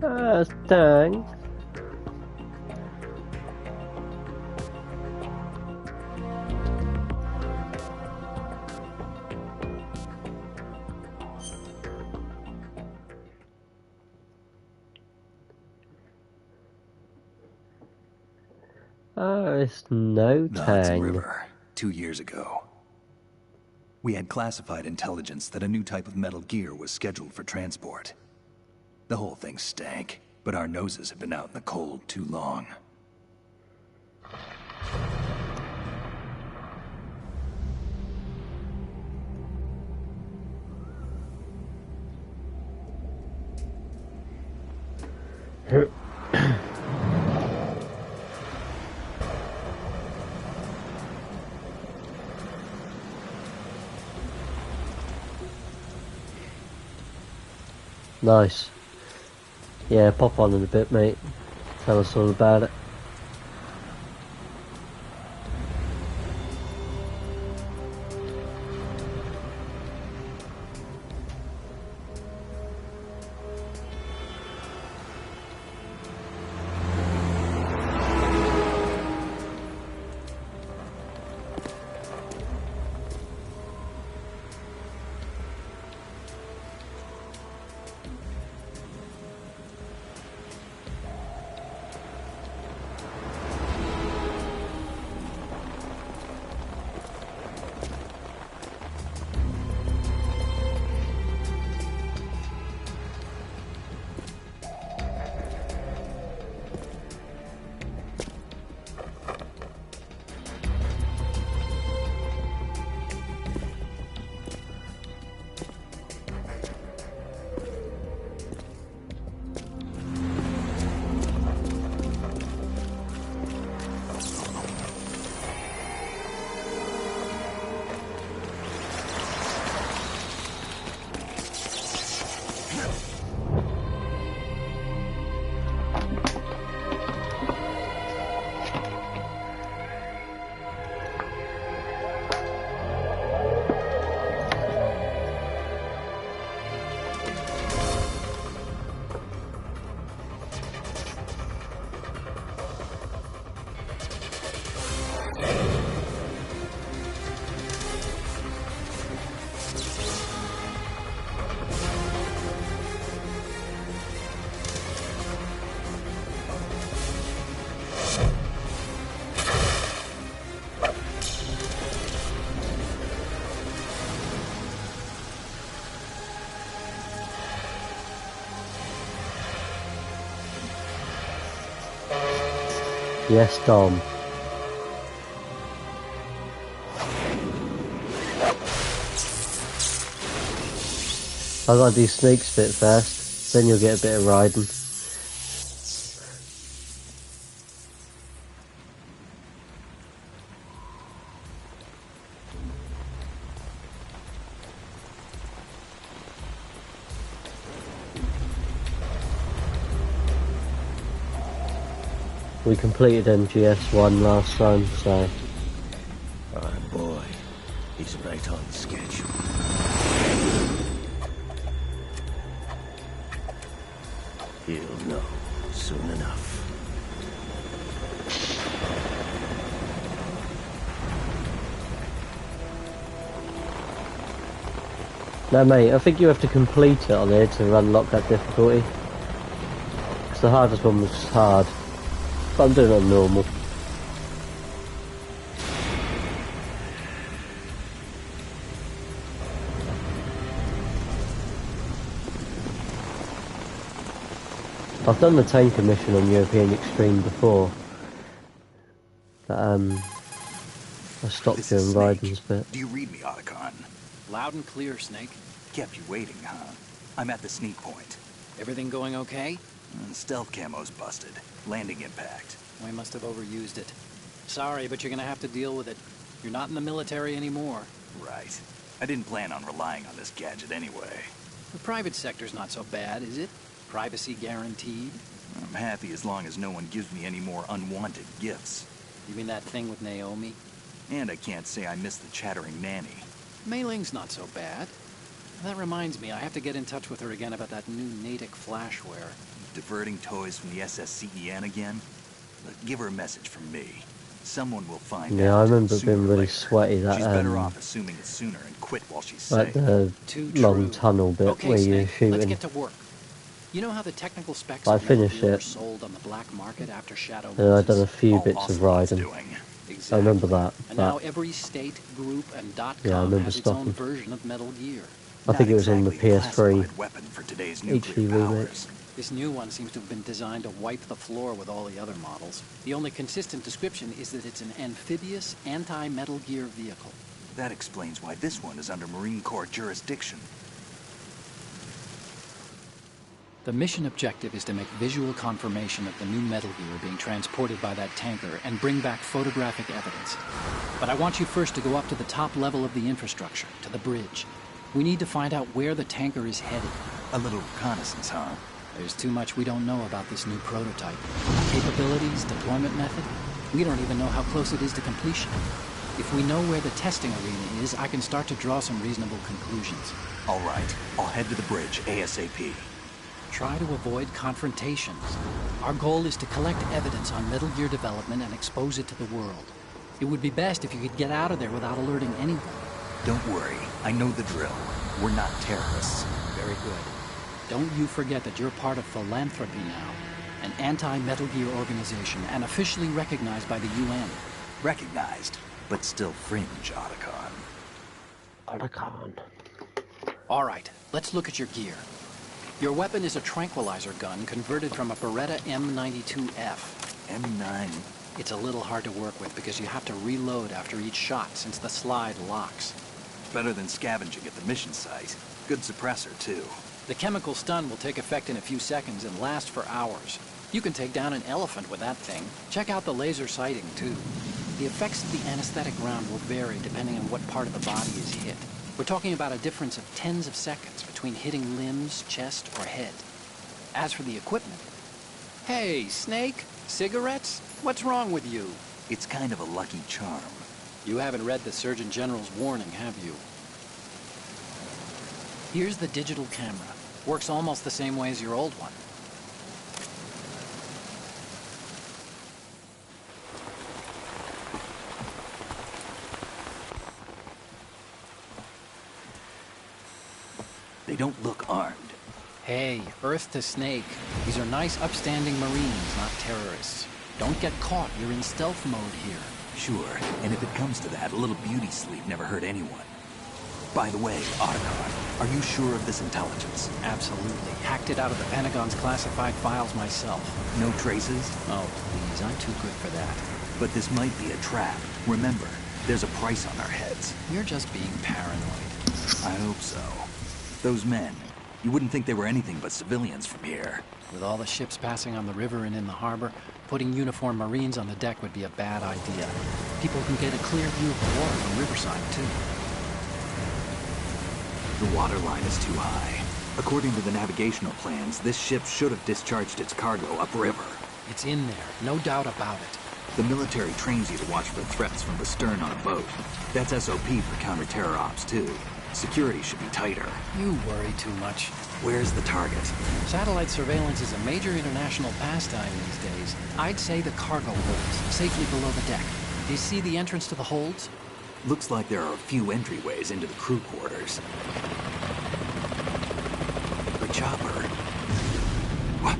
Thanks. It's no The Hudson tang. River, 2 years ago. We had classified intelligence that a new type of Metal Gear was scheduled for transport. The whole thing stank, but our noses had been out in the cold too long. Nice. Yeah, pop on in a bit, mate. Tell us all about it. Yes, Dom. I gotta do Snake's bit first, then you'll get a bit of riding. We completed MGS1 last time, so... Oh boy, he's right on schedule. He'll know soon enough. No, mate, I think you have to complete it on here to unlock that difficulty. Because the hardest one was hard. But I'm doing it on normal. I've done the tanker mission on European Extreme before. But, I stopped This doing is Snake. Raiden's bit. Do you read me, Otacon? Loud and clear, Snake. Kept you waiting, huh? I'm at the sneak point. Everything going okay? Stealth camo's busted. Landing impact. We must have overused it. Sorry, but you're gonna have to deal with it. You're not in the military anymore. Right. I didn't plan on relying on this gadget anyway. The private sector's not so bad, is it? Privacy guaranteed? I'm happy as long as no one gives me any more unwanted gifts. You mean that thing with Naomi? And I can't say I miss the chattering nanny. Mei Ling's not so bad. That reminds me, I have to get in touch with her again about that new Natick flashware. diverting toys from the SSCEN again? Look, give her a message from me. Someone will find out. Yeah, I remember it sooner being or really later. sweaty, that She's better off assuming it sooner and quit while she's like safe. the Too long true. tunnel bit Okay, where you're Snake, let's shooting. get to work. You know how the technical specs I of Metal finished Gear were it. sold on the black market after Shadow And I've done a Moses? few All bits of Ocelot's riding. doing. I remember Exactly. that, And but now every state, group, and yeah, I .com remember has its own stopping. version of Metal Gear. I think it was on the Not exactly PS3 classified weapon for today's nuclear HD remake. powers. This new one seems to have been designed to wipe the floor with all the other models. The only consistent description is that it's an amphibious, anti-Metal Gear vehicle. That explains why this one is under Marine Corps jurisdiction. The mission objective is to make visual confirmation of the new Metal Gear being transported by that tanker and bring back photographic evidence. But I want you first to go up to the top level of the infrastructure, to the bridge. We need to find out where the tanker is headed. A little reconnaissance, huh? There's too much we don't know about this new prototype. Capabilities, deployment method. We don't even know how close it is to completion. If we know where the testing arena is, I can start to draw some reasonable conclusions. All right, I'll head to the bridge ASAP. Try to avoid confrontations. Our goal is to collect evidence on Metal Gear development and expose it to the world. It would be best if you could get out of there without alerting anyone. Don't worry, I know the drill. We're not terrorists. Very good. Don't you forget that you're part of Philanthropy now, an anti-Metal Gear organization and officially recognized by the UN. Recognized, but still fringe, Otacon. Otacon. All right, let's look at your gear. Your weapon is a tranquilizer gun converted from a Beretta M92F. M9. It's a little hard to work with because you have to reload after each shot since the slide locks. Better than scavenging at the mission site. Good suppressor, too. The chemical stun will take effect in a few seconds and last for hours. You can take down an elephant with that thing. Check out the laser sighting, too. The effects of the anesthetic round will vary depending on what part of the body is hit. We're talking about a difference of tens of seconds between hitting limbs, chest, or head. As for the equipment... Hey, Snake? Cigarettes? What's wrong with you? It's kind of a lucky charm. You haven't read the Surgeon General's warning, have you? Here's the digital camera. Works almost the same way as your old one. They don't look armed. Hey, Earth to Snake. These are nice, upstanding Marines, not terrorists. Don't get caught. You're in stealth mode here. Sure, and if it comes to that, a little beauty sleep never hurt anyone. By the way, Otacon, are you sure of this intelligence? Absolutely. Hacked it out of the Pentagon's classified files myself. No traces? Oh, please, I'm too good for that. But this might be a trap. Remember, there's a price on our heads. You're just being paranoid. I hope so. Those men, you wouldn't think they were anything but civilians from here. With all the ships passing on the river and in the harbor, putting uniformed Marines on the deck would be a bad idea. People can get a clear view of the water from Riverside, too. The water line is too high. According to the navigational plans, this ship should have discharged its cargo upriver. It's in there, no doubt about it. The military trains you to watch for threats from the stern on a boat. That's SOP for counter-terror ops, too. Security should be tighter. You worry too much. Where's the target? Satellite surveillance is a major international pastime these days. I'd say the cargo holds, safely below the deck. Do you see the entrance to the holds? Looks like there are a few entryways into the crew quarters. A chopper. What?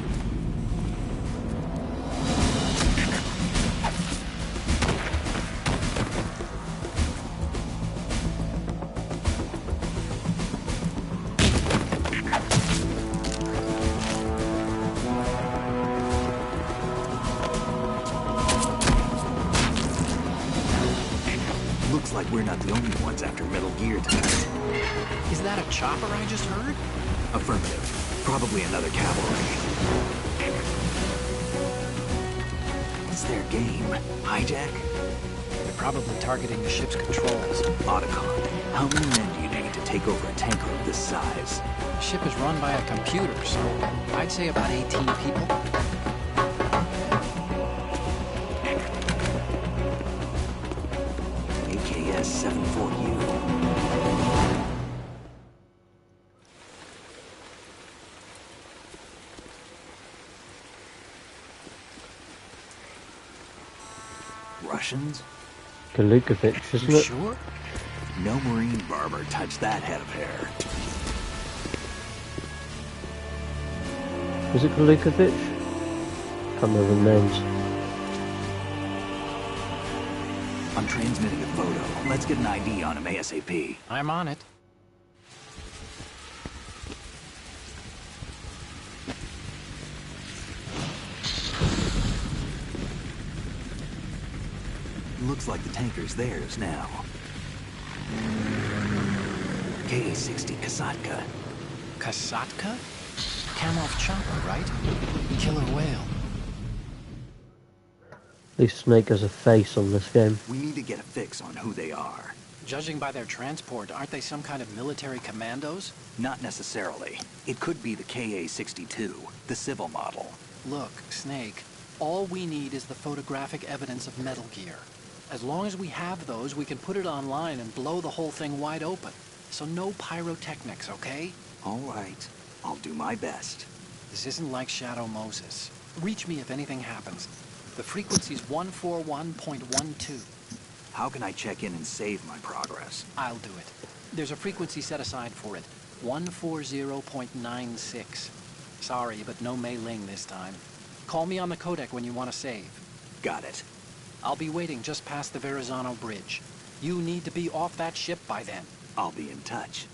Looks like we're not the only ones after Metal Gear tonight. Is that a chopper I just heard? Affirmative. Probably another cavalry. What's their game? Hijack? They're probably targeting the ship's controls. Otacon, how many men do you need to take over a tanker of this size? The ship is run by a computer, so I'd say about 18 people. AKS 74U. Russians? Kalukovich, isn't You it? sure? No Marine barber touched that head of hair. Is it Kalukovich? Can't remember the names. I'm transmitting a photo. Let's get an ID on him ASAP. I'm on it. Looks like the tanker's theirs now. KA-60 Kasatka. Kasatka? Kamov chopper, right? Killer whale. At least Snake has a face on this game. We need to get a fix on who they are. Judging by their transport, aren't they some kind of military commandos? Not necessarily. It could be the KA-62, the civil model. Look, Snake, all we need is the photographic evidence of Metal Gear. As long as we have those, we can put it online and blow the whole thing wide open. So no pyrotechnics, okay? All right. I'll do my best. This isn't like Shadow Moses. Reach me if anything happens. The frequency's 141.12. How can I check in and save my progress? I'll do it. There's a frequency set aside for it. 140.96. Sorry, but no Mei Ling this time. Call me on the codec when you want to save. Got it. I'll be waiting just past the Verrazano Bridge. You need to be off that ship by then. I'll be in touch.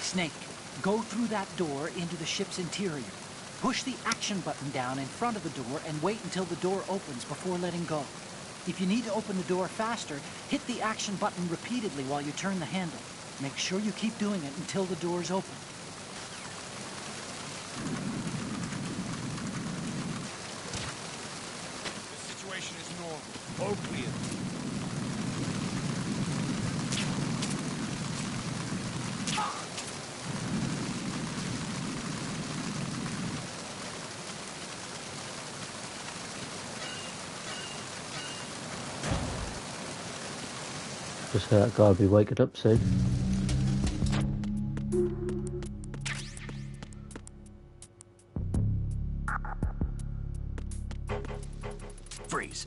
Snake, go through that door into the ship's interior. Push the action button down in front of the door and wait until the door opens before letting go. If you need to open the door faster, hit the action button repeatedly while you turn the handle. Make sure you keep doing it until the door's open. The situation is normal. All clear. Just that guy will be waking up soon. Freeze.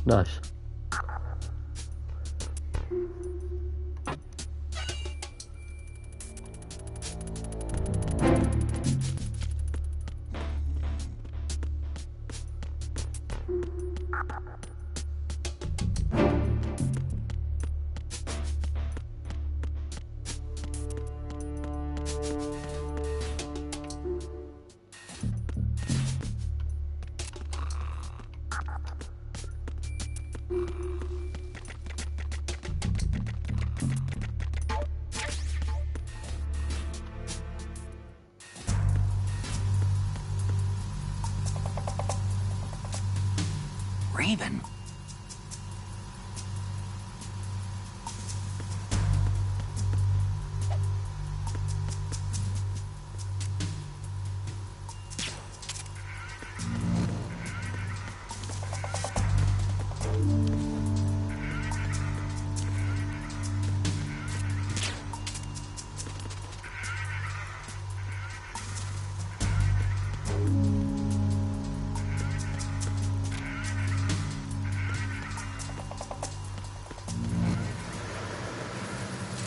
Nice. Raven.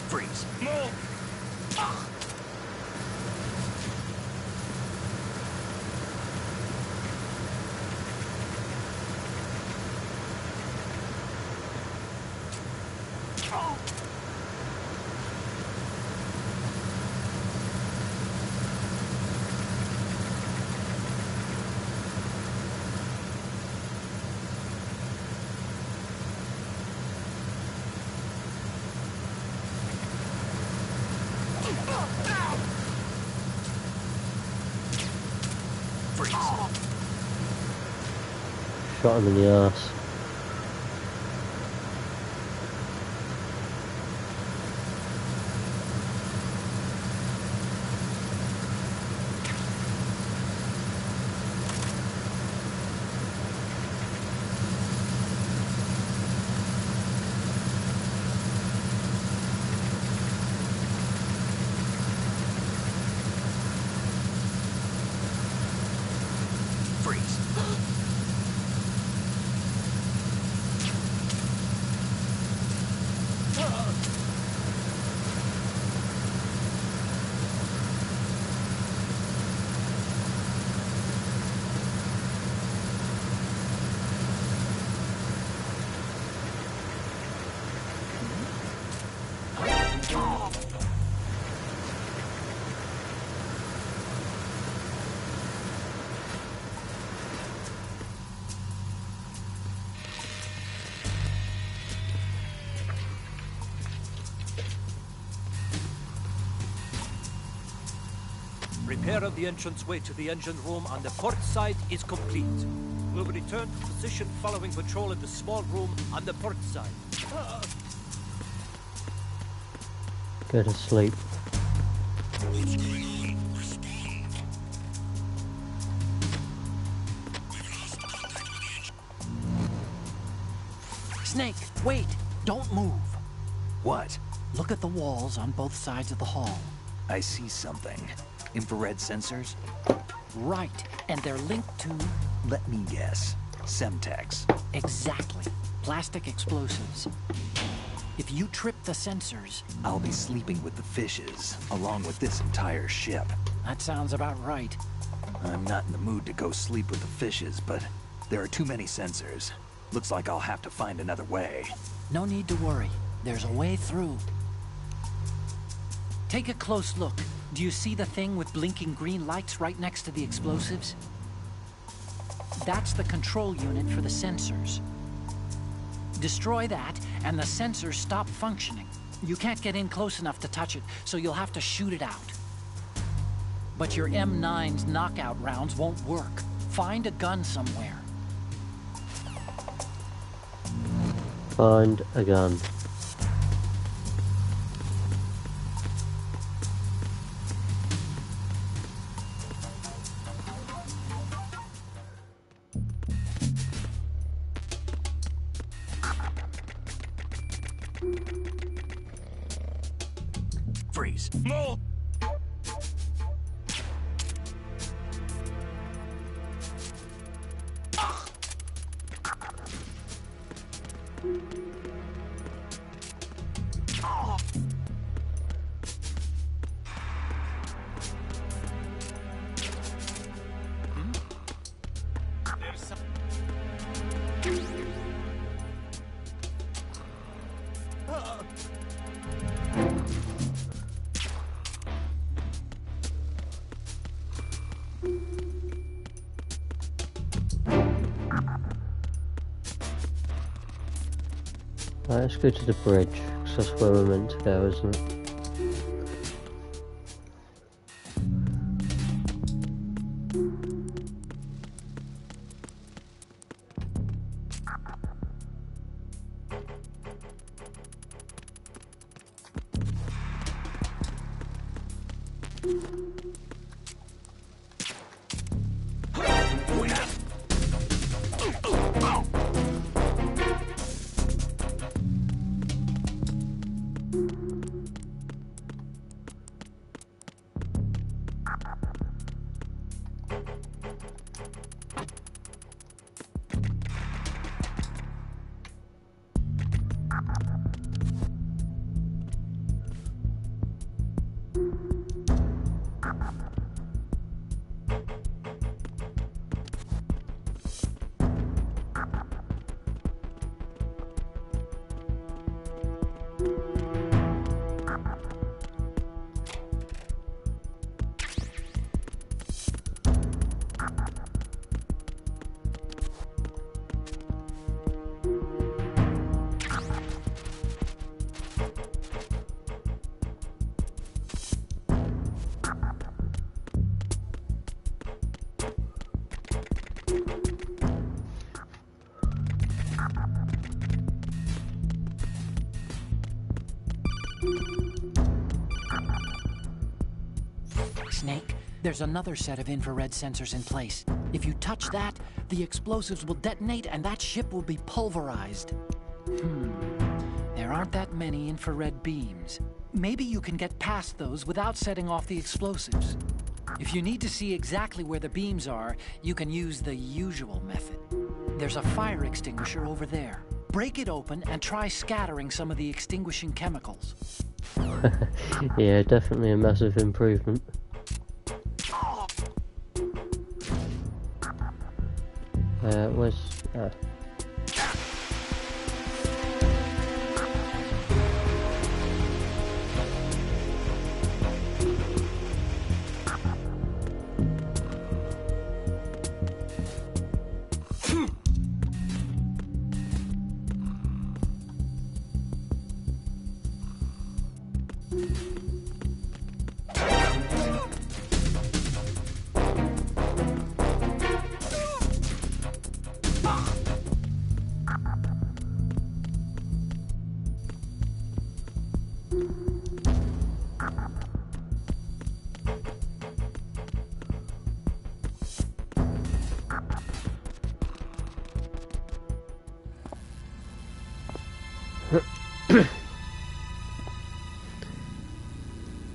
Freeze. Move! Ah. Freeze. Shot him in the arse. Freeze. Repair of the entranceway to the engine room on the port side is complete. We'll return to position following patrol in the small room on the port side. Go to sleep. Snake, wait! Don't move. What? Look at the walls on both sides of the hall. I see something. Infrared sensors? Right, and they're linked to... Let me guess. Semtex. Exactly. Plastic explosives. If you trip the sensors... I'll be sleeping with the fishes, along with this entire ship. That sounds about right. I'm not in the mood to go sleep with the fishes, but there are too many sensors. Looks like I'll have to find another way. No need to worry. There's a way through. Take a close look. Do you see the thing with blinking green lights right next to the explosives? That's the control unit for the sensors. Destroy that, and the sensors stop functioning. You can't get in close enough to touch it, so you'll have to shoot it out. But your M9's knockout rounds won't work. Find a gun somewhere. Find a gun. Freeze. No! Right, let's go to the bridge, 'cause that's where we're meant to go, isn't it? Snake, there's another set of infrared sensors in place. If you touch that, the explosives will detonate and that ship will be pulverized. There aren't that many infrared beams. Maybe you can get past those without setting off the explosives. If you need to see exactly where the beams are, you can use the usual method. There's a fire extinguisher over there. Break it open and try scattering some of the extinguishing chemicals. Yeah, definitely a massive improvement. Where's...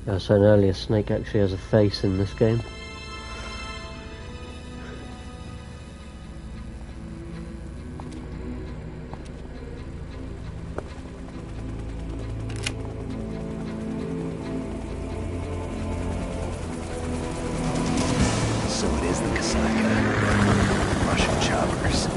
I was saying earlier, Snake actually has a face in this game. So it is the Kasaka. Russian choppers.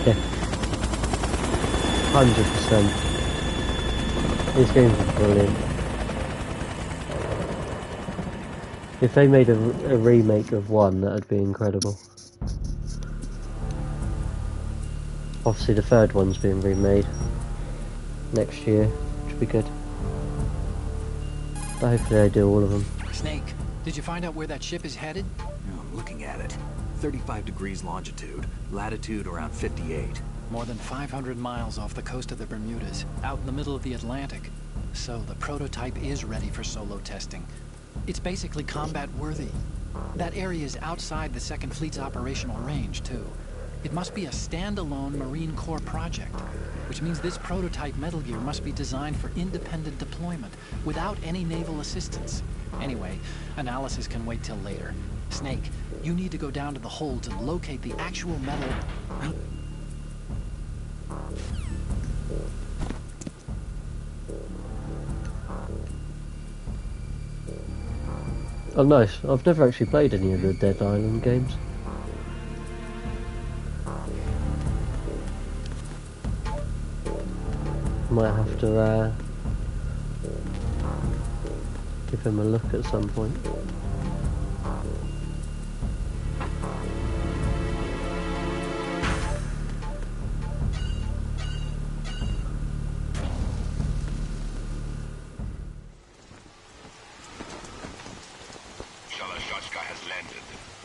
Yeah. 100%. These games are brilliant. If they made a remake of 1, that'd be incredible. Obviously the third one's being remade next year, which would be good. But hopefully they do all of them. Snake, did you find out where that ship is headed? I'm looking at it. 35 degrees longitude, latitude around 58. More than 500 miles off the coast of the Bermudas, out in the middle of the Atlantic. So the prototype is ready for solo testing. It's basically combat worthy. That area is outside the Second Fleet's operational range, too. It must be a standalone Marine Corps project, which means this prototype Metal Gear must be designed for independent deployment, without any naval assistance. Anyway, analysis can wait till later. Snake, you need to go down to the holds and locate the actual metal... Oh nice, I've never actually played any of the Dead Island games. Might have to give him a look at some point. Shalashashka has landed.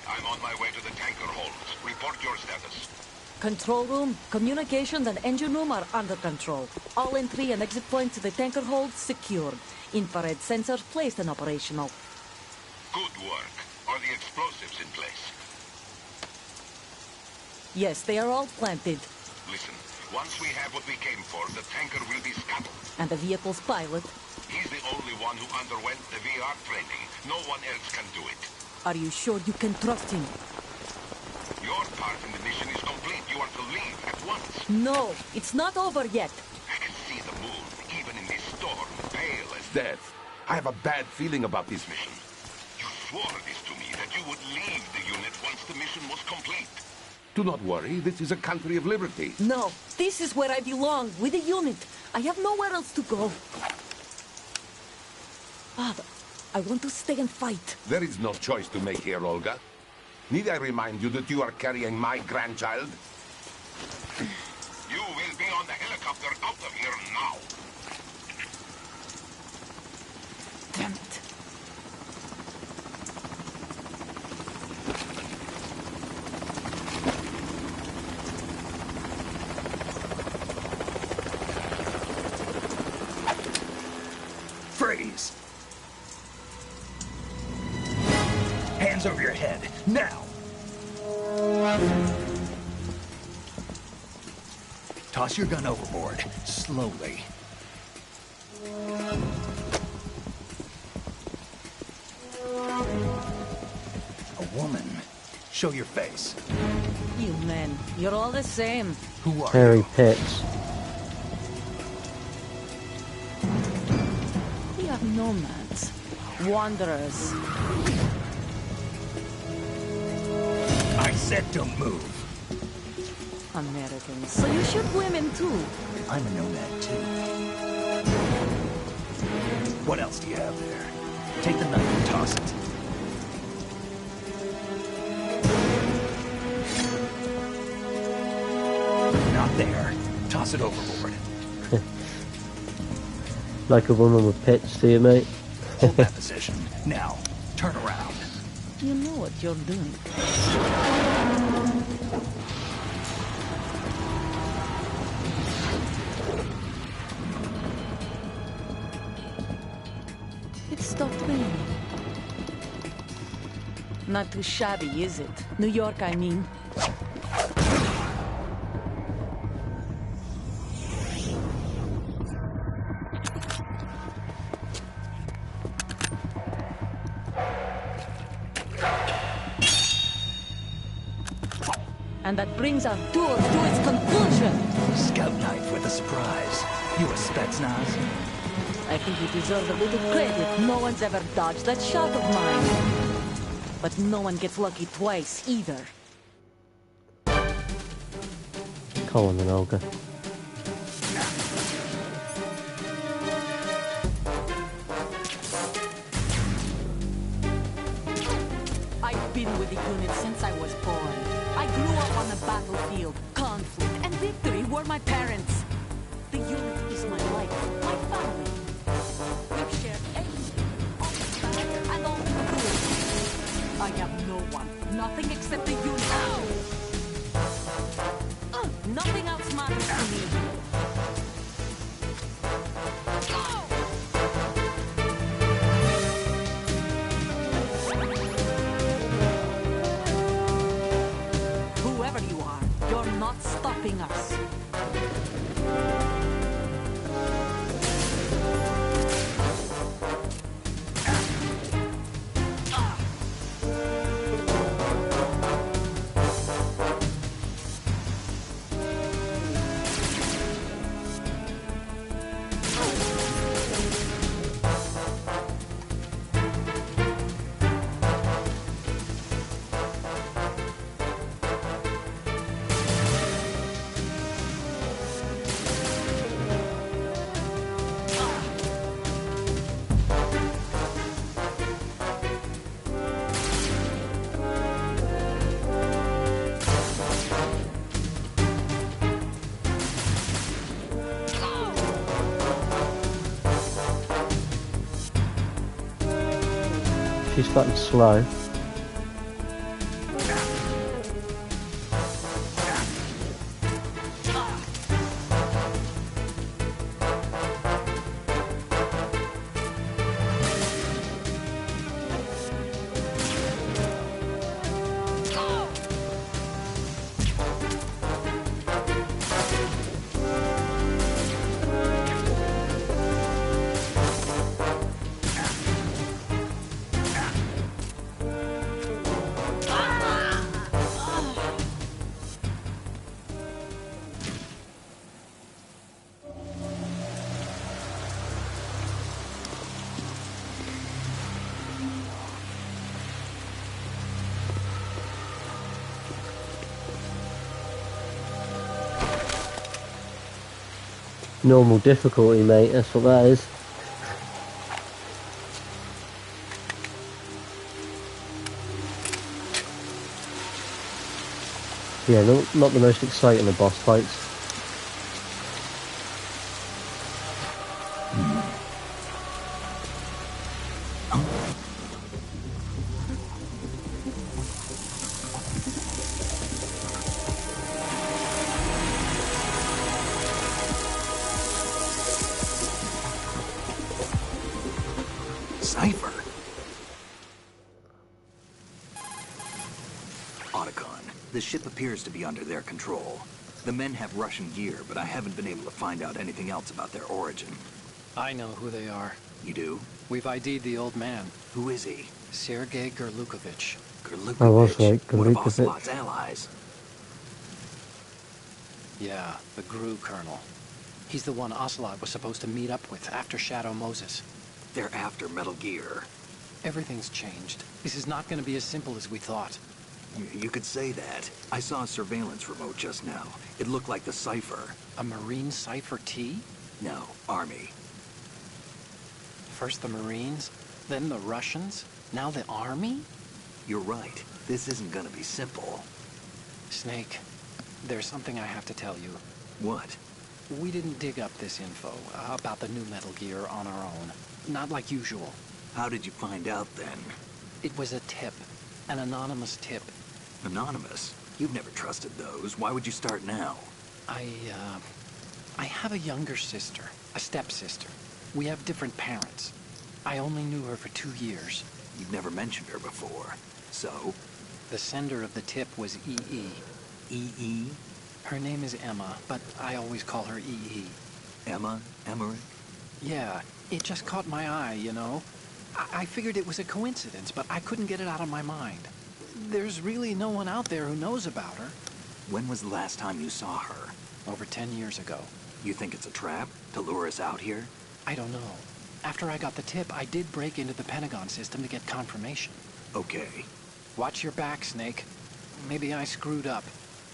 I'm on my way to the tanker holds. Report your status. Control room, communications and engine room are under control. All entry and exit points to the tanker hold secured. Infrared sensors placed and operational. Good work. Are the explosives in place? Yes, they are all planted. Listen, once we have what we came for, the tanker will be scuttled. And the vehicle's pilot. He's the only one who underwent the VR training. No one else can do it. Are you sure you can trust him? Your part in the mission is complete. You are to leave at once. No, it's not over yet. I can see the moon, even in this storm, pale as death. I have a bad feeling about this mission. You swore this to me, that you would leave the unit once the mission was complete. Do not worry, this is a country of liberty. No, this is where I belong, with the unit. I have nowhere else to go. Father, I want to stay and fight. There is no choice to make here, Olga. Need I remind you that you are carrying my grandchild? You will be on the helicopter out of here now. Damn it. Freeze! Hands over your head, now! Toss your gun overboard, slowly. A woman. Show your face. You men, you're all the same. Who are Harry you? Pitts. We are nomads, wanderers. I said don't move. Americans, so you shoot women too. I'm a nomad too. What else do you have there? Take the knife and toss it. Not there. Toss it overboard. Like a woman with pits, do you, mate? Hold that position. Now, turn around. You know what you're doing. It stopped raining. Not too shabby, is it? New York, I mean. And that brings our tour to its conclusion. Scout knife with a surprise. You a Spetsnaz? I think you deserve a little credit. No one's ever dodged that shot of mine. But no one gets lucky twice, either. Come on then, Olga. my parents. The unit is my life, my family. We've shared everything, all the bad and all the good. I have no one, nothing except the unit. Nothing else matters to me. Whoever you are, you're not stopping us. She's starting slow. Normal difficulty, mate, that's what that is. Yeah, not the most exciting of boss fights. Cypher? Otacon, the ship appears to be under their control. The men have Russian gear, but I haven't been able to find out anything else about their origin. I know who they are. You do? We've ID'd the old man, Who is he? Sergei Gerlukovich. Gerlukovich. I was right, One of Gerlukovich. Ocelot's allies. Yeah, the GRU colonel. He's the one Ocelot was supposed to meet up with after Shadow Moses. They're after Metal Gear. Everything's changed. This is not going to be as simple as we thought. You could say that. I saw a surveillance remote just now. It looked like the Cypher. A Marine Cypher T? No, Army. First the Marines, then the Russians, now the Army? You're right. This isn't gonna be simple. Snake, there's something I have to tell you. What? We didn't dig up this info about the new Metal Gear on our own. Not like usual. How did you find out then? It was a tip. An anonymous tip. Anonymous? You've never trusted those. Why would you start now? I have a younger sister, a stepsister. We have different parents. I only knew her for 2 years. You've never mentioned her before. So? The sender of the tip was E.E. E.E.? Her name is Emma, but I always call her E.E. Emma? Emmerich? Yeah, it just caught my eye, you know? I figured it was a coincidence, but I couldn't get it out of my mind. There's really no one out there who knows about her. When was the last time you saw her? Over 10 years ago. You think it's a trap? To lure us out here? I don't know. After I got the tip, I did break into the Pentagon system to get confirmation. Okay. Watch your back, Snake. Maybe I screwed up.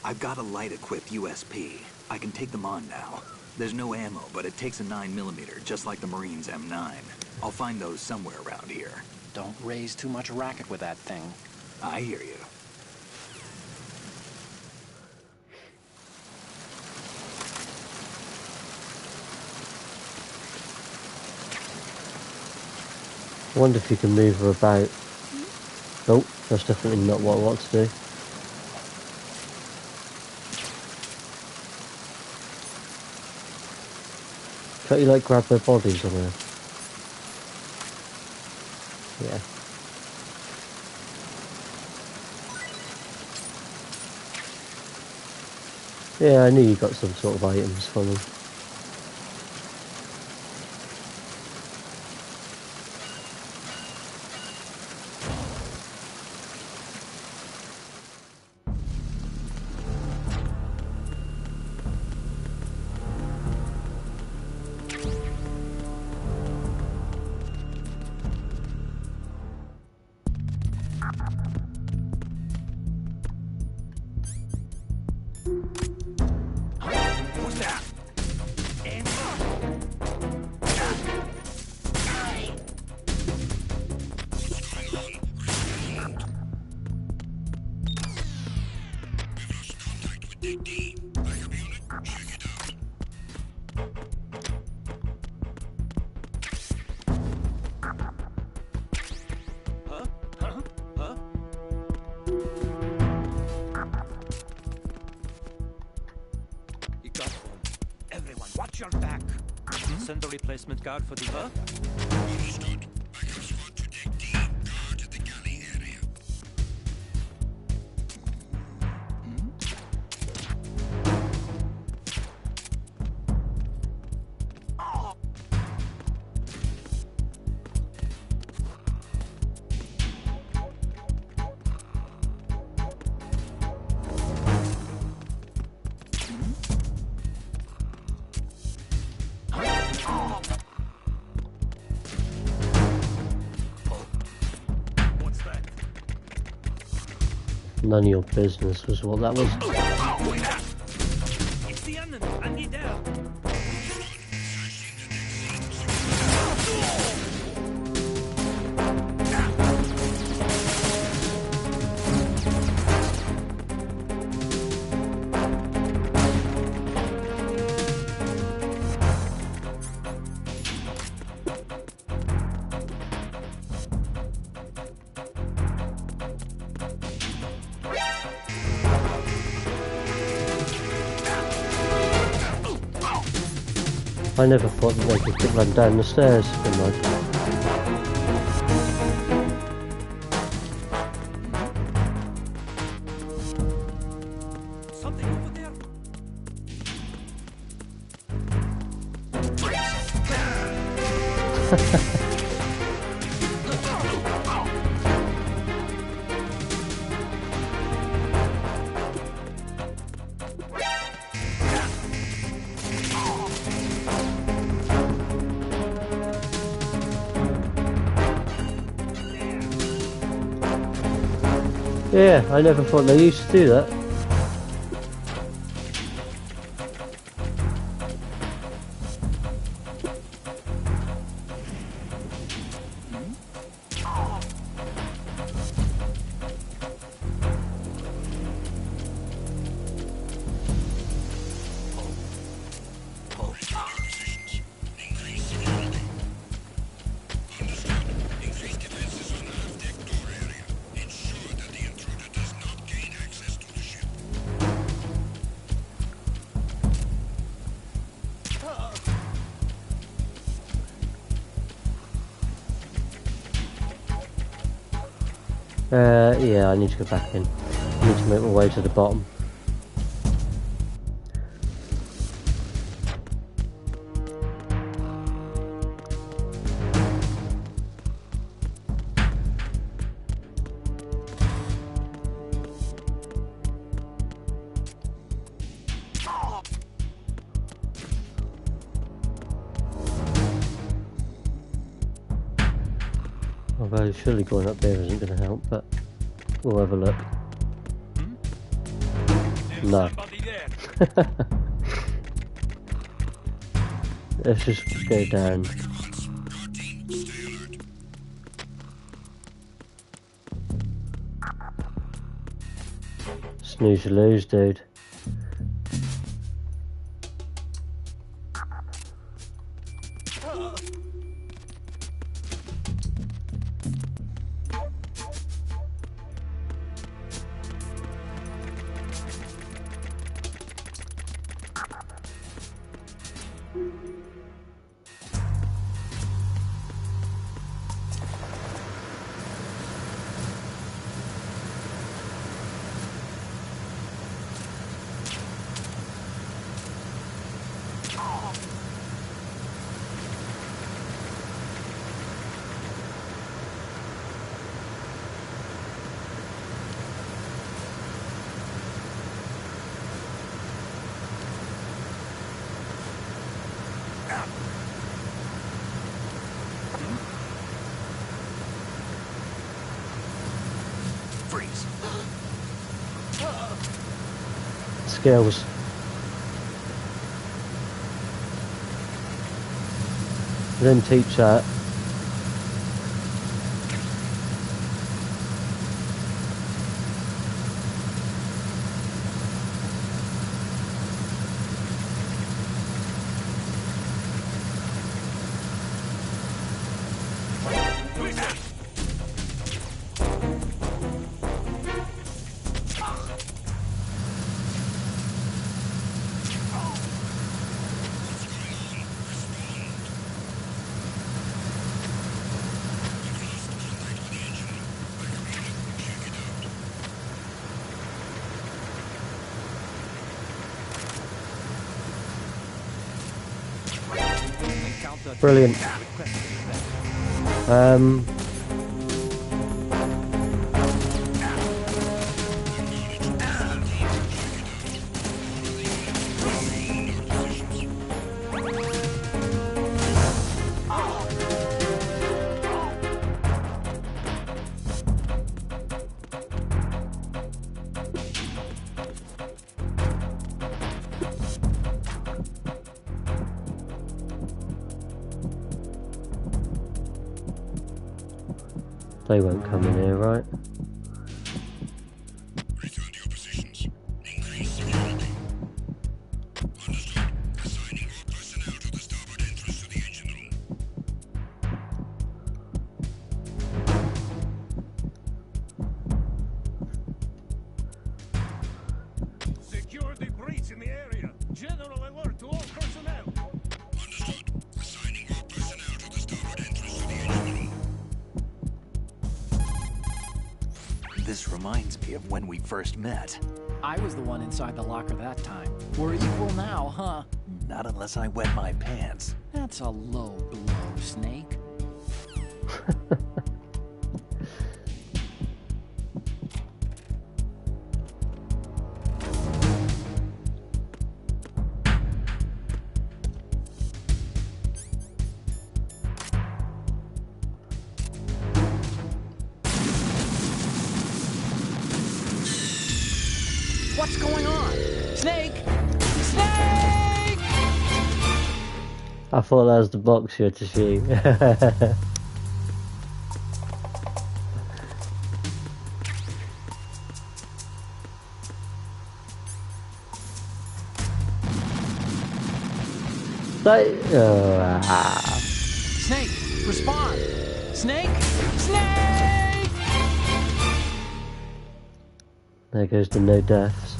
I've got a light-equipped USP. I can take them on now. There's no ammo, but it takes a 9mm, just like the Marines' M9. I'll find those somewhere around here. Don't raise too much racket with that thing. I hear you. I wonder if you can move her about. Nope, that's definitely not what I want to do. Can't you like grab their bodies on her? Yeah. Yeah, I knew you got some sort of items for me. Who's that? Aim Huh? Huh? Huh? You got one. Everyone, watch your back. Send a replacement guard for the huh? Understood. I have SWAT to take D. Guard the galley area. What's that? None of your business was what that was. It's the enemy. I need there. I never thought that they could run down the stairs in my... Something over there. Yeah, I never thought they used to do that. Yeah, I need to go back in. I need to make my way to the bottom. Although surely going up there isn't going to help, but we'll have a look. No. Let's just go down. Snooze you lose, dude. skills. I didn't teach that. Brilliant. They won't come in here, right? Return to your positions. Increase security. Understood. Assigning all personnel to the starboard entrance to the engine room. Security breach in the area. General alert to all personnel. Understood. Assigning all personnel to the starboard entrance to the engine room. This reminds me of when we first met. I was the one inside the locker that time. We're equal now, huh? Not unless I wet my pants. That's a low blow, Snake. What's going on? Snake! Snake! I thought that was the box you had to shoot. Snake, respond! Snake! Snake! There goes the no deaths.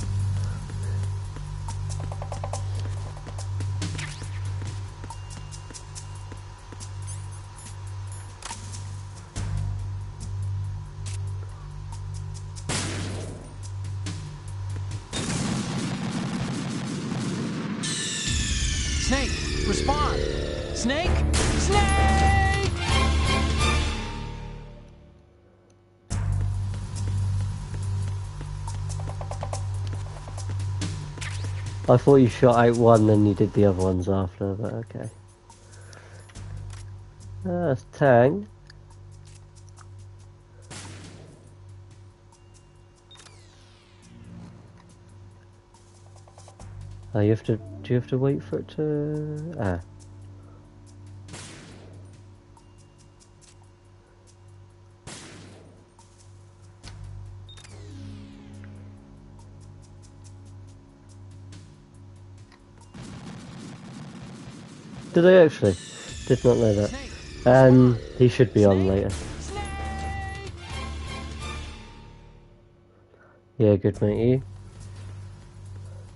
Snake, respond! Snake! Snake! I thought you shot out one and you did the other ones after, but okay. That's Tang. Oh, you have to. Do you have to wait for it to? Ah. Did they actually? Did not know that. He should be on later. Yeah, good mate. You?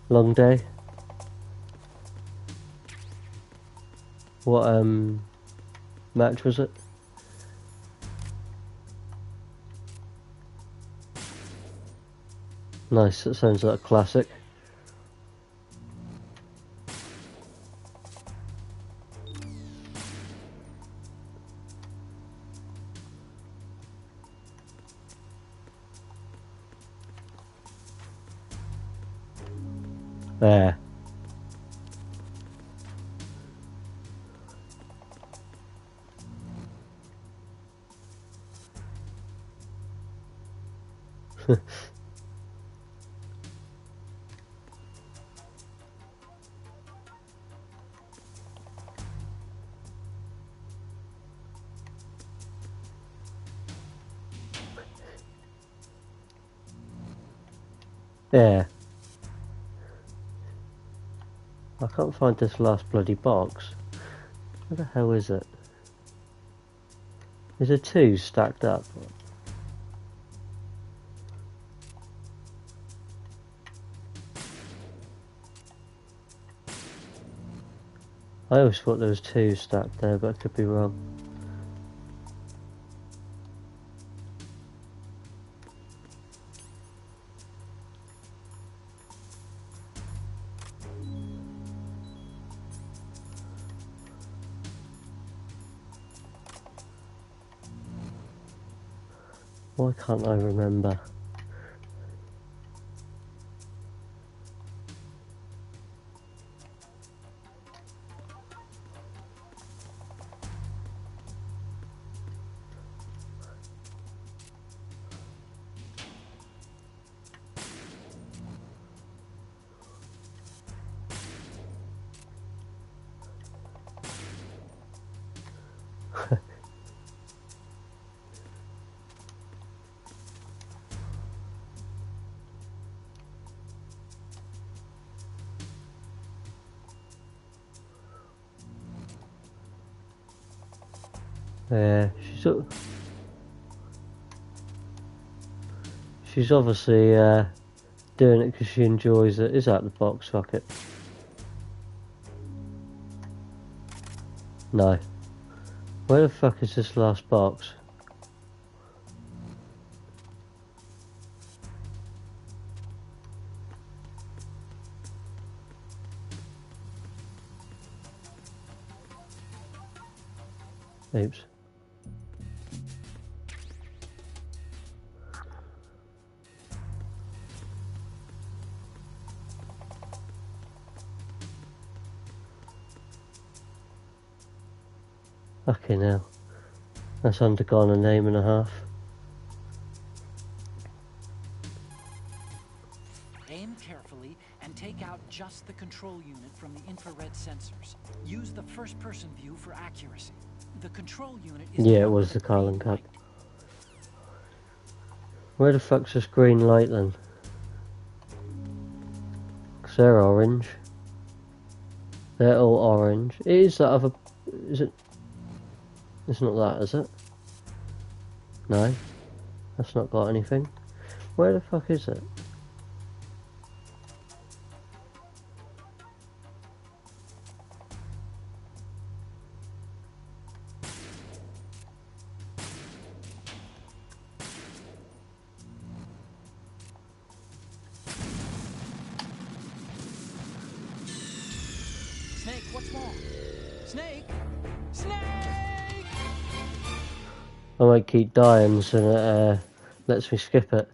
Long day. What match was it? Nice. That sounds like a classic. There. Yeah. I can't find this last bloody box. Where the hell is it? Is there two stacked up? I always thought there was two stacked there, but I could be wrong. Why can't I remember? Yeah, she's obviously doing it because she enjoys it. Is that the box? Fuck it. No. Where the fuck is this last box? Oops. Okay, now. That's undergone a name and a half. Aim carefully and take out just the control unit from the infrared sensors. Use the first-person view for accuracy. The control unit is Yeah, it was the Carlin Cup. Where the fuck's this green light then? 'Cause they're orange. They're all orange. It is that other... Is it... It's not that, is it? No. That's not got anything. Where the fuck is it? Snake, what's wrong? Snake! Snake! I might keep dying so that lets me skip it.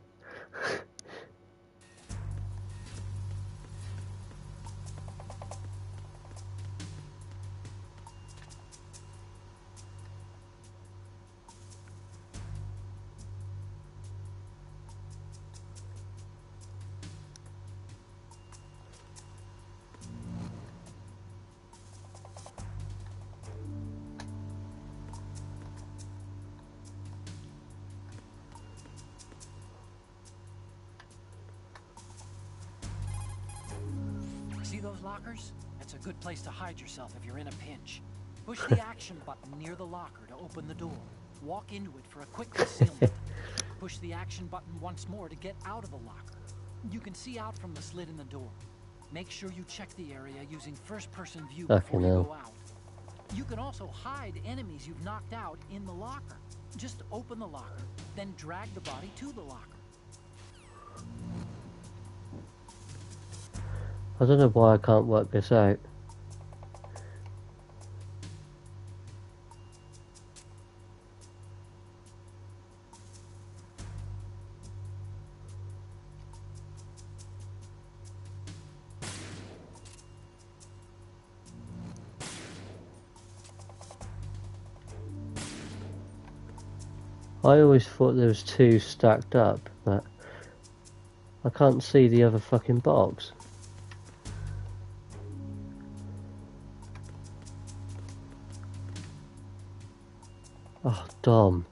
See those lockers? That's a good place to hide yourself if you're in a pinch. Push the action button near the locker to open the door. Walk into it for a quick concealment. Push the action button once more to get out of the locker. You can see out from the slit in the door. Make sure you check the area using first-person view before you go out. You can also hide enemies you've knocked out in the locker. Just open the locker, then drag the body to the locker. I don't know why I can't work this out. I always thought there was two stacked up, but I can't see the other fucking box. Oh, Dom.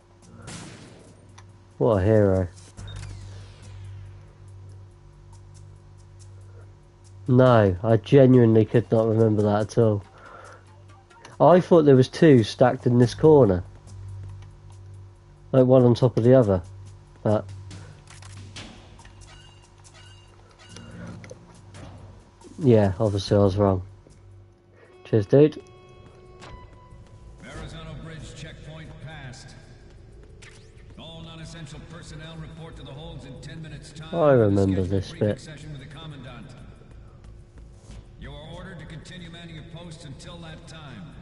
What a hero. No, I genuinely could not remember that at all. I thought there was two stacked in this corner. Like one on top of the other. But... yeah, obviously I was wrong. Cheers, dude. Arizona Bridge checkpoint passed. All non-essential personnel report to the holds in 10 minutes time. I remember this bit. Session with the commandant. You are ordered to continue manning your posts until that time.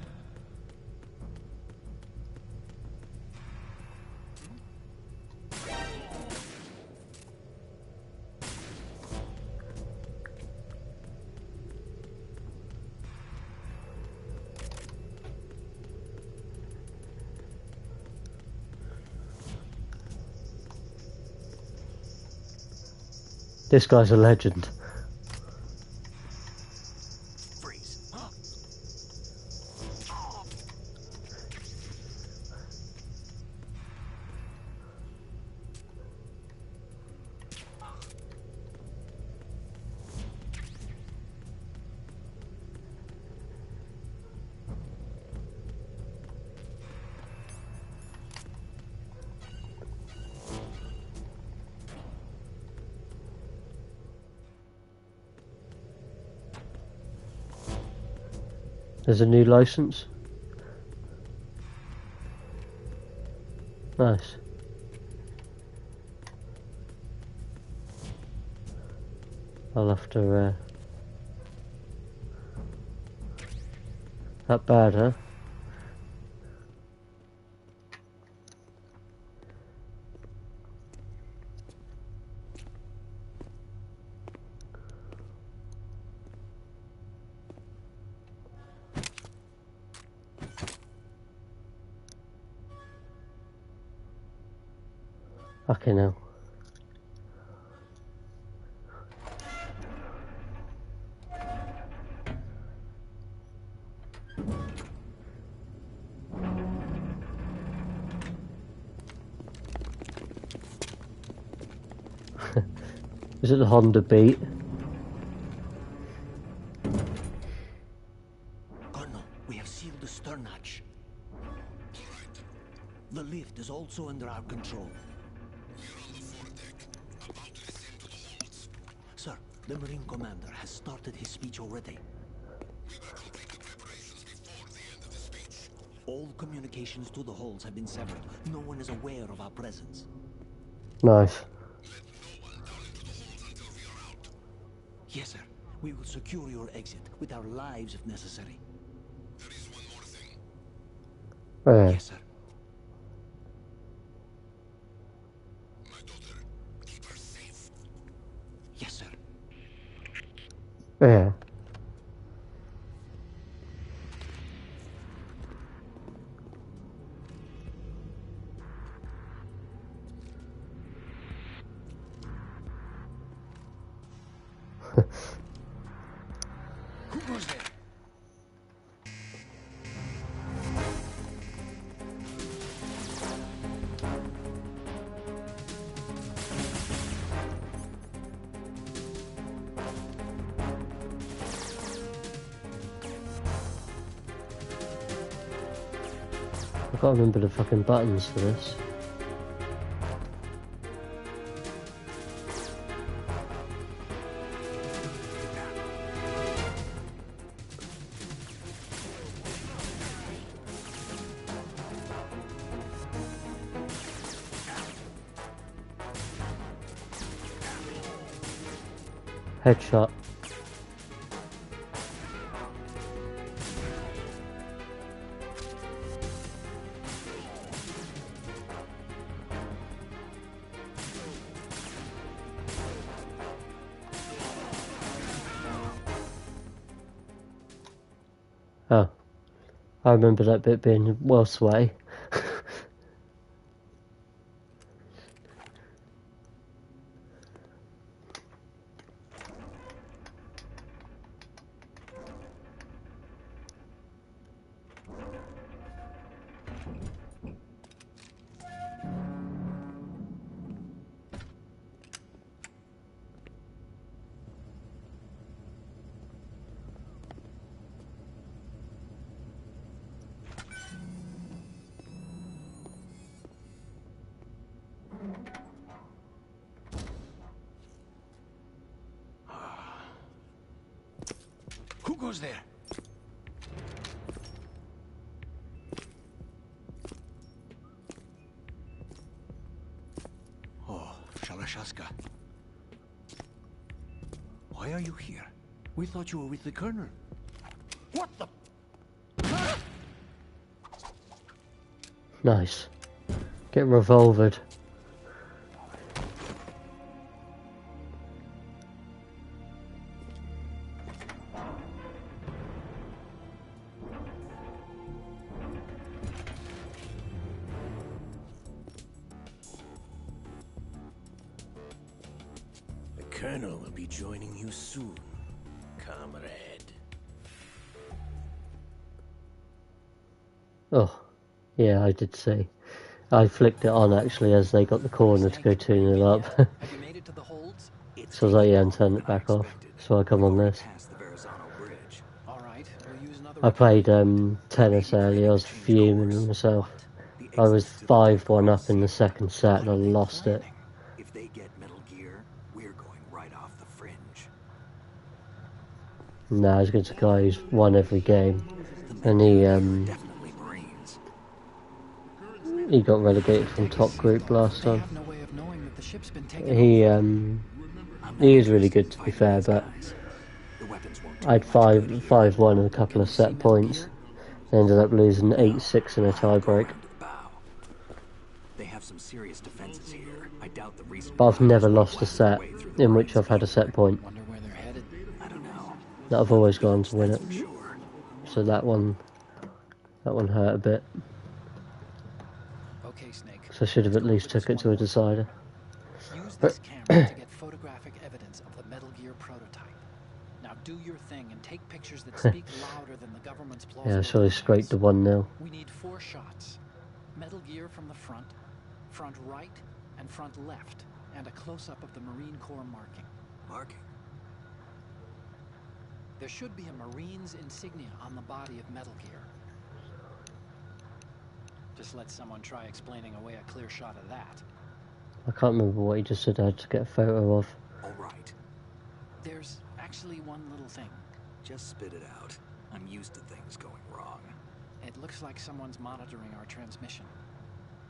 This guy's a legend. Freeze. There's a new license. Nice. I'll have to, that bad, huh? Fucking hell. Is it the Honda Beat? Colonel, we have sealed the stern hatch. The lift is also under our control. Sir, the Marine Commander has started his speech already. All communications to the hulls have been severed. No one is aware of our presence. Nice. Yes, sir. We will secure your exit with our lives if necessary. There is one more thing. Yeah. Yes, sir. My daughter, keep her safe. Yes, sir. Yeah. Who goes there? I've got to remember the fucking buttons for this. Headshot. Oh, I remember that bit being well sweaty. goes there? Oh, Shalashaska. Why are you here? We thought you were with the Colonel. What the? Nice. Get revolvered. The Colonel will be joining you soon, comrade. Oh, yeah, I did see. I flicked it on actually as they got the corner to go 2-0 up. Have you made it to the holds? So I was like, yeah, and turned it back off. So I come on this. All right, we'll use another. I played tennis earlier. I was fuming with myself. I was 5-1 up in the second set and I lost it. If they get Metal Gear, we're going right off the fringe. Nah, I was against a guy who's won every game, and he got relegated from top group last time. He is really good, to be fair, but I had 5-1 and a couple of set points. Ended up losing 8-6 in a tiebreak. They have some serious defenses here. I doubt the reason. But I've never lost a set in which I've had a set point. That I've always gone to win it. So that one hurt a bit. Okay, Snake. So I should have at least took it to a decider. Use this camera to get photographic evidence of the Metal Gear prototype. Now do your thing and take pictures that speak louder than the government's plausible. Yeah, I surely scraped the 1-0. We need 4 shots. Metal Gear from the front, front right, and front left, and a close-up of the Marine Corps marking. Marking? There should be a Marine's insignia on the body of Metal Gear. Just let someone try explaining away a clear shot of that. I can't remember what he just said I had to get a photo of. All right. There's actually one little thing. Just spit it out. I'm used to things going wrong. It looks like someone's monitoring our transmission.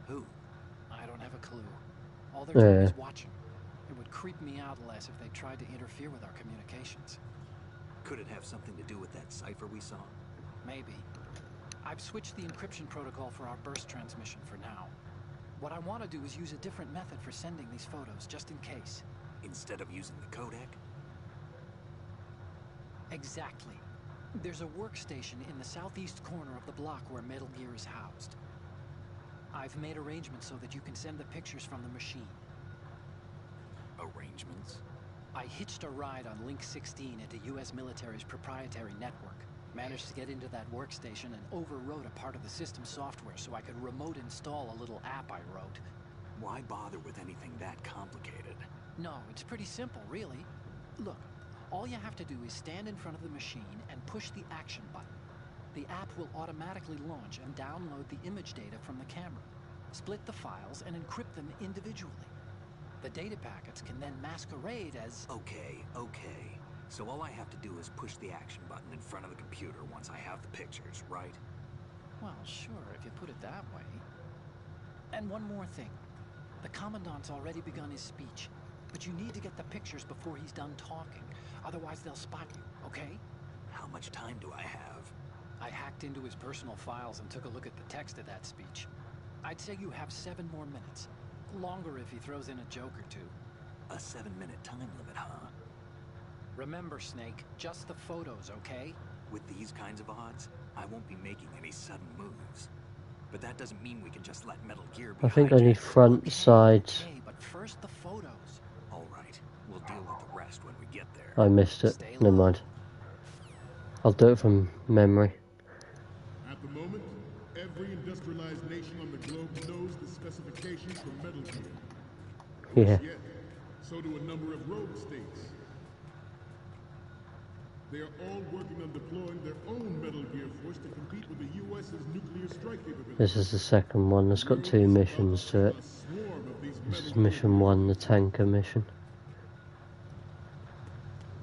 Who? I don't have a clue. All they're doing Yeah. is watching. It would creep me out less if they tried to interfere with our communications. Could it have something to do with that cipher we saw? Maybe. I've switched the encryption protocol for our burst transmission for now. What I want to do is use a different method for sending these photos, just in case. Instead of using the codec? Exactly. There's a workstation in the southeast corner of the block where Metal Gear is housed. I've made arrangements so that you can send the pictures from the machine. Arrangements? I hitched a ride on Link 16 into U.S. military's proprietary network. Managed to get into that workstation and overwrote a part of the system software so I could remote install a little app I wrote. Why bother with anything that complicated? No, it's pretty simple, really. Look, all you have to do is stand in front of the machine and push the action button. The app will automatically launch and download the image data from the camera, split the files, and encrypt them individually. The data packets can then masquerade as... Okay. So all I have to do is push the action button in front of the computer once I have the pictures, right? Well, sure, if you put it that way. And one more thing. The Commandant's already begun his speech, but you need to get the pictures before he's done talking. Otherwise, they'll spot you, okay? How much time do I have? I hacked into his personal files and took a look at the text of that speech. I'd say you have 7 more minutes. Longer if he throws in a joke or two. A 7-minute time limit, huh? Remember, Snake, just the photos, okay? With these kinds of odds, I won't be making any sudden moves. But that doesn't mean we can just let Metal Gear be I think I hijacked. need front, sides. Okay, but first the photos. All right, we'll deal with the rest when we get there. I missed it. Never mind. I'll do it from memory. At the moment, every industrialized nation on the globe knows the specifications for Metal Gear. Yeah. Yet, so do a number of rogue states. They are all working on deploying their own Metal Gear force to compete with the U.S.'s nuclear strike capability. This is the second one. It's got 2 missions to it. This is mission 1, the tanker mission.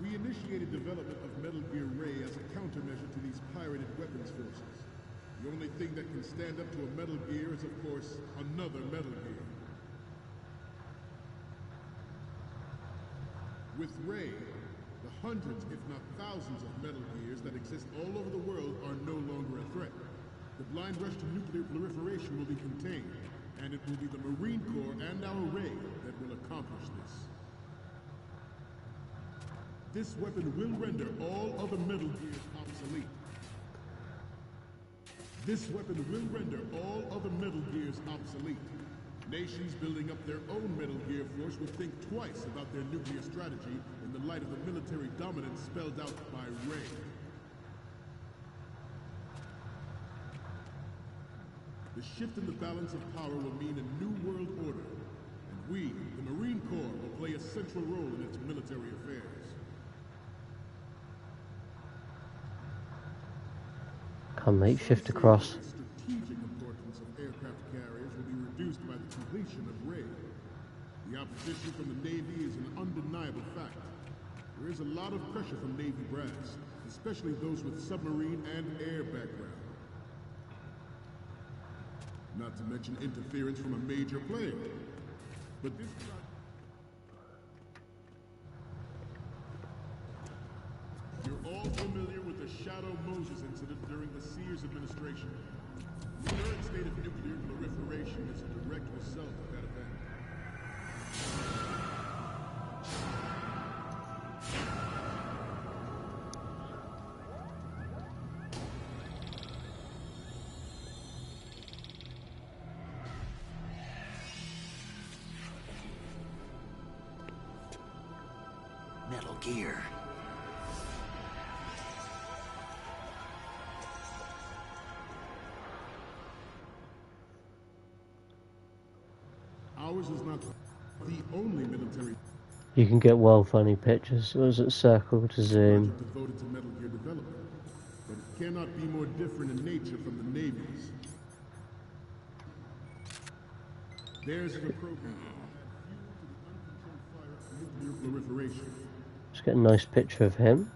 We initiated development of Metal Gear Ray as a counter The only thing that can stand up to a Metal Gear is, of course, another Metal Gear. With Ray, the hundreds, if not thousands of Metal Gears that exist all over the world are no longer a threat. The blind rush to nuclear proliferation will be contained, and it will be the Marine Corps and our Ray that will accomplish this. This weapon will render all other Metal Gears obsolete. This weapon will render all other Metal Gears obsolete. Nations building up their own Metal Gear force would think twice about their nuclear strategy in the light of the military dominance spelled out by Ray. The shift in the balance of power will mean a new world order, and we, the Marine Corps, will play a central role in its military affairs. Come mate, shift across. The strategic importance of aircraft carriers will be reduced by the completion of Ray. The opposition from the Navy is an undeniable fact. There is a lot of pressure from Navy brass, especially those with submarine and air background. Not to mention interference from a major player. But this You're all familiar with the Shadow Moses incident during the Sears administration. The current state of nuclear proliferation is a direct result of that event. Metal Gear. Ours is not the only military You can get well funny pictures. Was it circle to zoom? project devoted to Metal Gear development, but it cannot be more different in nature from the Navy's. Theirs is a program that adds fuel to the uncontrolled fire of nuclear proliferation. Let's get a nice picture of him.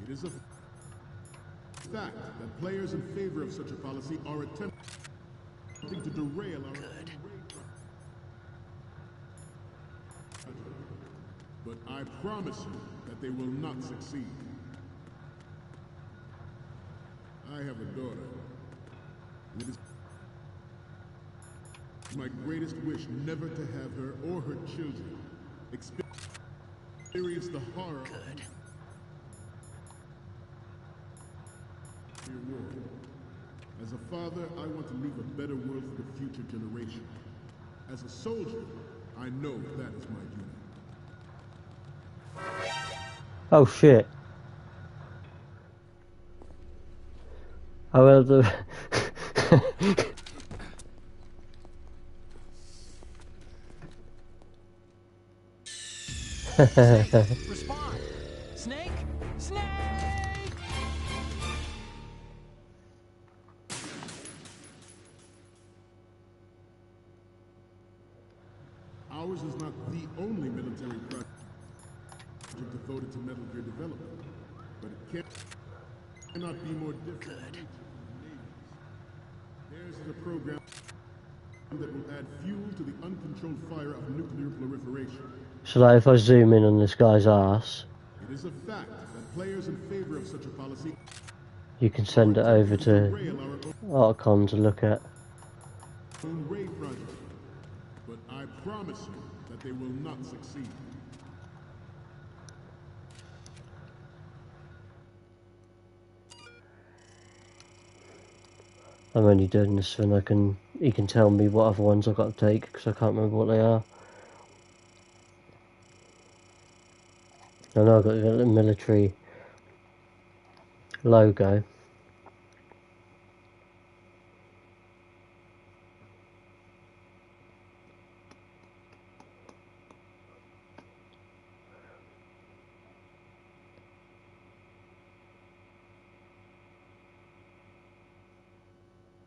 It is a fact that players in favor of such a policy are attempting to derail our Good. But I promise you that they will not succeed. I have a daughter. And it is my greatest wish never to have her or her children experience the horror Good. of your war. As a father, I want to leave a better world for the future generation. As a soldier, I know that is my duty. Oh shit. Oh well, the Respond! Snake! Snake! Ours is not the only military project devoted to Metal Gear development, but it cannot be more different. Good. Theirs is a program that will add fuel to the uncontrolled fire of nuclear proliferation. So like if I zoom in on this guy's ass, It is a fact that players in favor of such a policy you can send it over to derail our Archon to look at. own Ray project. But I promise you that they will not succeed. I'm only doing this so he can tell me what other ones I've got to take because I can't remember what they are. I know I've got the military logo.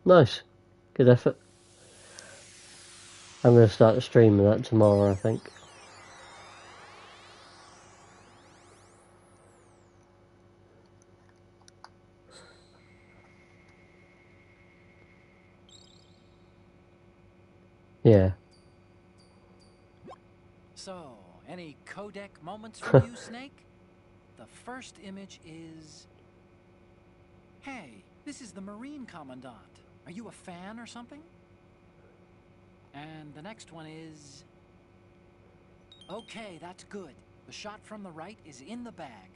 Nice. Good effort. I'm going to start the stream of that tomorrow, I think. Yeah. So, any codec moments for you, Snake? The first image is... Hey, this is the Marine Commandant. Are you a fan or something? And the next one is... Okay, that's good. The shot from the right is in the bag.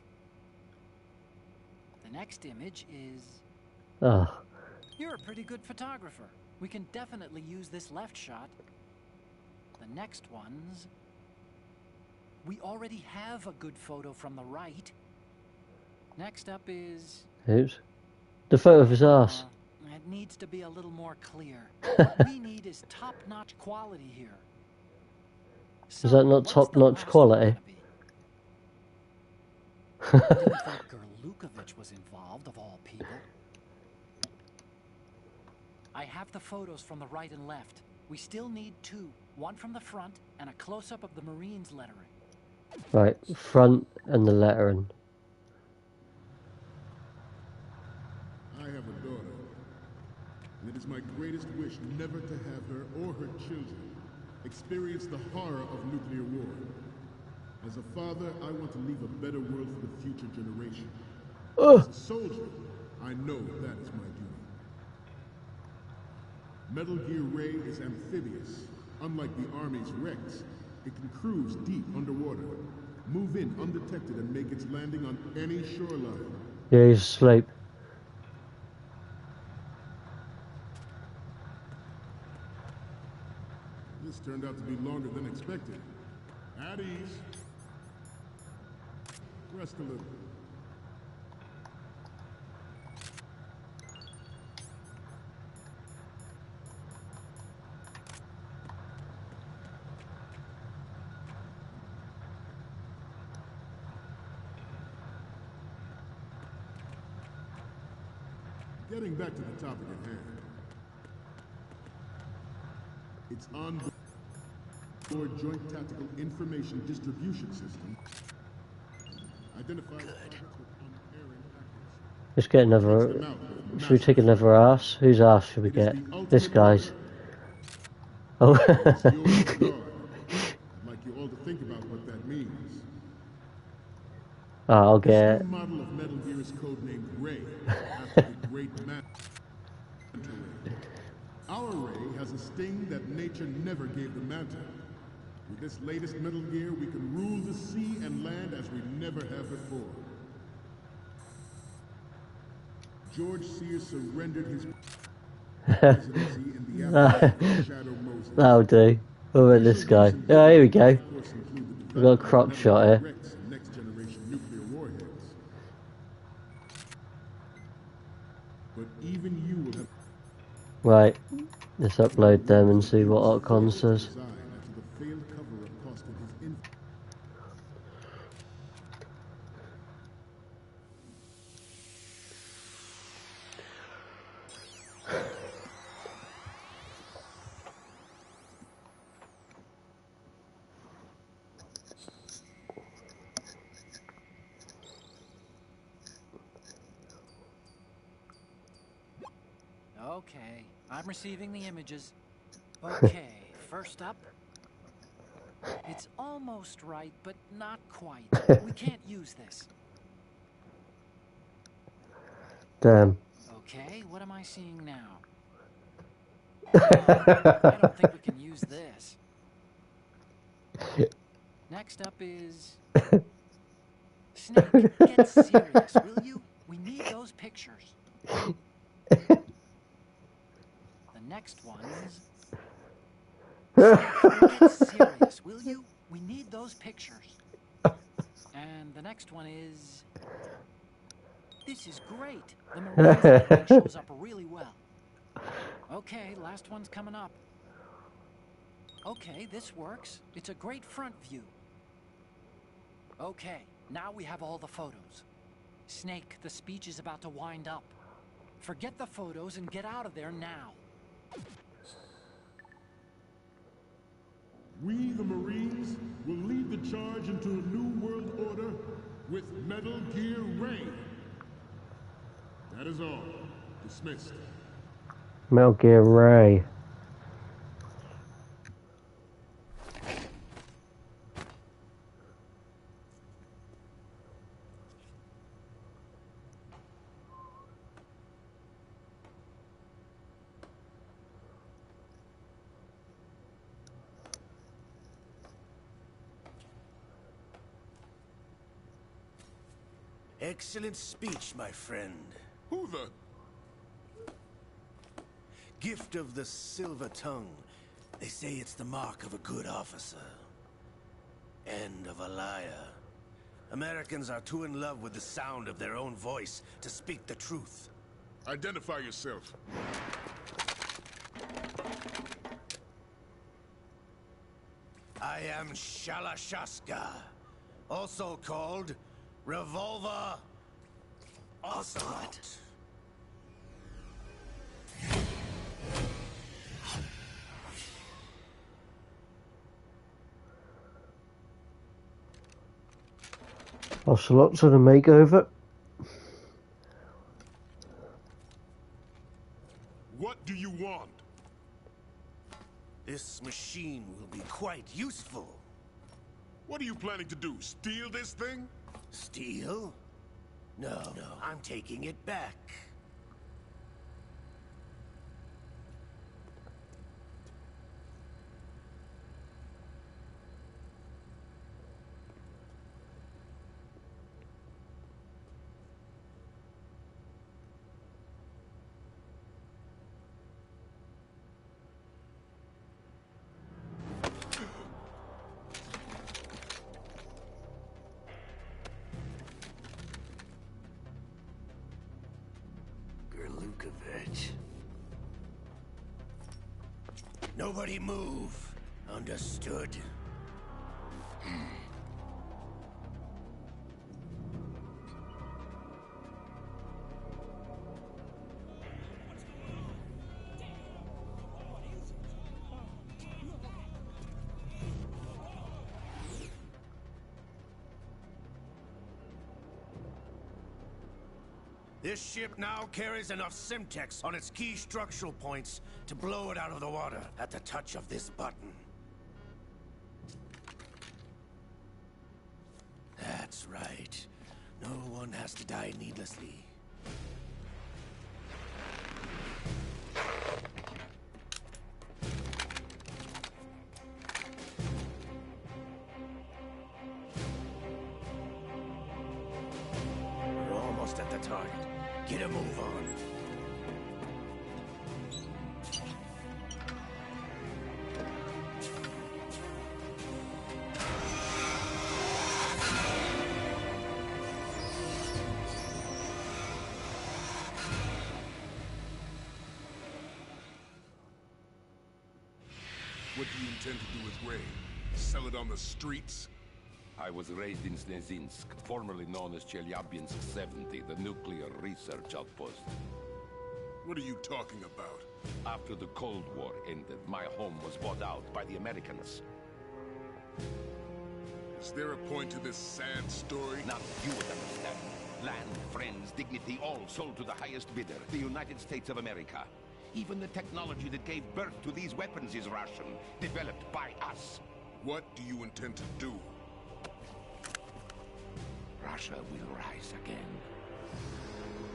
The next image is... Oh. You're a pretty good photographer. We can definitely use this left shot. The next one's... We already have a good photo from the right. Next up is... Oops. The photo of his ass. It needs to be a little more clear. What we need is top-notch quality here. Is that not top-notch quality? I didn't think Gerlukovich was involved, of all people. I have the photos from the right and left. We still need two. One from the front and a close-up of the Marines lettering. Right, front and the lettering. I have a daughter, and it is my greatest wish never to have her or her children experience the horror of nuclear war. As a father, I want to leave a better world for the future generation. As a soldier, I know that is my duty. Metal Gear Ray is amphibious. Unlike the Army's Rex, it can cruise deep underwater, move in undetected, and make its landing on any shoreline. Yeah, he's asleep. This turned out to be longer than expected. At ease. Rest a little. Getting back to the topic at hand. It's on board Joint Tactical Information Distribution System. Identified targets with unerring accuracy. Let's get another... Should we take another ass? Whose ass should we get? This guy's. Oh. I'd like you all to think about what that means. I'll get... This new model of Metal Gear is codenamed Ray, after the great Manta Ray. Our Ray has a sting that nature never gave the Manta. With this latest Metal Gear, we can rule the sea and land as we never have before. George Sears surrendered his presidency in the aftermath of Shadow Moses. That'll do. What about this guy? Yeah, here we go. We've got a crop shot here. Next generation nuclear warheads. But even you will have... Right. Let's upload them and see what Otcon says. Okay, I'm receiving the images. Okay, first up. It's almost right, but not quite. We can't use this. Damn. Okay, what am I seeing now? I don't think we can use this. Next up is... Snake, get serious, will you? We need those pictures. The next one is... Snake, get serious, will you? We need those pictures. And the next one is... This is great. The Marines lighting shows up really well. Okay, last one's coming up. Okay, this works. It's a great front view. Okay, now we have all the photos. Snake, the speech is about to wind up. Forget the photos and get out of there now. We, the Marines, will lead the charge into a new world order with Metal Gear Ray. That is all. Dismissed. Metal Gear Ray. Excellent speech, my friend. Who the... Gift of the silver tongue. They say it's the mark of a good officer. And of a liar. Americans are too in love with the sound of their own voice to speak the truth. Identify yourself. I am Shalashaska, also called Revolver Ocelot. Ocelot's on a makeover. What do you want? This machine will be quite useful. What are you planning to do? Steal this thing? Steal? No, I'm taking it back. Gerlukovich. Nobody move. Understood? This ship now carries enough Simtex on its key structural points to blow it out of the water at the touch of this button. That's right. No one has to die needlessly. We're almost at the target. Get a move on. What do you intend to do with Ray? Sell it on the streets? I was raised in Snezinsk, formerly known as Chelyabinsk 70, the nuclear research outpost. What are you talking about? After the Cold War ended, my home was bought out by the Americans. Is there a point to this sad story? Now you would understand. Land, friends, dignity, all sold to the highest bidder, the United States of America. Even the technology that gave birth to these weapons is Russian, developed by us. What do you intend to do? Russia will rise again.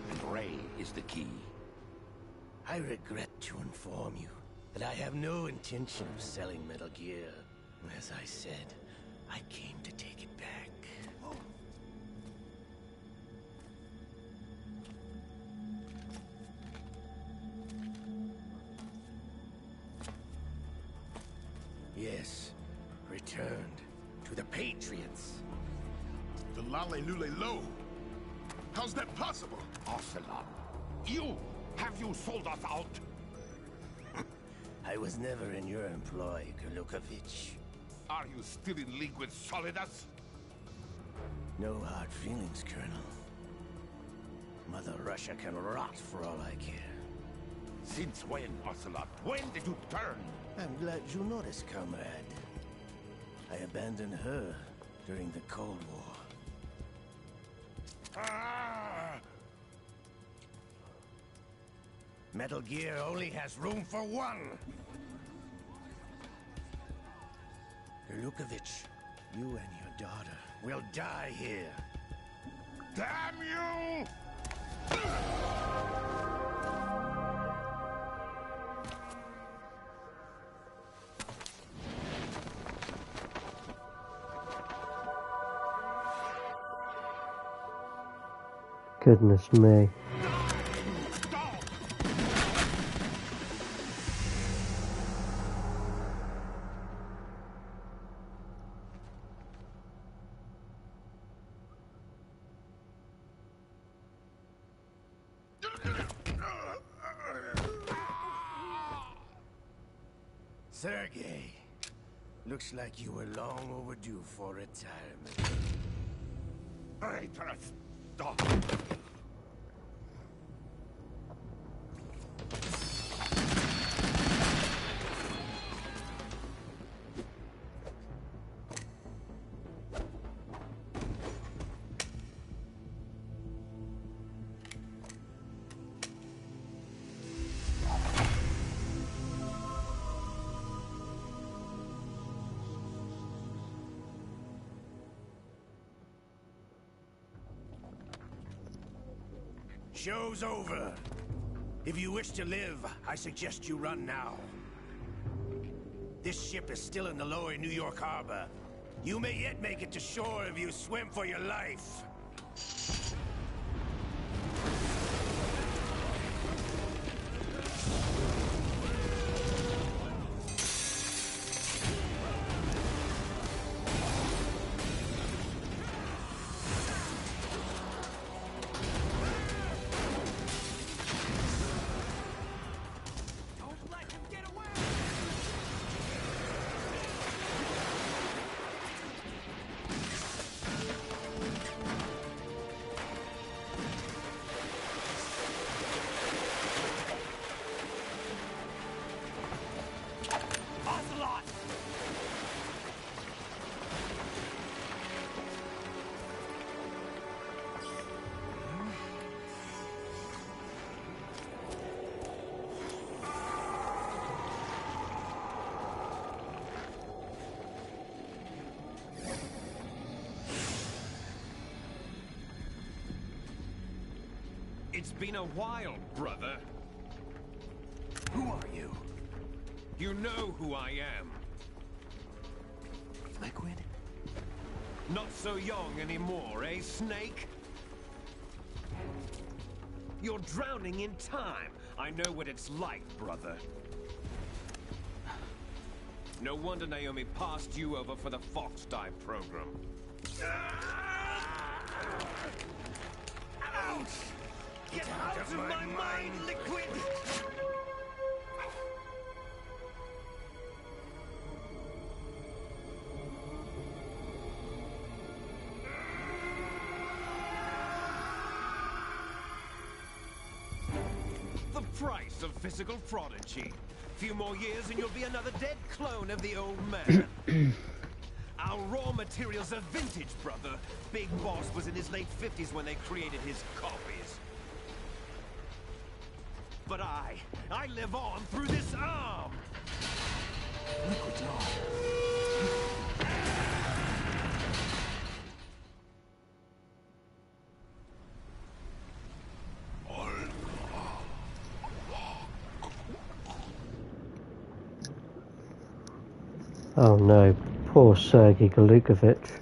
And Ray is the key. I regret to inform you that I have no intention of selling Metal Gear. As I said, I came to take it back. Yes, returned to the Patriots. The Lale Lule Lo? How's that possible? Ocelot, have you sold us out? I was never in your employ, Gerlukovich. Are you still in league with Solidus? No hard feelings, Colonel. Mother Russia can rot for all I care. Since when, Ocelot? When did you turn? I'm glad you noticed, comrade. I abandoned her during the Cold War. Metal Gear only has room for one! Gerlukovich, you and your daughter will die here. Damn you! Goodness me. Sergei, looks like you were long overdue for retirement. Stop. Show's over. If you wish to live, I suggest you run now. This ship is still in the lower New York harbor. You may yet make it to shore if you swim for your life. It's been a while, brother. Who are you? You know who I am. Liquid? Not so young anymore, eh, Snake? You're drowning in time. I know what it's like, brother. No wonder Naomi passed you over for the Fox Dive program. Ouch! Get out of my mind, Liquid! The price of physical prodigy. Few more years and you'll be another dead clone of the old man. Our raw materials are vintage, brother. Big Boss was in his late 50s when they created his copies. But I live on through this arm! Liquid's on. Oh no, poor Sergei Galukovich.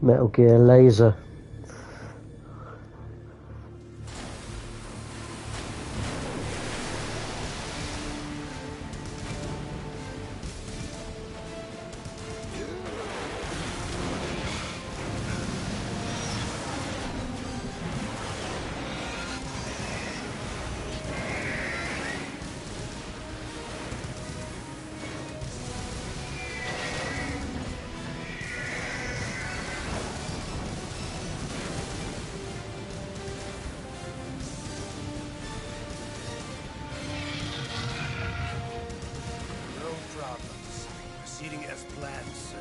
Metal Gear Laser. Proceeding as planned, sir.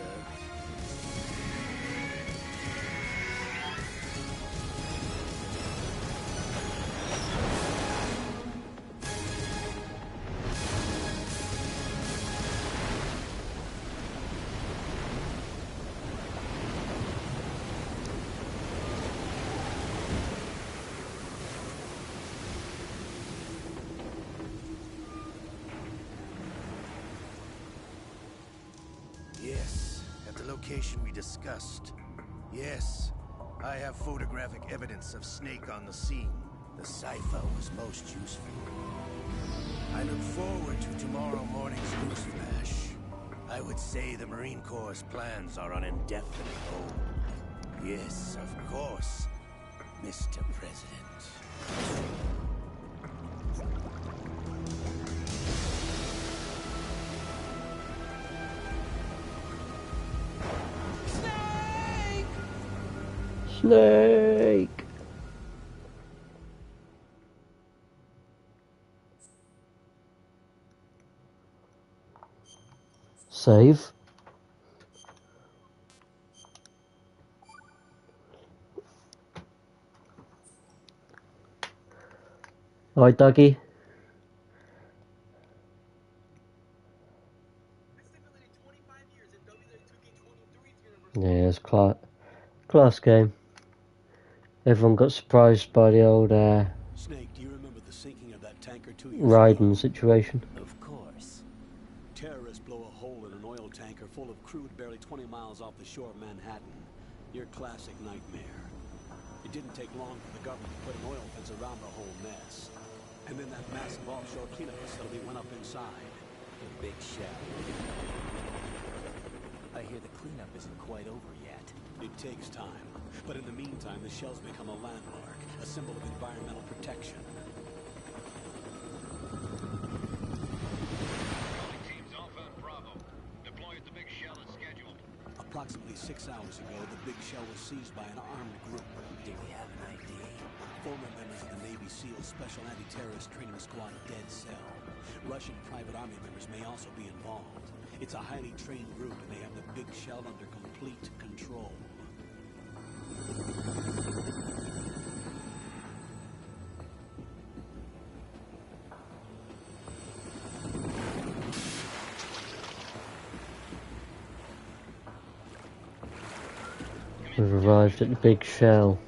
Yes, at the location we discussed. Yes, I have photographic evidence of Snake on the scene. The cipher was most useful. I look forward to tomorrow morning's news flash. I would say the Marine Corps' plans are on indefinite hold. Yes, of course, Mr. President. Snake! Save. Alright, Dougie. Yeah, it's class game. Everyone got surprised by the old Snake, do you remember the sinking of that tanker 2 years Raiden ago? situation. Of course. Terrorists blow a hole in an oil tanker full of crude barely 20 miles off the shore of Manhattan. Your classic nightmare. It didn't take long for the government to put an oil fence around the whole mess. And then that massive offshore cleanup facility went up inside. The Big Shell. I hear the cleanup isn't quite over yet. It takes time. But in the meantime, the shell's become a landmark, a symbol of environmental protection. Teams Alpha and Bravo. Deploy at the Big Shell as scheduled. Approximately 6 hours ago, the Big Shell was seized by an armed group. Do we have an ID? Former members of the Navy SEAL Special Anti-Terrorist Training Squad Dead Cell. Russian private army members may also be involved. It's a highly trained group, and they have the Big Shell under complete control. We've arrived at the Big Shell.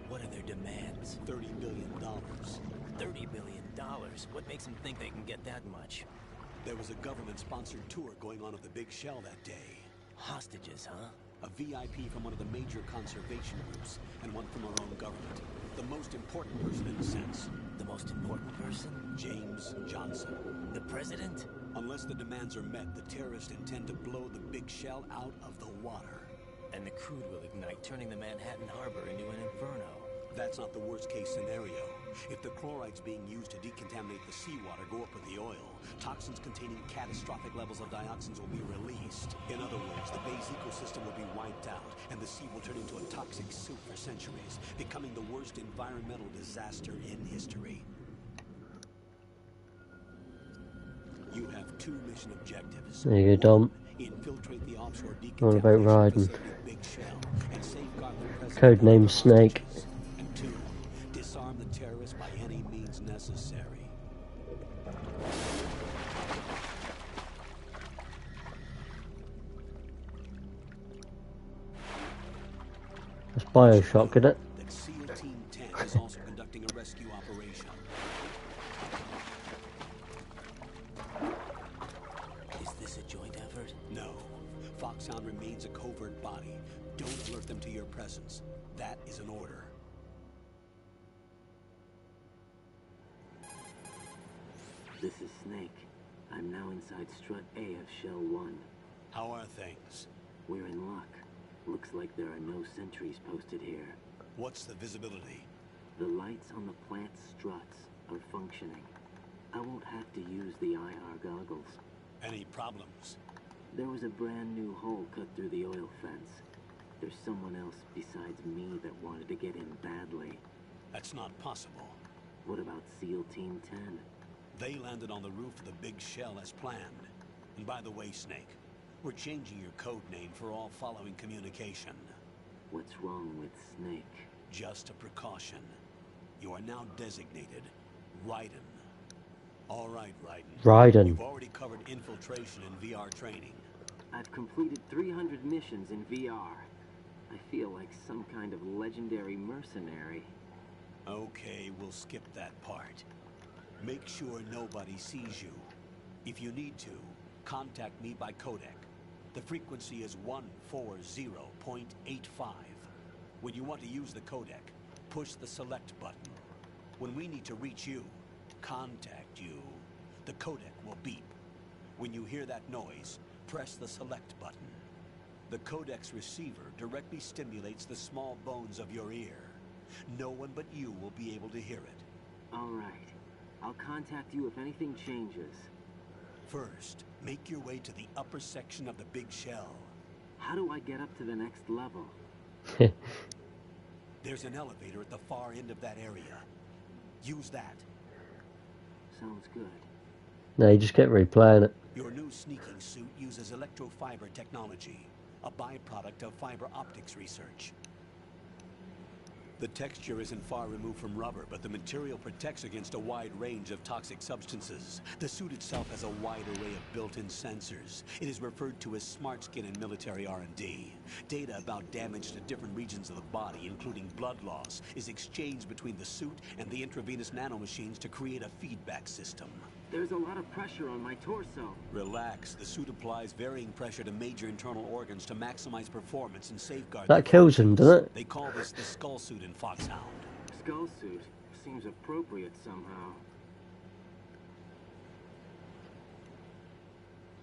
What are their demands? $30 billion. $30 billion? What makes them think they can get that much? There was a government-sponsored tour going on at the Big Shell that day. Hostages, huh? A VIP from one of the major conservation groups, and one from our own government. The most important person in a sense. The most important person? James Johnson. The president? Unless the demands are met, the terrorists intend to blow the Big Shell out of the water. And the crude will ignite, turning the Manhattan Harbor into an inferno. That's not the worst-case scenario. If the chlorides being used to decontaminate the seawater go up with the oil, toxins containing catastrophic levels of dioxins will be released. In other words, the bay's ecosystem will be wiped out, and the sea will turn into a toxic soup for centuries, becoming the worst environmental disaster in history. You have 2 mission objectives. There you go, Dom. Infiltrate the offshore All about decontamination Raiden. facility at Big Shell and safeguard the president. Codename Snake. And 2, disarm the terrorists by any means necessary. It's Bioshock, isn't it? That SEAL Team 10 is also conducting a rescue operation. Is this a joint effort? No. Foxhound remains a covert body. Don't alert them to your presence. That is an order. This is Snake. I'm now inside Strut A of Shell 1. How are things? We're in luck. Looks like there are no sentries posted here. What's the visibility? The lights on the plant struts are functioning. I won't have to use the IR goggles. Any problems? There was a brand new hole cut through the oil fence. There's someone else besides me that wanted to get in badly. That's not possible. What about SEAL Team 10? They landed on the roof of the big shell as planned. And by the way, Snake, we're changing your code name for all following communication. What's wrong with Snake? Just a precaution. You are now designated Raiden. All right, Raiden. Raiden. You've already covered infiltration and VR training. I've completed 300 missions in VR. I feel like some kind of legendary mercenary. Okay, we'll skip that part. Make sure nobody sees you. If you need to, contact me by codec. The frequency is 140.85. When you want to use the codec, push the select button. When we need to reach you, contact you, the codec will beep. When you hear that noise, press the select button. The codec's receiver directly stimulates the small bones of your ear. No one but you will be able to hear it. All right. I'll contact you if anything changes. First, make your way to the upper section of the big shell. How do I get up to the next level? There's an elevator at the far end of that area. Use that. Sounds good. No, you just kept replaying it. Your new sneaking suit uses electrofiber technology, a byproduct of fiber optics research. The texture isn't far removed from rubber, but the material protects against a wide range of toxic substances. The suit itself has a wide array of built-in sensors. It is referred to as smart skin in military R&D. Data about damage to different regions of the body, including blood loss, is exchanged between the suit and the intravenous nanomachines to create a feedback system. There's a lot of pressure on my torso. Relax. The suit applies varying pressure to major internal organs to maximize performance and safeguard. That kills him, doesn't it? They call this the skull suit in Foxhound. Skull suit seems appropriate somehow.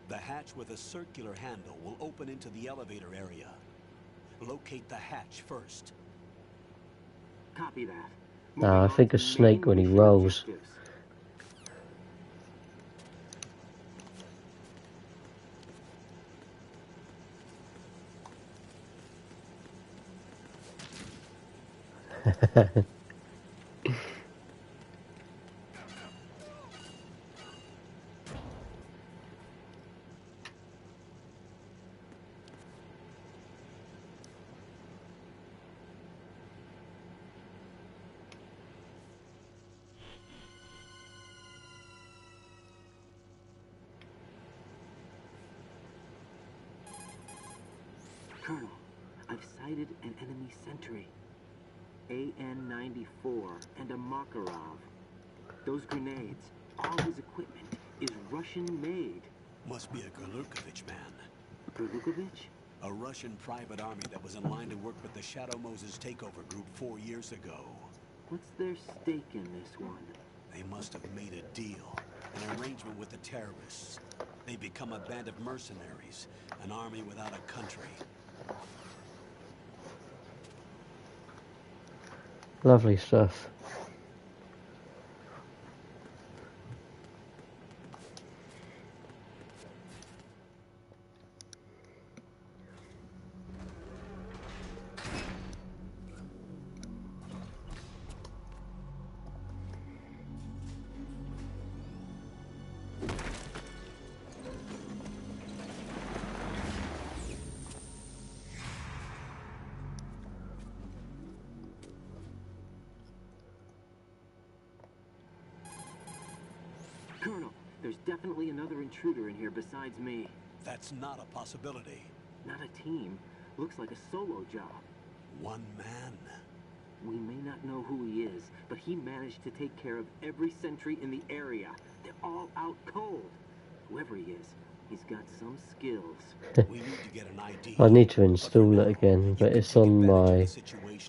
The hatch with a circular handle will open into the elevator area. Locate the hatch first. Copy that. I think of Snake when he rolls. Colonel, I've sighted an enemy sentry. AN-94 and a Makarov. Those grenades, all his equipment, is Russian-made. Must be a Gurlukovich man. Gurlukovich? A Russian private army that was in line to work with the Shadow Moses takeover group 4 years ago. What's their stake in this one? They must have made a deal, an arrangement with the terrorists. They become a band of mercenaries, an army without a country. Lovely stuff. Colonel, there's definitely another intruder in here besides me. That's not a possibility. Not a team. Looks like a solo job. One man. We may not know who he is, but he managed to take care of every sentry in the area. They're all out cold. Whoever he is, he's got some skills. We need to get an ID. I need to install it again, but it's on my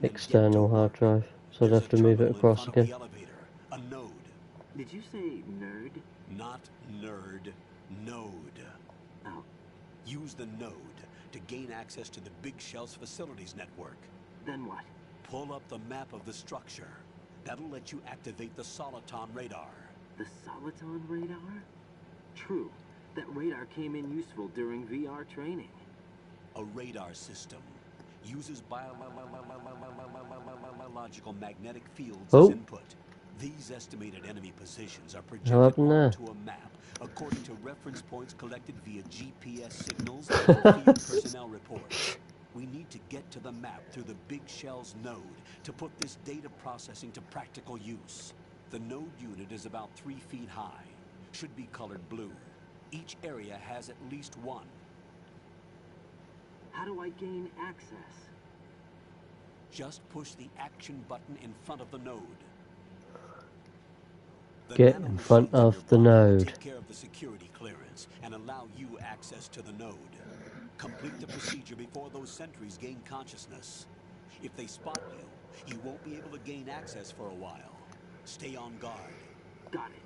external hard drive, so I'd have to move it across again. A node. Did you say nerd? Not nerd. Node. Oh. Use the node to gain access to the Big Shell's facilities network. Then what? Pull up the map of the structure. That'll let you activate the Soliton radar. The Soliton radar? True. That radar came in useful during VR training. A radar system uses biological magnetic fields as input. These estimated enemy positions are projected onto a map according to reference points collected via GPS signals and field personnel reports. We need to get to the map through the Big Shell's node to put this data processing to practical use. The node unit is about 3 feet high. Should be colored blue. Each area has at least one. How do I gain access? Just push the action button in front of the node. Get in front of the node. Take care of the security clearance and allow you access to the node. Complete the procedure before those sentries gain consciousness. If they spot you, you won't be able to gain access for a while. Stay on guard. Got it.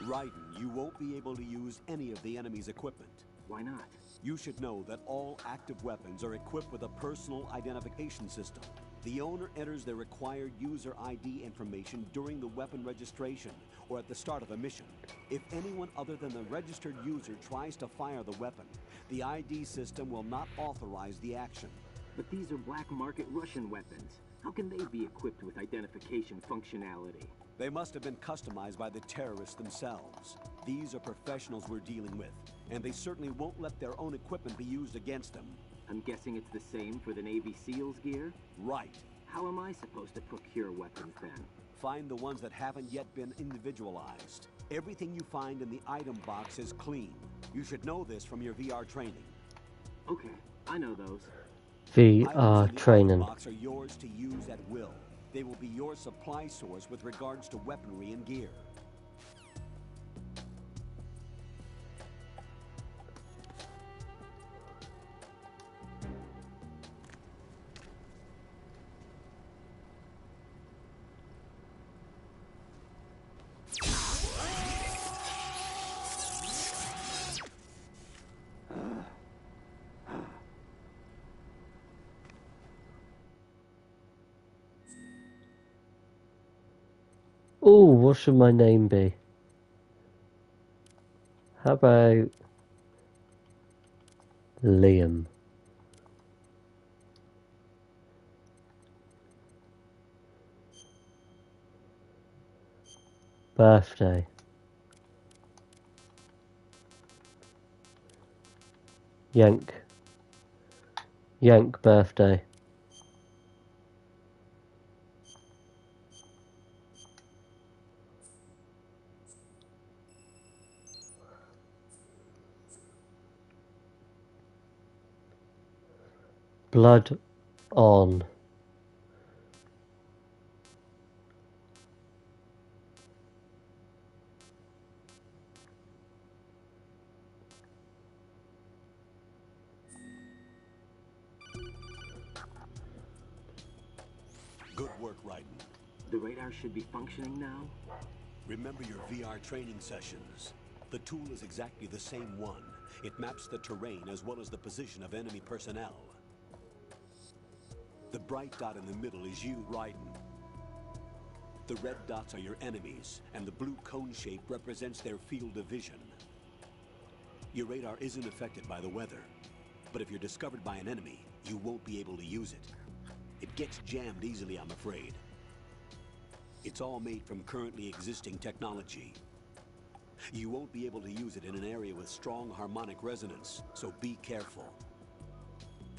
Raiden, you won't be able to use any of the enemy's equipment. Why not? You should know that all active weapons are equipped with a personal identification system. The owner enters their required user ID information during the weapon registration or at the start of a mission. If anyone other than the registered user tries to fire the weapon, the ID system will not authorize the action. But these are black market Russian weapons. How can they be equipped with identification functionality? They must have been customized by the terrorists themselves. These are professionals we're dealing with, and they certainly won't let their own equipment be used against them. I'm guessing it's the same for the Navy SEALs gear? Right. How am I supposed to procure weapons then? Find the ones that haven't yet been individualized. Everything you find in the item box is clean. You should know this from your VR training. Okay, I know those. VR training. Box are yours to use at will. They will be your supply source with regards to weaponry and gear. Oh, what should my name be? How about Liam? Birthday. Yank birthday. Blood on. Good work, Raiden. The radar should be functioning now? Remember your VR training sessions. The tool is exactly the same one. It maps the terrain as well as the position of enemy personnel. The bright dot in the middle is you, Raiden. The red dots are your enemies, and the blue cone shape represents their field of vision. Your radar isn't affected by the weather, but if you're discovered by an enemy, you won't be able to use it. It gets jammed easily, I'm afraid. It's all made from currently existing technology. You won't be able to use it in an area with strong harmonic resonance, so be careful.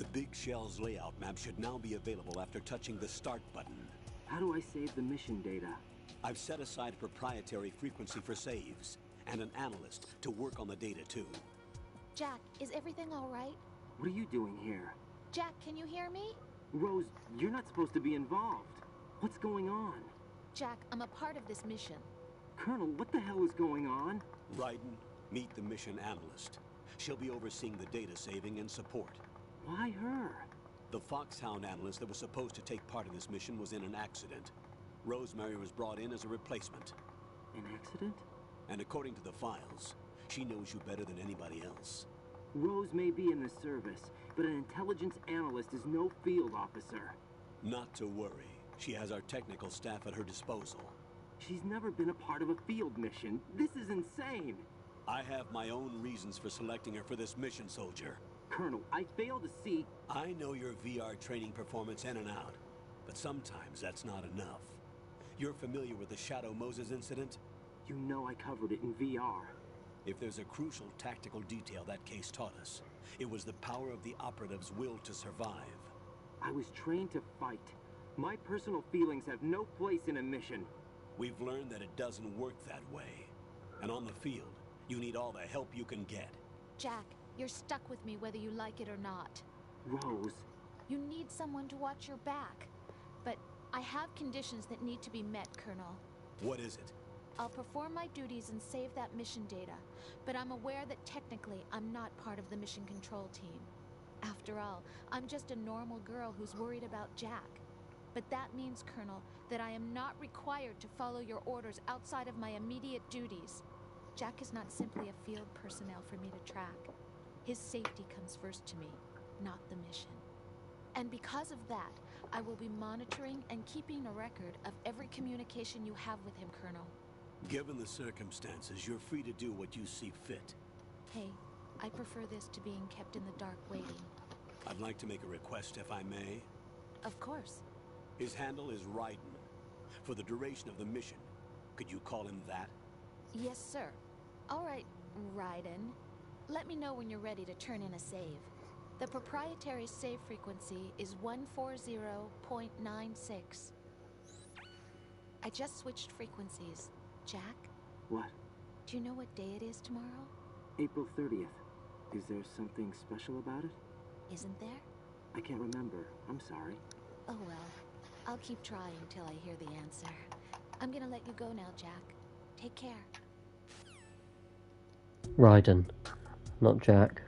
The Big Shell's layout map should now be available after touching the Start button. How do I save the mission data? I've set aside proprietary frequency for saves, and an analyst to work on the data too. Jack, is everything all right? What are you doing here? Jack, can you hear me? Rose, you're not supposed to be involved. What's going on? Jack, I'm a part of this mission. Colonel, what the hell is going on? Raiden, meet the mission analyst. She'll be overseeing the data saving and support. Why her? The Foxhound analyst that was supposed to take part in this mission was in an accident. Rosemary was brought in as a replacement. An accident? And according to the files, she knows you better than anybody else. Rose may be in the service, but an intelligence analyst is no field officer. Not to worry. She has our technical staff at her disposal. She's never been a part of a field mission. This is insane. I have my own reasons for selecting her for this mission, soldier. Colonel, I fail to see... I know your VR training performance in and out, but sometimes that's not enough. You're familiar with the Shadow Moses incident? You know I covered it in VR. If there's a crucial tactical detail that case taught us, it was the power of the operative's will to survive. I was trained to fight. My personal feelings have no place in a mission. We've learned that it doesn't work that way. And on the field, you need all the help you can get. Jack, you're stuck with me whether you like it or not. Rose. You need someone to watch your back. But I have conditions that need to be met, Colonel. What is it? I'll perform my duties and save that mission data, but I'm aware that technically I'm not part of the mission control team. After all, I'm just a normal girl who's worried about Jack. But that means, Colonel, that I am not required to follow your orders outside of my immediate duties. Jack is not simply a field personnel for me to track. His safety comes first to me, not the mission. And because of that, I will be monitoring and keeping a record of every communication you have with him, Colonel. Given the circumstances, you're free to do what you see fit. Hey, I prefer this to being kept in the dark waiting. I'd like to make a request, if I may. Of course. His handle is Raiden. For the duration of the mission, could you call him that? Yes, sir. All right, Raiden. Let me know when you're ready to turn in a save. The proprietary save frequency is 140.96. I just switched frequencies. Jack? What? Do you know what day it is tomorrow? April 30th. Is there something special about it? Isn't there? I can't remember. I'm sorry. Oh well. I'll keep trying till I hear the answer. I'm gonna let you go now, Jack. Take care. Raiden, not Jack.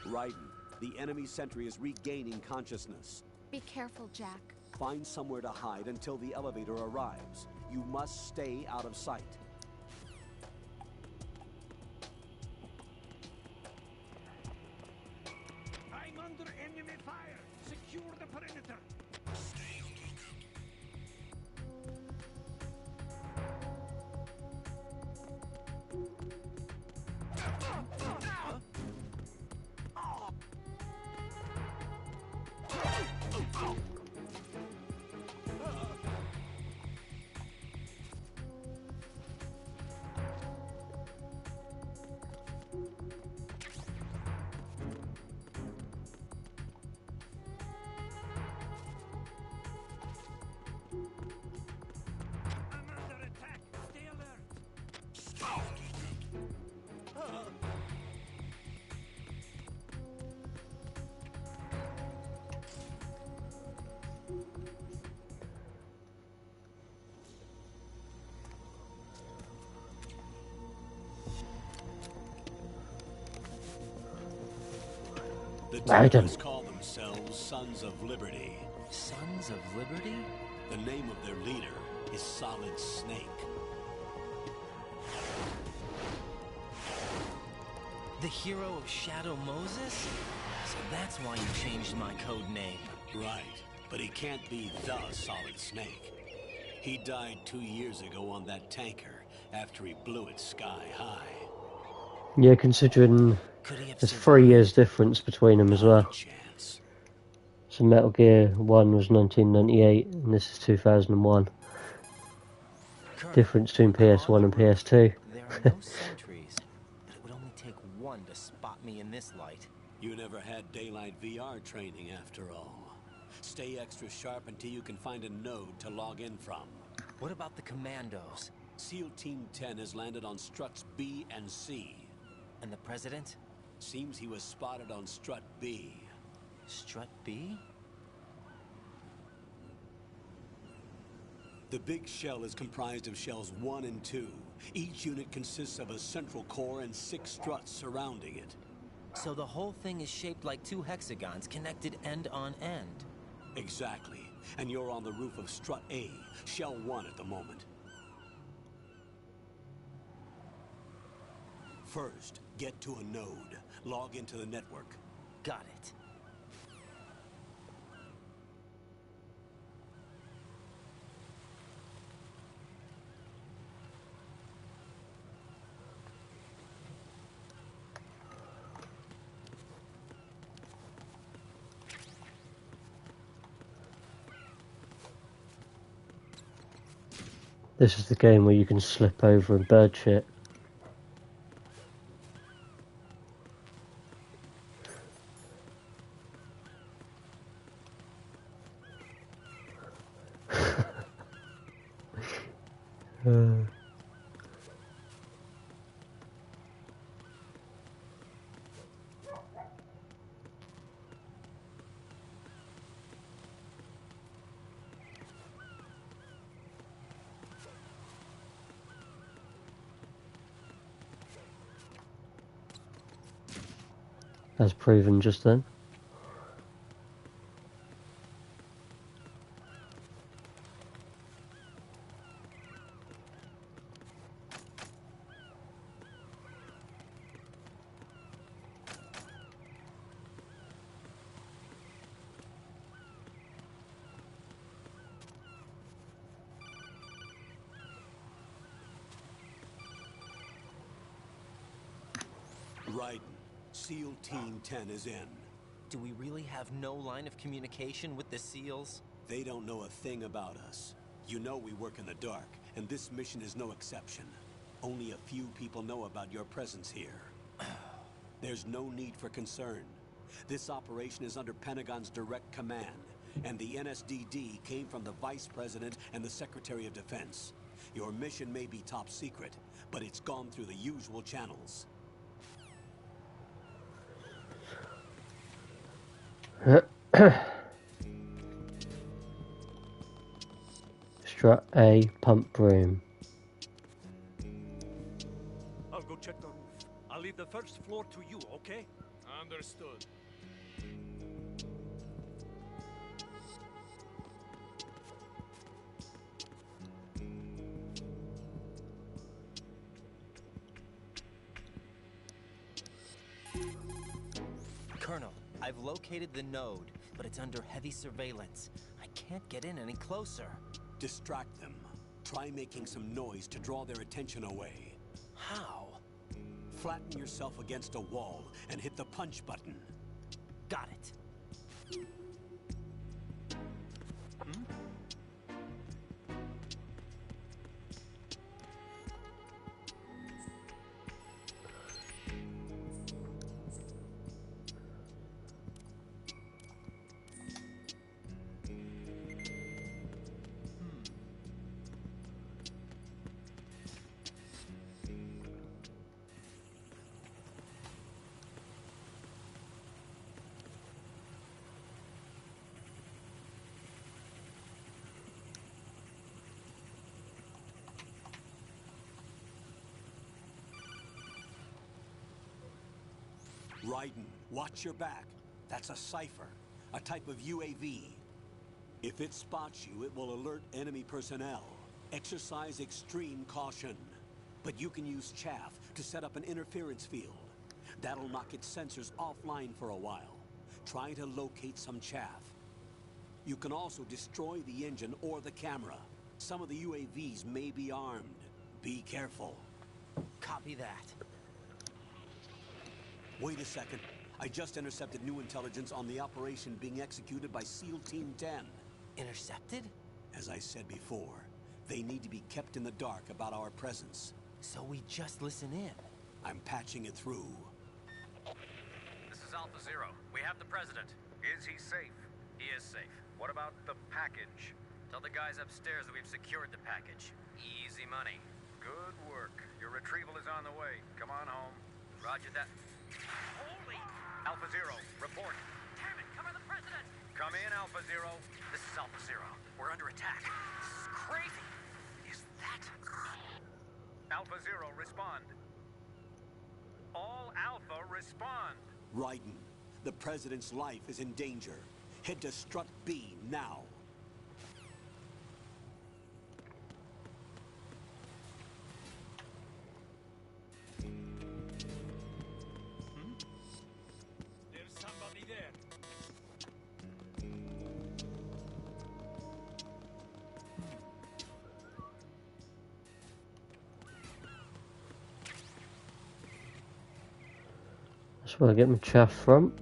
Raiden, the enemy sentry is regaining consciousness. Be careful, Jack. Find somewhere to hide until the elevator arrives. You must stay out of sight. I'm under enemy fire. Secure the perimeter. Stay on the The Raiden. terrorists call themselves Sons of Liberty. Sons of Liberty? The name of their leader is Solid Snake. The hero of Shadow Moses? So that's why you changed my code name. Right, but he can't be the Solid Snake. He died 2 years ago on that tanker after he blew it sky high. Yeah, considering there's 3 years difference between them as well. So Metal Gear 1 was 1998 and this is 2001. difference between PS1 and PS2. There are no sentries, but it would only take one to spot me in this light. You never had daylight VR training after all. Stay extra sharp until you can find a node to log in from. What about the commandos? SEAL Team 10 has landed on struts B and C. And the president? Seems he was spotted on strut B. Strut B? The big shell is comprised of shells 1 and 2. Each unit consists of a central core and 6 struts surrounding it. So the whole thing is shaped like 2 hexagons connected end on end. Exactly. And you're on the roof of strut A, shell 1 at the moment. First, get to a node. Log into the network. Got it. This is the game where you can slip over and bird shit. As proven just then. Raiden, SEAL Team 10 is in. Do we really have no line of communication with the SEALs? They don't know a thing about us. You know we work in the dark, and this mission is no exception. Only a few people know about your presence here. There's no need for concern. This operation is under Pentagon's direct command, and the NSDD came from the Vice President and the Secretary of Defense. Your mission may be top secret, but it's gone through the usual channels. Strut A, pump room. I'll go check the roof. I'll leave the first floor to you, okay? Understood. Colonel, I've located the node, but it's under heavy surveillance. I can't get in any closer. Distract them. Try making some noise to draw their attention away. How? Flatten yourself against a wall and hit the punch button. Got it. Raiden, watch your back. That's a cipher, a type of UAV. If it spots you, it will alert enemy personnel. Exercise extreme caution. But you can use chaff to set up an interference field. That'll knock its sensors offline for a while. Try to locate some chaff. You can also destroy the engine or the camera. Some of the UAVs may be armed. Be careful. Copy that. Wait a second. I just intercepted new intelligence on the operation being executed by SEAL Team 10. Intercepted? As I said before, They need to be kept in the dark about our presence. So we just listen in. I'm patching it through. This is Alpha Zero. We have the president. Is he safe? He is safe. What about the package? Tell the guys upstairs that we've secured the package. Easy money. Good work. Your retrieval is on the way. Come on home. Roger that. Holy! Alpha Zero, report. Damn it, cover the president! Come in, Alpha Zero. This is Alpha Zero. We're under attack. This is crazy. Is that... Alpha Zero, respond. All Alpha, respond. Raiden, the president's life is in danger. Head to Strut B now. There's somebody there. That's where I get my chaff from.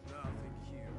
Nothing here.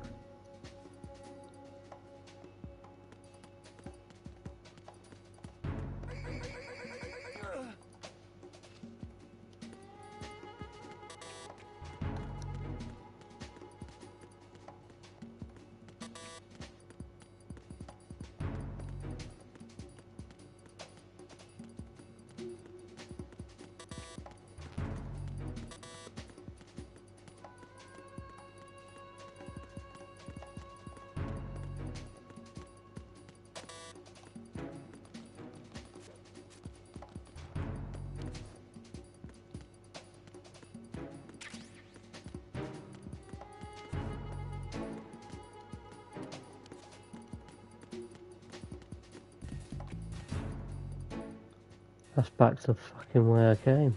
That's back to fucking where I came.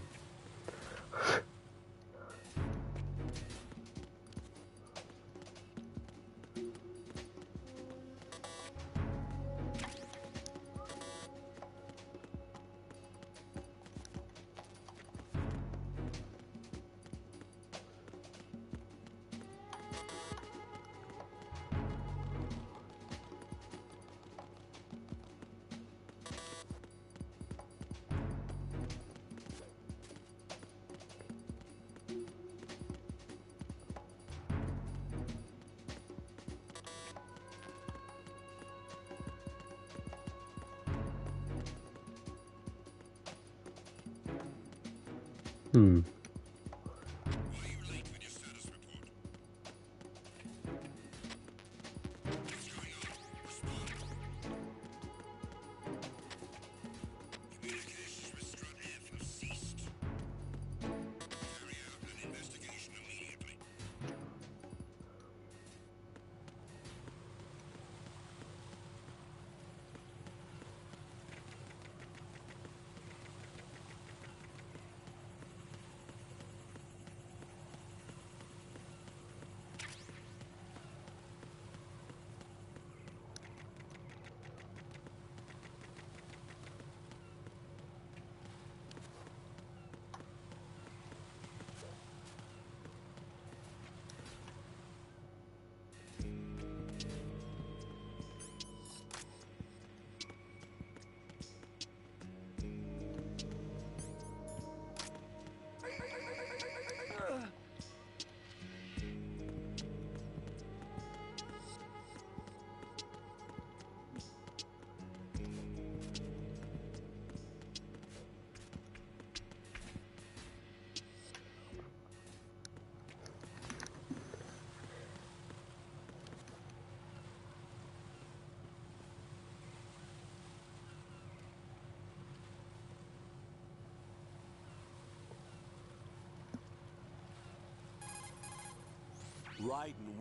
Hmm.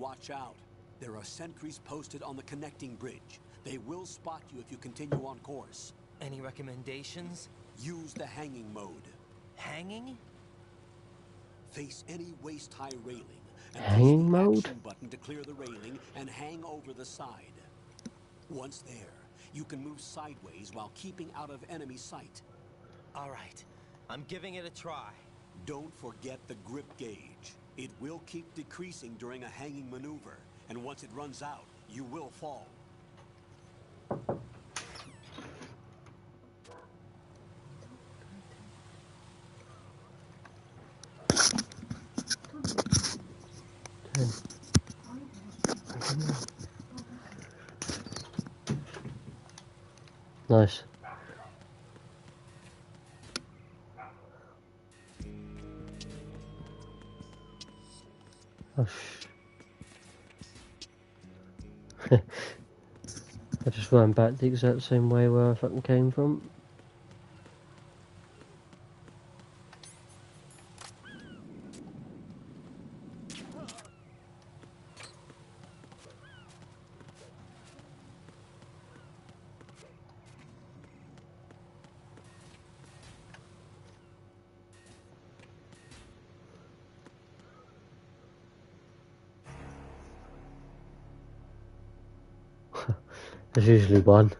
watch out. There are sentries posted on the connecting bridge. They will spot you if you continue on course. Any recommendations? Use the hanging mode. Hanging? Face any waist-high railing and Hanging press the mode? action button to clear the railing and hang over the side. Once there, you can move sideways while keeping out of enemy sight. All right, I'm giving it a try. Don't forget the grip gauge. It will keep decreasing during a hanging maneuver, and once it runs out, you will fall. Nice. Oh, I just ran back the exact same way where I fucking came from. There's usually one.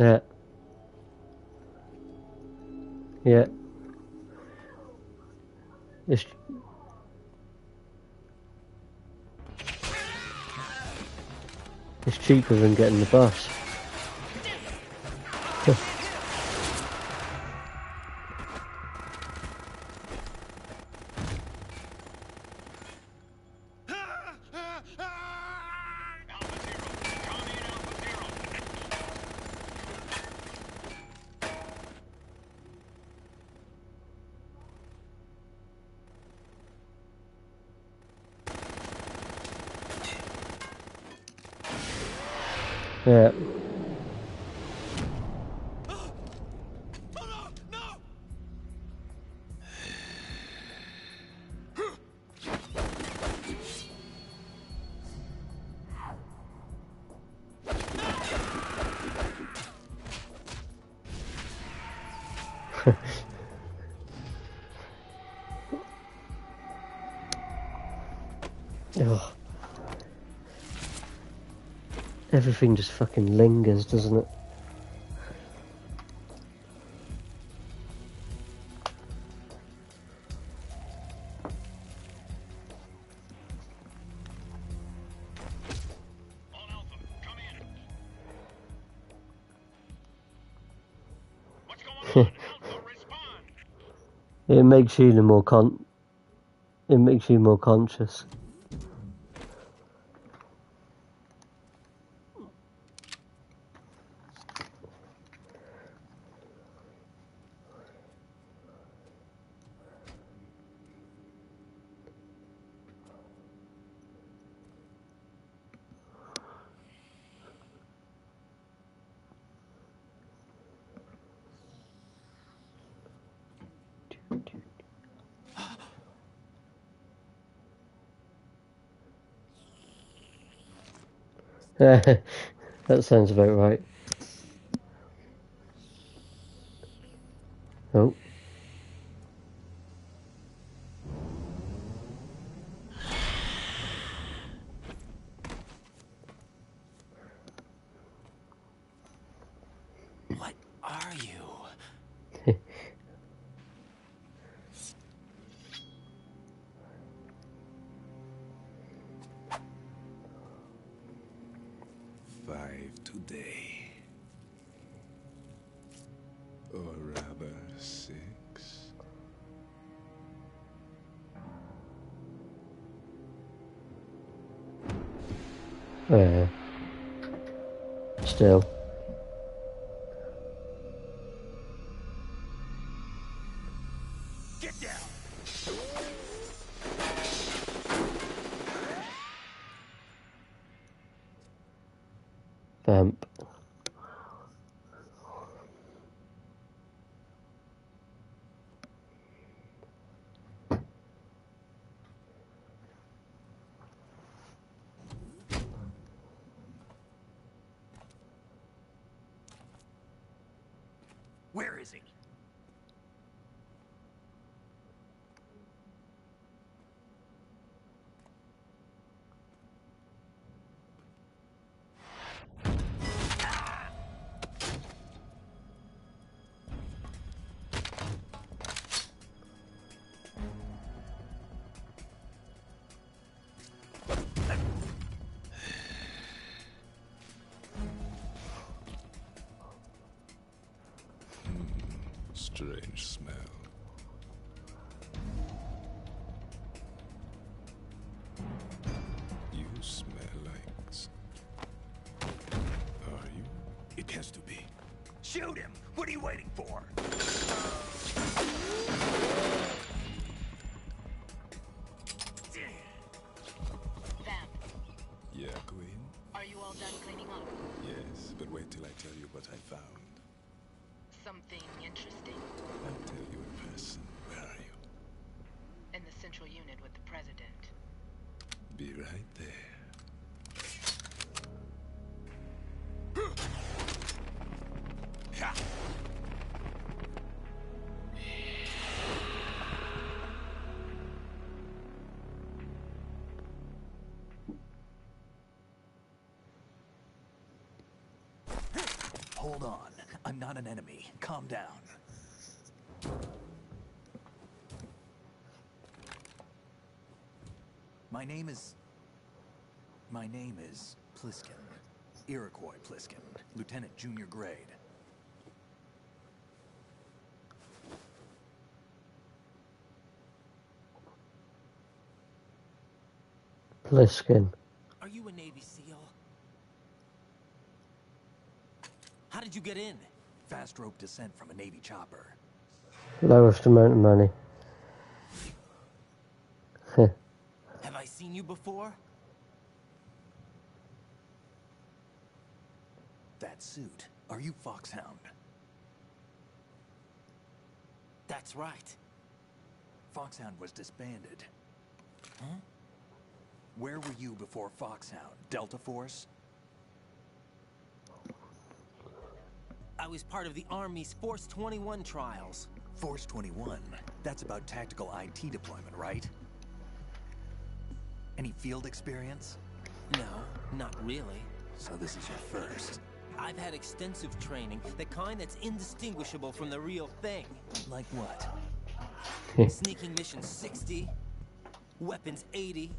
Yeah. Yeah. It's cheaper than getting the bus. Yeah. Ugh. Everything just fucking lingers, doesn't it? It makes you more conscious. That sounds about right. Oh. What are you? Today. Or rather, 6. Yeah. Still. Get down. Vamp. Where is he? Strange smell. You smell like... Are you? It has to be. Shoot him! What are you waiting for? Vamp, Yeah, Queen? are you all done cleaning up? Yes, but wait till I tell you what I found. Something interesting? I'll tell you in person. Where are you? In the central unit with the president. Be right there. Hold on. I'm not an enemy. Calm down. My name is Pliskin. Iroquois Pliskin. Lieutenant Junior Grade. Pliskin. Are you a Navy SEAL? How did you get in? Fast rope descent from a Navy chopper. Lowest amount of money. Have I seen you before? That suit. Are you Foxhound? That's right. Foxhound was disbanded. Huh? Where were you before Foxhound? Delta Force? I was part of the Army's Force 21 trials. Force 21? That's about tactical IT deployment, right? Any field experience? No, not really. So this is your first. I've had extensive training, the kind that's indistinguishable from the real thing. Like what? Sneaking mission 60, weapons 80,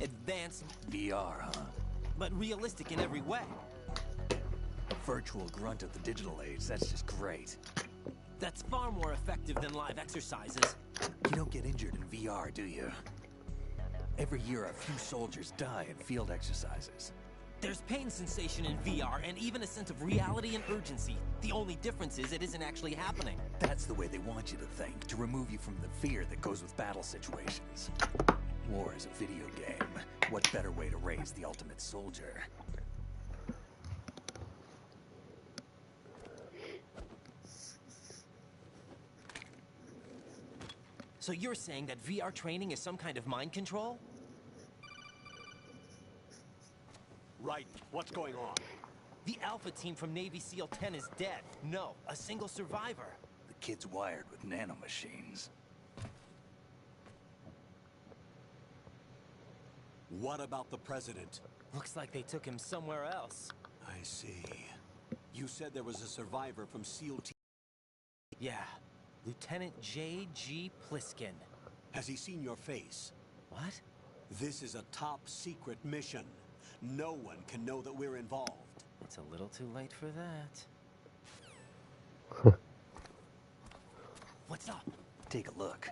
advanced... VR, huh? But realistic in every way. A virtual grunt of the digital age, that's just great. That's far more effective than live exercises. You don't get injured in VR, do you? Every year a few soldiers die in field exercises. There's pain sensation in VR and even a sense of reality and urgency. The only difference is it isn't actually happening. That's the way they want you to think, to remove you from the fear that goes with battle situations. War is a video game. What better way to raise the ultimate soldier? So you're saying that VR training is some kind of mind control? Right. What's going on? The Alpha team from Navy SEAL 10 is dead. No, a single survivor. The kid's wired with nanomachines. What about the president? Looks like they took him somewhere else. I see. You said there was a survivor from SEAL Team. Yeah. Lieutenant J.G. Pliskin. Has he seen your face? What? This is a top secret mission. No one can know that we're involved. It's a little too late for that. What's up? Take a look.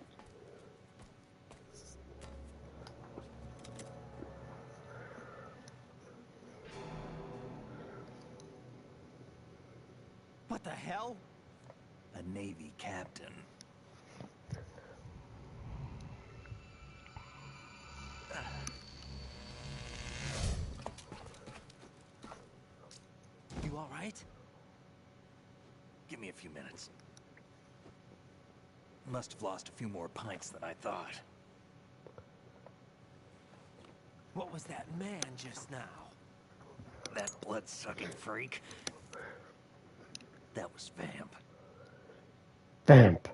hell? A Navy captain. You all right? Give me a few minutes. Must have lost a few more pints than I thought. What was that man just now? That blood-sucking freak. That was Vamp. Vamp.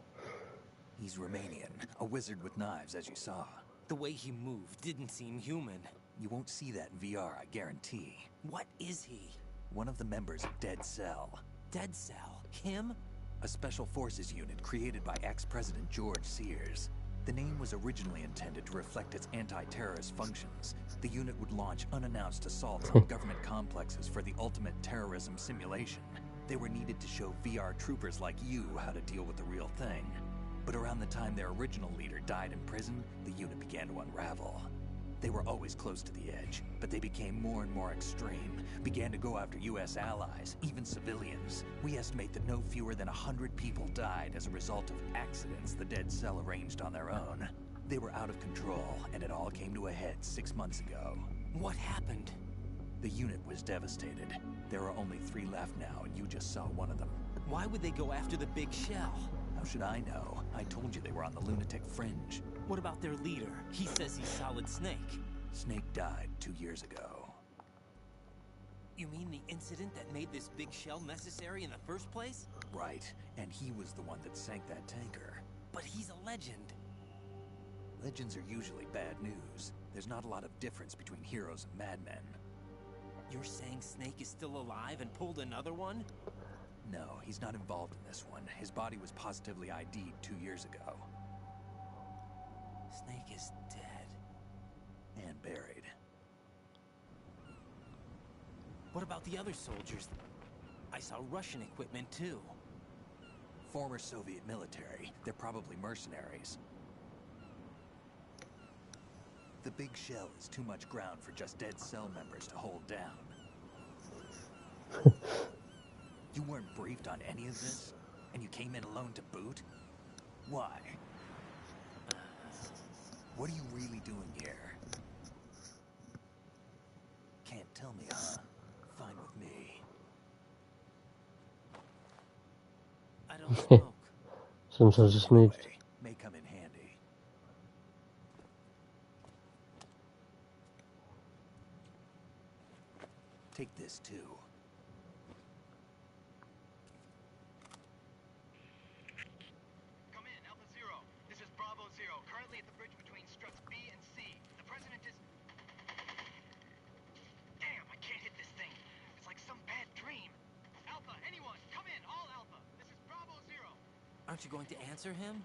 He's Romanian, a wizard with knives, as you saw. The way he moved didn't seem human. You won't see that in VR, I guarantee. What is he? One of the members of Dead Cell. Dead Cell? Him? A special forces unit created by ex-President George Sears. The name was originally intended to reflect its anti-terrorist functions. The unit would launch unannounced assaults on government complexes for the ultimate terrorism simulation. They were needed to show VR troopers like you how to deal with the real thing. But around the time their original leader died in prison, the unit began to unravel. They were always close to the edge, but they became more and more extreme, began to go after US allies, even civilians. We estimate that no fewer than 100 people died as a result of accidents the Dead Cell arranged on their own. They were out of control, and it all came to a head 6 months ago. What happened? The unit was devastated. There are only 3 left now, and you just saw one of them. Why would they go after the big shell? How should I know? I told you they were on the lunatic fringe. What about their leader? He says he's Solid Snake. Snake died 2 years ago. You mean the incident that made this big shell necessary in the first place? Right, and he was the one that sank that tanker. But he's a legend. Legends are usually bad news. There's not a lot of difference between heroes and madmen. You're saying Snake is still alive and pulled another one? No, he's not involved in this one. His body was positively ID'd 2 years ago. Snake is dead. And buried. What about the other soldiers? I saw Russian equipment too. Former Soviet military. They're probably mercenaries. The big shell is too much ground for just Dead Cell members to hold down. You weren't briefed on any of this? And you came in alone to boot? Why? What are you really doing here? Can't tell me, huh? Fine with me. I don't smoke. Sometimes just need... May come in handy. Take this too. Come in, Alpha Zero. This is Bravo Zero, currently at the bridge between struts B and C. The president is... Damn, I can't hit this thing. It's like some bad dream. Alpha, anyone, come in, all Alpha. This is Bravo Zero. Aren't you going to answer him?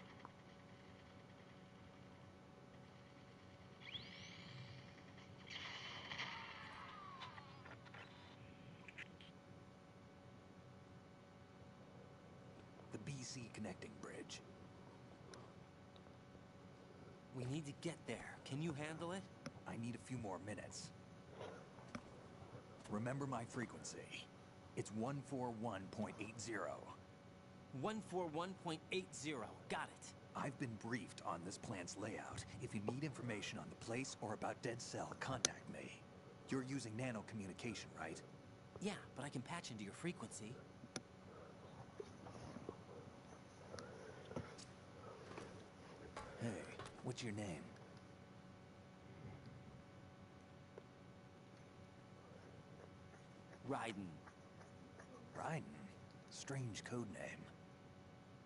The BC connecting bridge. We need to get there. Can you handle it? I need a few more minutes. Remember my frequency. It's 141.80. 141.80. Got it. I've been briefed on this plant's layout. If you need information on the place or about Dead Cell, contact me. You're using nano communication, right? Yeah, but I can patch into your frequency. Hey, what's your name? Raiden. Raiden? Strange code name.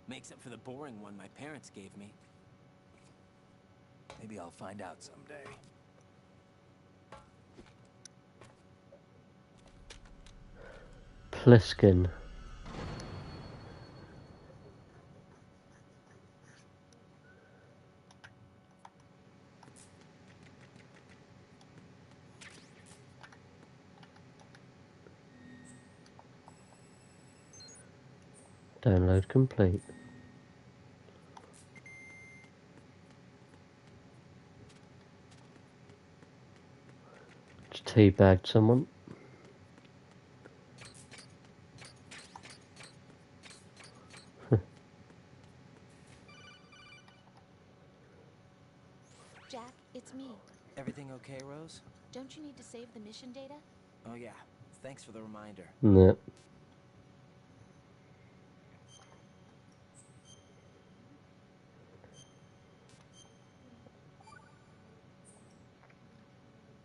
Makes up for the boring one my parents gave me. Maybe I'll find out someday. Pliskin. Download complete. Just teabagged someone. It's me. Everything okay, Rose? Don't you need to save the mission data? Oh yeah, thanks for the reminder. No.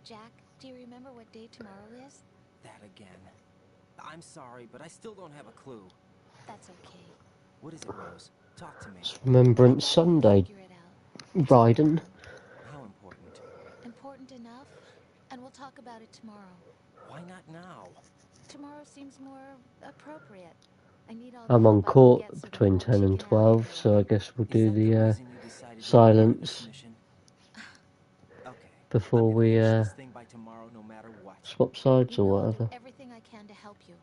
Jack, do you remember what day tomorrow is? That again. I'm sorry, but I still don't have a clue. That's okay. What is it, Rose? Talk to me. It's Remembrance Sunday, Raiden. How important? Important enough, and we'll talk about it tomorrow. Why not now? Tomorrow seems more appropriate. I need all I'm the on help I can court get so the between whole 10 and chicken area 12, so I guess we'll do the silence before we thing by tomorrow, no matter what. swap sides You or know I'll whatever. do everything I can to help you.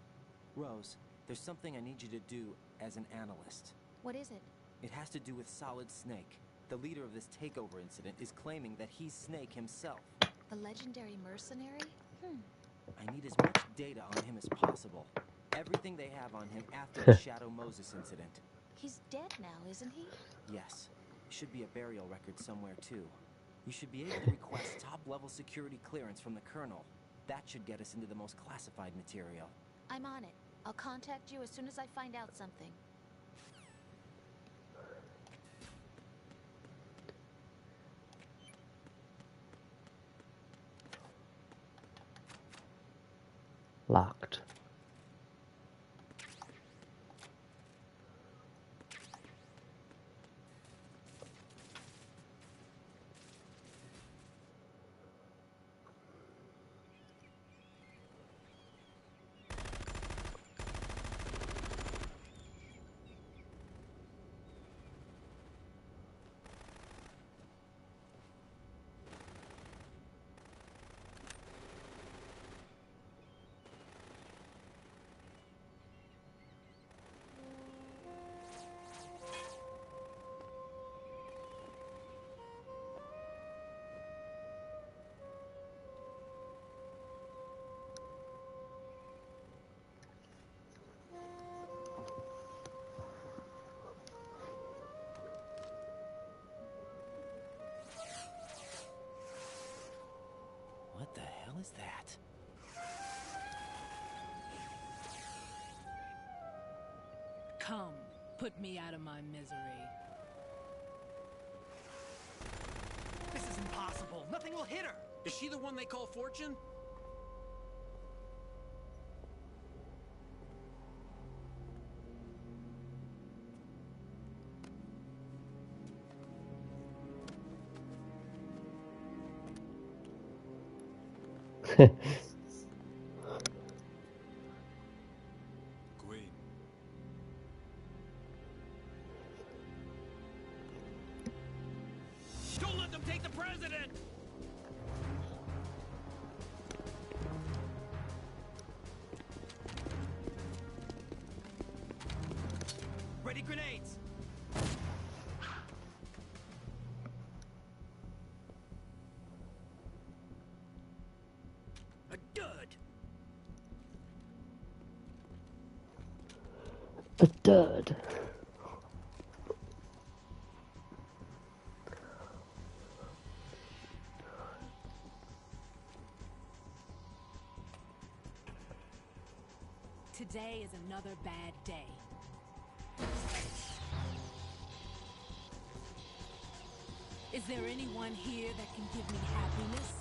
Rose, there's something I need you to do as an analyst. What is it? It has to do with Solid Snake. The leader of this takeover incident is claiming that he's Snake himself. The legendary mercenary? I need as much data on him as possible. Everything they have on him after the Shadow Moses incident. He's dead now, isn't he? Yes. Should be a burial record somewhere, too. You should be able to request top-level security clearance from the Colonel. That should get us into the most classified material. I'm on it. I'll contact you as soon as I find out something. Locked. What the hell is that? Come, put me out of my misery. This is impossible. Nothing will hit her. Is she the one they call Fortune? Queen. Don't let them take the president! Ready grenades. A dud! A dud. Today is another bad day. Is there anyone here that can give me happiness?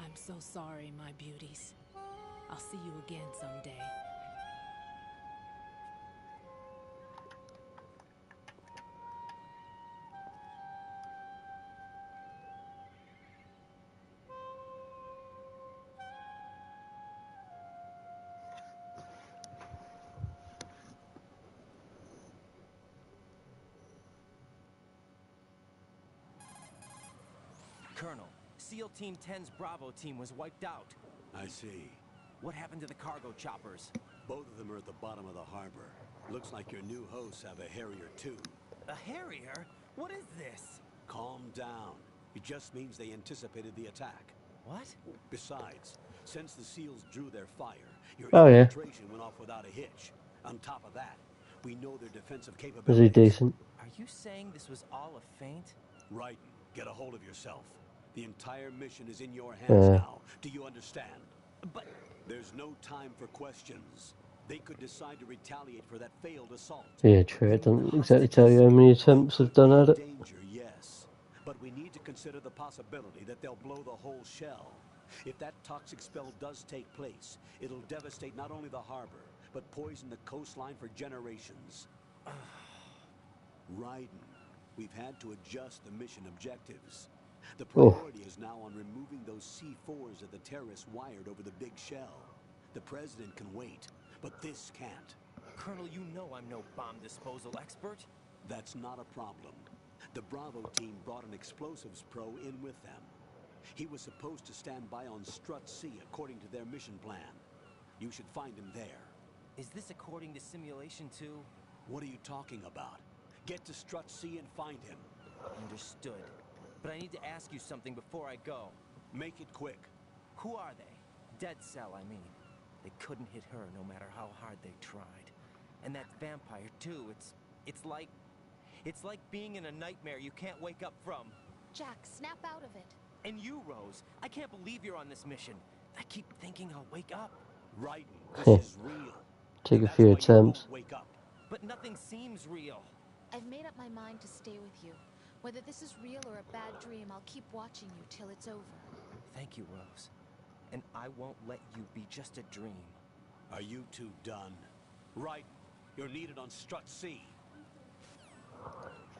I'm so sorry, my beauties. I'll see you again someday. Colonel, SEAL Team 10's Bravo team was wiped out. I see. What happened to the cargo choppers? Both of them are at the bottom of the harbor. Looks like your new hosts have a Harrier too. A Harrier? What is this? Calm down. It just means they anticipated the attack. What? Besides, since the SEALs drew their fire, your Oh, yeah. infiltration went off without a hitch. On top of that, we know their defensive Is he capabilities. decent? Are you saying this was all a feint? Raiden, get a hold of yourself. The entire mission is in your hands Yeah. now. Do you understand? But there's no time for questions. They could decide to retaliate for that failed assault. Yeah, true. It doesn't exactly tell you how many attempts have done at it. Danger, yes. But we need to consider the possibility that they'll blow the whole shell. If that toxic spell does take place, it'll devastate not only the harbor, but poison the coastline for generations. Raiden, we've had to adjust the mission objectives. The priority is now on removing those C4s that the terrorists wired over the big shell. The president can wait, but this can't. Colonel, you know I'm no bomb disposal expert. That's not a problem. The Bravo team brought an explosives pro in with them. He was supposed to stand by on Strut C according to their mission plan. You should find him there. Is this according to Simulation 2? What are you talking about? Get to Strut C and find him. Understood. But I need to ask you something before I go. Make it quick. Who are they? Dead Cell, I mean. They couldn't hit her no matter how hard they tried. And that vampire too, it's like being in a nightmare you can't wake up from. Jack, snap out of it. And you, Rose, I can't believe you're on this mission. I keep thinking I'll wake up. Raiden, this is real. Take a few attempts. Wake up. But nothing seems real. I've made up my mind to stay with you. Whether this is real or a bad dream, I'll keep watching you till it's over. Thank you, Rose. And I won't let you be just a dream. Are you two done? Raiden, you're needed on Strut C.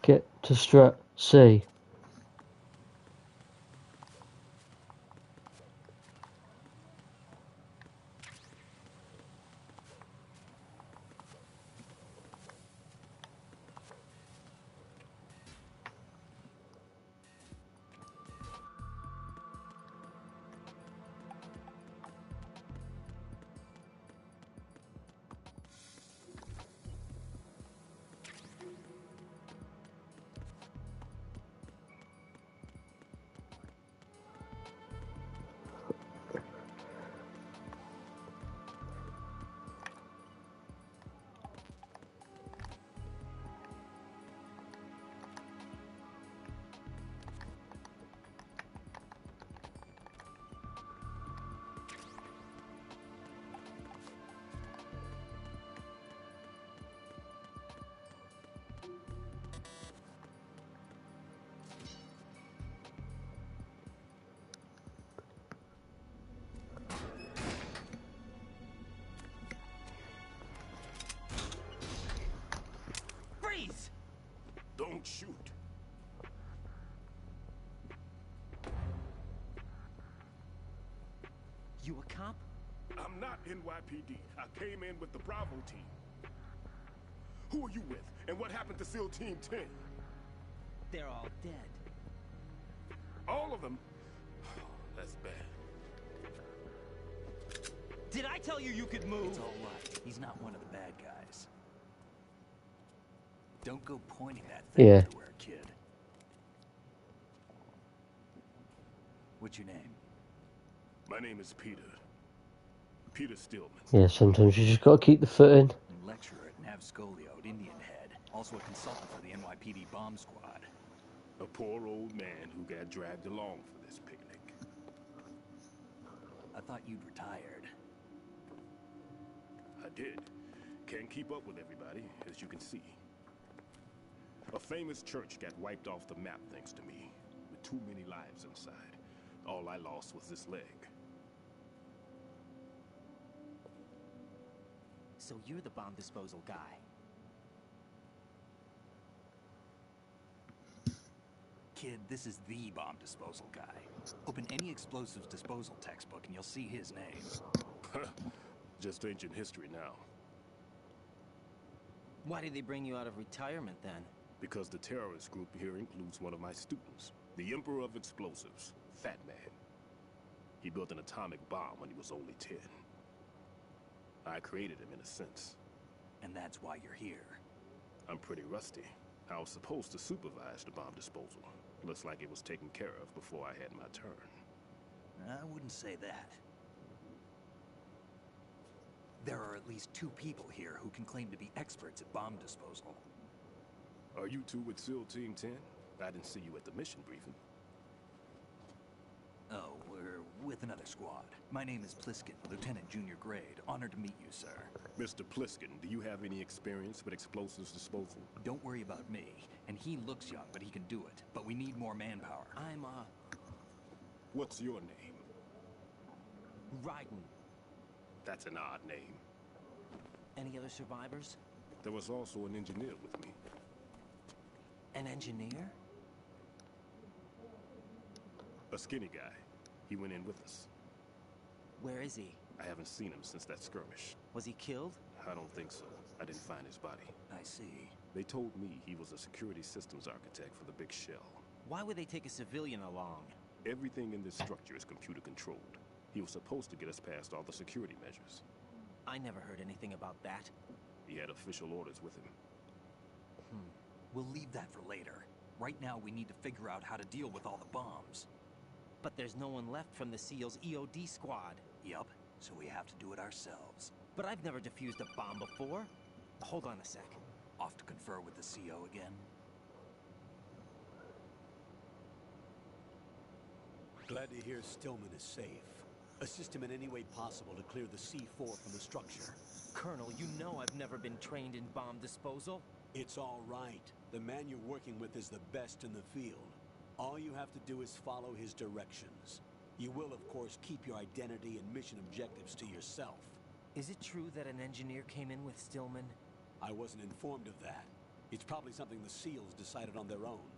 Get to Strut C. Freeze! Don't shoot. You a cop? I'm not NYPD. I came in with the Bravo team. Who are you with? And what happened to SEAL Team 10? They're all dead. All of them? That's bad. Did I tell you you could move? It's all right. He's not one of the bad guys. Don't go pointing that thing everywhere, kid. What's your name? My name is Peter. Peter Stillman. Yeah, sometimes you just gotta keep the foot in. Lecturer at Nav Scolio at Indian Head. Also a consultant for the NYPD bomb squad. A poor old man who got dragged along for this picnic. I thought you'd retired. I did. Can't keep up with everybody, as you can see. A famous church got wiped off the map thanks to me, with too many lives inside. All I lost was this leg. So you're the bomb disposal guy. Kid, this is the bomb disposal guy. Open any explosives disposal textbook and you'll see his name. Just ancient history now. Why did they bring you out of retirement then? Because the terrorist group here includes one of my students. The Emperor of Explosives, Fat Man. He built an atomic bomb when he was only 10. I created him in a sense. And that's why you're here. I'm pretty rusty. I was supposed to supervise the bomb disposal. Looks like it was taken care of before I had my turn. I wouldn't say that. There are at least 2 people here who can claim to be experts at bomb disposal. Are you two with SEAL Team 10? I didn't see you at the mission briefing. Oh, we're with another squad. My name is Pliskin, Lieutenant Junior Grade. Honored to meet you, sir. Mr. Pliskin, do you have any experience with explosives disposal? Don't worry about me. And he looks young, but he can do it. But we need more manpower. I'm, What's your name? Raiden. That's an odd name. Any other survivors? There was also an engineer with me. An engineer? A skinny guy. He went in with us. Where is he? I haven't seen him since that skirmish. Was he killed? I don't think so. I didn't find his body. I see. They told me he was a security systems architect for the big shell. Why would they take a civilian along? Everything in this structure is computer controlled. He was supposed to get us past all the security measures. I never heard anything about that. He had official orders with him. We'll leave that for later. Right now, we need to figure out how to deal with all the bombs. But there's no one left from the SEAL's EOD squad. Yup, so we have to do it ourselves. But I've never defused a bomb before. Hold on a sec. Off to confer with the CO again? Glad to hear Stillman is safe. Assist him in any way possible to clear the C4 from the structure. Colonel, you know I've never been trained in bomb disposal. It's all right. The man you're working with is the best in the field. All you have to do is follow his directions. You will, of course, keep your identity and mission objectives to yourself. Is it true that an engineer came in with Stillman? I wasn't informed of that. It's probably something the SEALs decided on their own.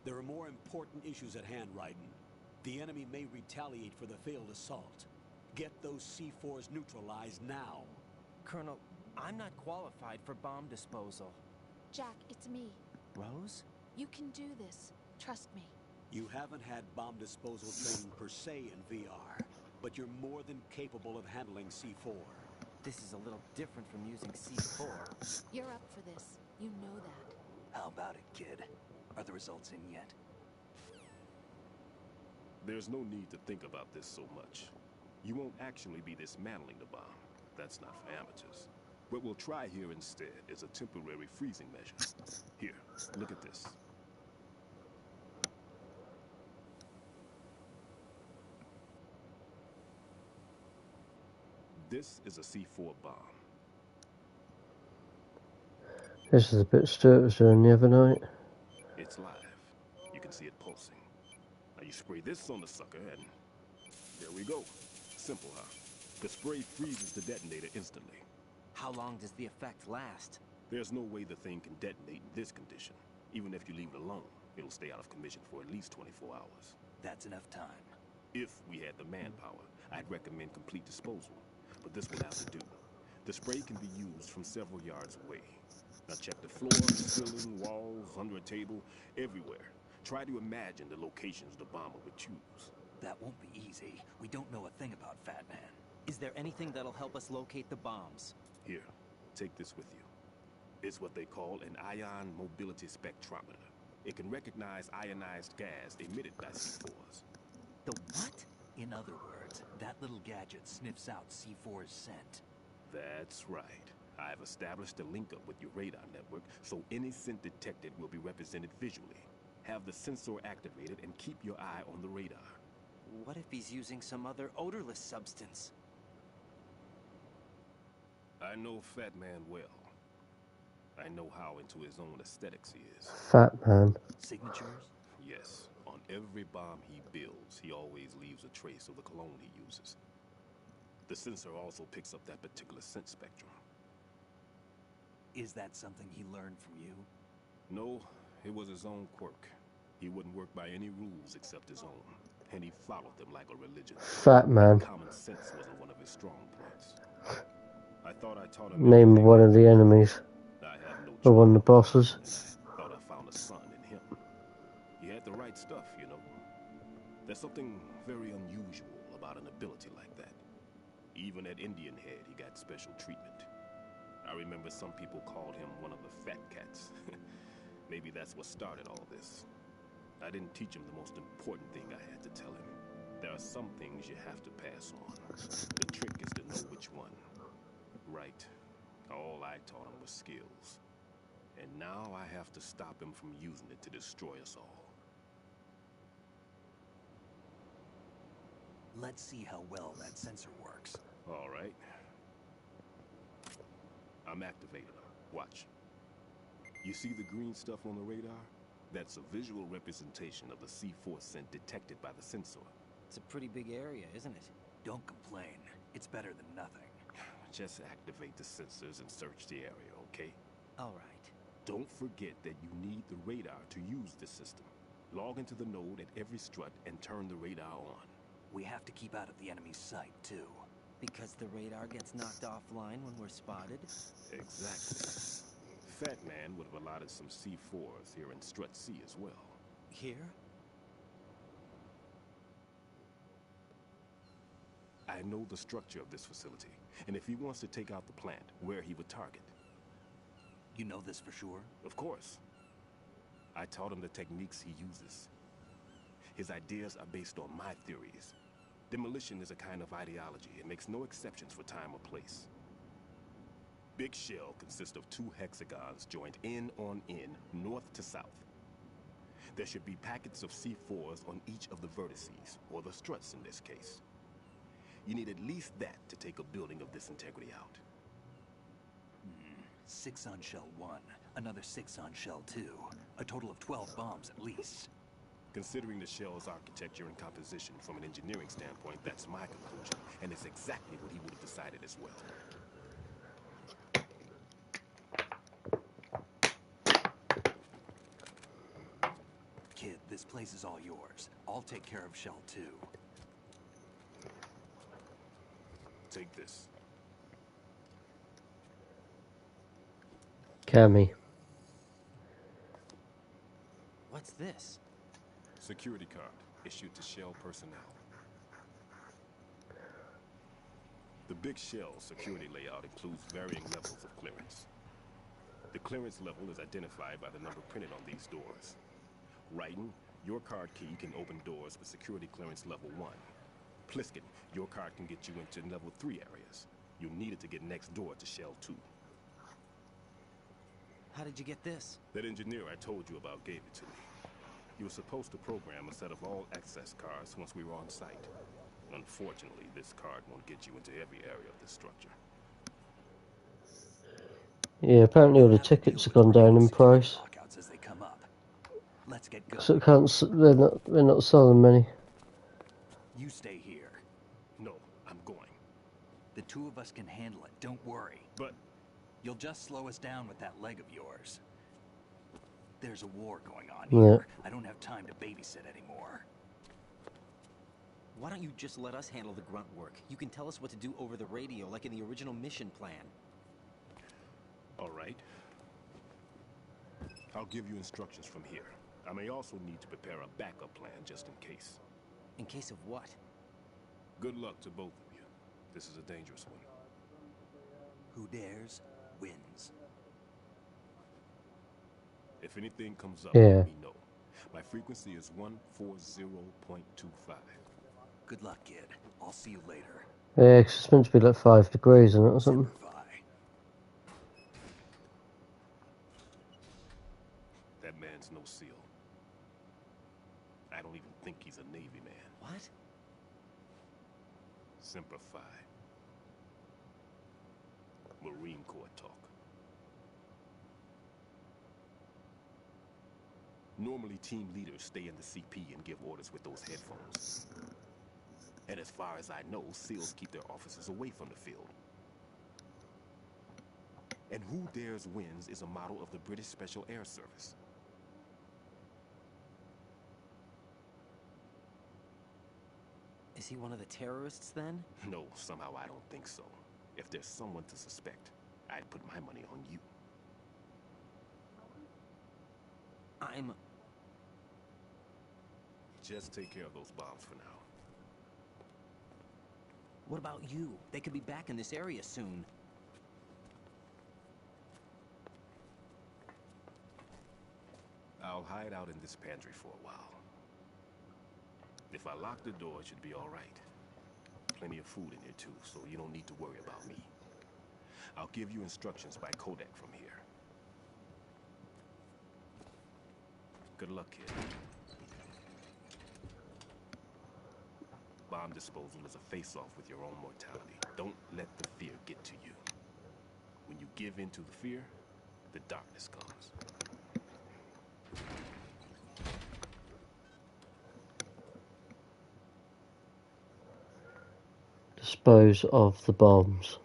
There are more important issues at hand, Raiden. The enemy may retaliate for the failed assault. Get those C4s neutralized now. Colonel, I'm not qualified for bomb disposal. Jack, it's me. Rose? You can do this. Trust me. You haven't had bomb disposal training per se in VR, but you're more than capable of handling C4. This is a little different from using C4. You're up for this. You know that. How about it, kid? Are the results in yet? There's no need to think about this so much. You won't actually be dismantling the bomb. That's not for amateurs. What we'll try here instead is a temporary freezing measure. Here, look at this. This is a C4 bomb. This is a bit sturdier than the other night. It's live. You can see it pulsing. Now you spray this on the sucker and there we go. Simple, huh? The spray freezes the detonator instantly. How long does the effect last? There's no way the thing can detonate in this condition. Even if you leave it alone, it'll stay out of commission for at least 24 hours. That's enough time. If we had the manpower, I'd recommend complete disposal. But this will have to do. The spray can be used from several yards away. Now check the floor, ceiling, walls, under a table, everywhere. Try to imagine the locations the bomber would choose. That won't be easy. We don't know a thing about Fat Man. Is there anything that'll help us locate the bombs? Here, take this with you. It's what they call an ion mobility spectrometer. It can recognize ionized gas emitted by C4s. The what? In other words, that little gadget sniffs out C4's scent. That's right. I've established a link up with your radar network, so any scent detected will be represented visually. Have the sensor activated and keep your eye on the radar. What if he's using some other odorless substance? I know Fat Man well. I know how into his own aesthetics he is. Fat Man. Signatures? Yes. On every bomb he builds, he always leaves a trace of the cologne he uses. The sensor also picks up that particular scent spectrum. Is that something he learned from you? No, it was his own quirk. He wouldn't work by any rules except his own, and he followed them like a religion. Fat Man. Common sense wasn't one of his strong points. I thought I taught him. Name one of the enemies. I have no or one of the bosses. Thought I found a son in him. He stuff, you know. There's something very unusual about an ability like that. Even at Indian Head, he got special treatment. I remember some people called him one of the fat cats. Maybe that's what started all this. I didn't teach him the most important thing I had to tell him. There are some things you have to pass on. The trick is to know which one. Right. All I taught him was skills. And now I have to stop him from using it to destroy us all. Let's see how well that sensor works. All right. I'm activating them. Watch. You see the green stuff on the radar? That's a visual representation of the C4 scent detected by the sensor. It's a pretty big area, isn't it? Don't complain. It's better than nothing. Just activate the sensors and search the area, okay? All right. Don't forget that you need the radar to use the system. Log into the node at every strut and turn the radar on. We have to keep out of the enemy's sight, too. Because the radar gets knocked offline when we're spotted? Exactly. Fat Man would have allotted some C4s here in Strut C as well. Here? I know the structure of this facility, and if he wants to take out the plant, where he would target. You know this for sure? Of course. I taught him the techniques he uses. His ideas are based on my theories. Demolition is a kind of ideology. It makes no exceptions for time or place. Big Shell consists of 2 hexagons joined end on end, north to south. There should be packets of C4s on each of the vertices, or the struts in this case. You need at least that to take a building of this integrity out. 6 on Shell 1, another 6 on Shell 2. A total of 12 bombs at least. Considering the shell's architecture and composition from an engineering standpoint, that's my conclusion, and it's exactly what he would have decided as well. Kid, this place is all yours. I'll take care of Shell 2. Take this. Cammy. What's this? Security card issued to Shell personnel. The Big Shell security layout includes varying levels of clearance. The clearance level is identified by the number printed on these doors. Raiden, your card key can open doors with security clearance level 1. Pliskin, your card can get you into level 3 areas. You'll need it to get next door to Shell 2. How did you get this? That engineer I told you about gave it to me. He was supposed to program a set of all-access cards once we were on site. Unfortunately, this card won't get you into every area of the structure. Yeah, apparently all the tickets have gone down in price. As they come up. Let's get going. So they're not selling many. You stay here. No, I'm going. The 2 of us can handle it, don't worry. But you'll just slow us down with that leg of yours. There's a war going on here. I don't have time to babysit anymore. Why don't you just let us handle the grunt work? You can tell us what to do over the radio, like in the original mission plan. All right. I'll give you instructions from here. I may also need to prepare a backup plan just in case. In case of what? Good luck to both of you. This is a dangerous one. Who dares, wins. If anything comes up, Yeah. let me know. My frequency is 140.25. Good luck, kid. I'll see you later. Yeah, 'cause it's meant to be like 5 degrees in it or something. That man's no SEAL. I don't even think he's a Navy man. What? Semper Fi. Marine Corps talk. Normally, team leaders stay in the CP and give orders with those headphones. And as far as I know, SEALs keep their officers away from the field. And Who Dares Wins is a model of the British Special Air Service. Is he one of the terrorists, then? No, somehow I don't think so. If there's someone to suspect, I'd put my money on you. Just take care of those bombs for now. What about you? They could be back in this area soon. I'll hide out in this pantry for a while. If I lock the door, it should be all right. Plenty of food in here too, so you don't need to worry about me. I'll give you instructions by Kodak from here. Good luck, kid. Bomb disposal is a face-off with your own mortality. Don't let the fear get to you. When you give in to the fear, the darkness comes. Dispose of the bombs.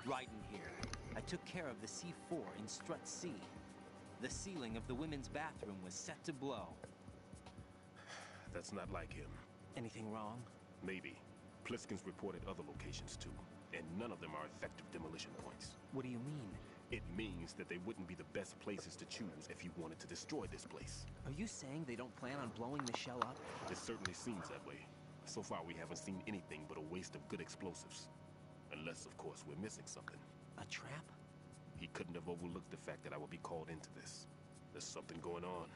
Right in here. I took care of the C4 in Strut C. The ceiling of the women's bathroom was set to blow. That's not like him. Anything wrong? Maybe. Pliskin's reported other locations too, and none of them are effective demolition points. What do you mean? It means that they wouldn't be the best places to choose if you wanted to destroy this place. Are you saying they don't plan on blowing the shell up? It certainly seems that way. So far, we haven't seen anything but a waste of good explosives. Unless, of course, we're missing something. A trap? He couldn't have overlooked the fact that I would be called into this. There's something going on.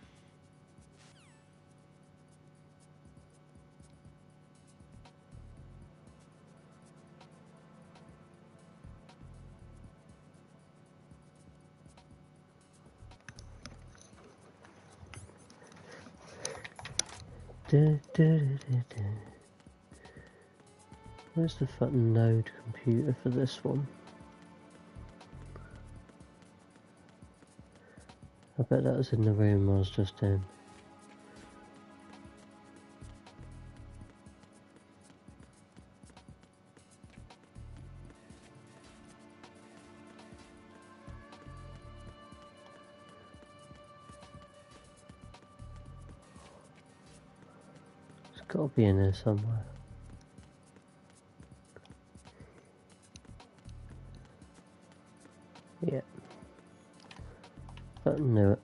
Where's the fucking node computer for this one? I bet that was in the room I was just in. It's got to be in there somewhere. Yeah. I knew it.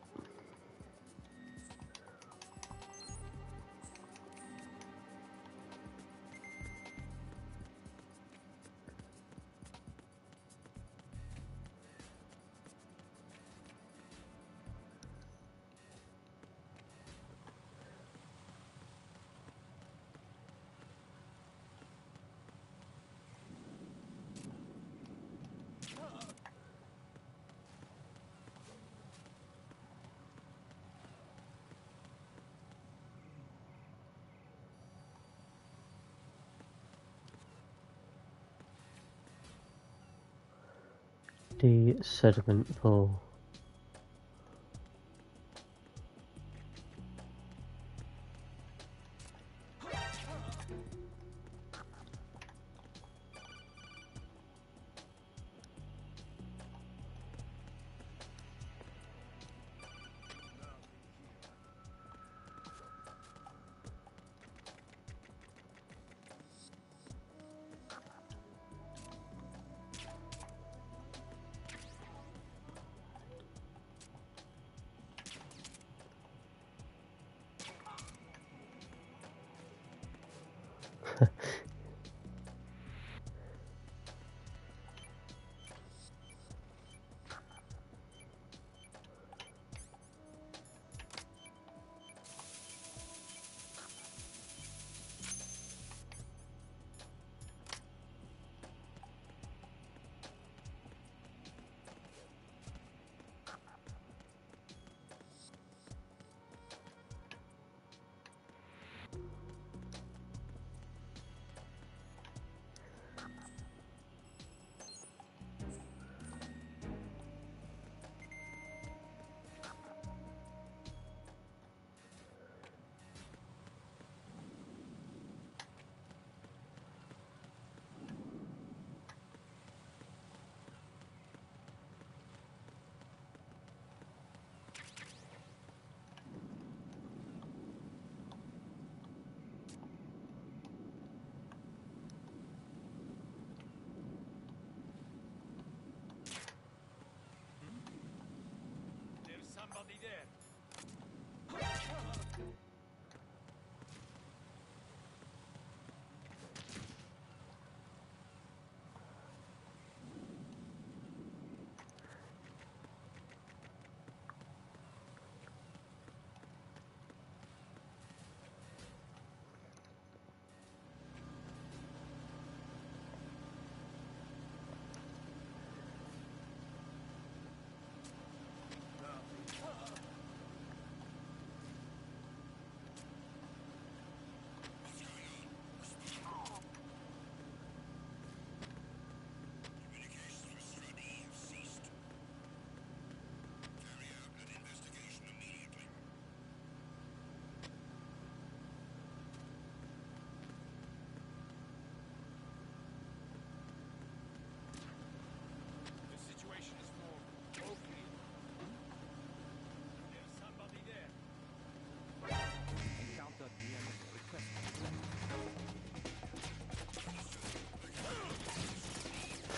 The sediment pool.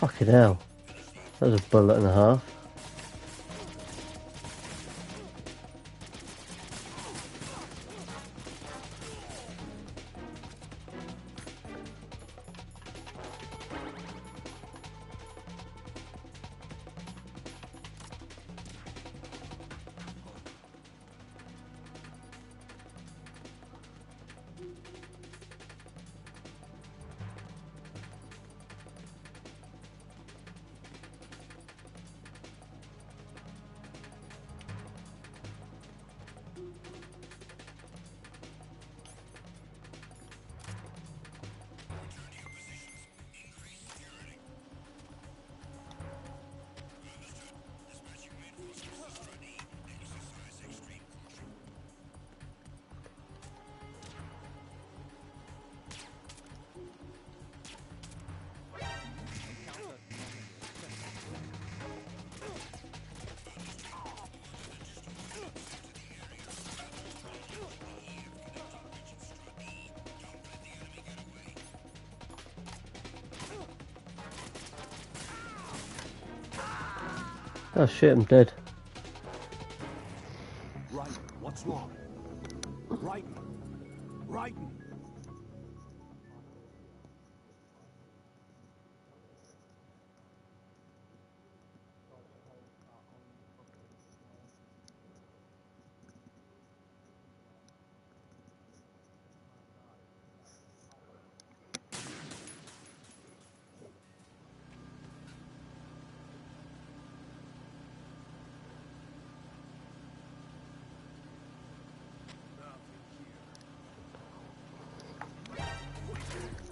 Fucking hell. That was a bullet and a half. Oh shit, I'm dead. Right, what's wrong? Right, right.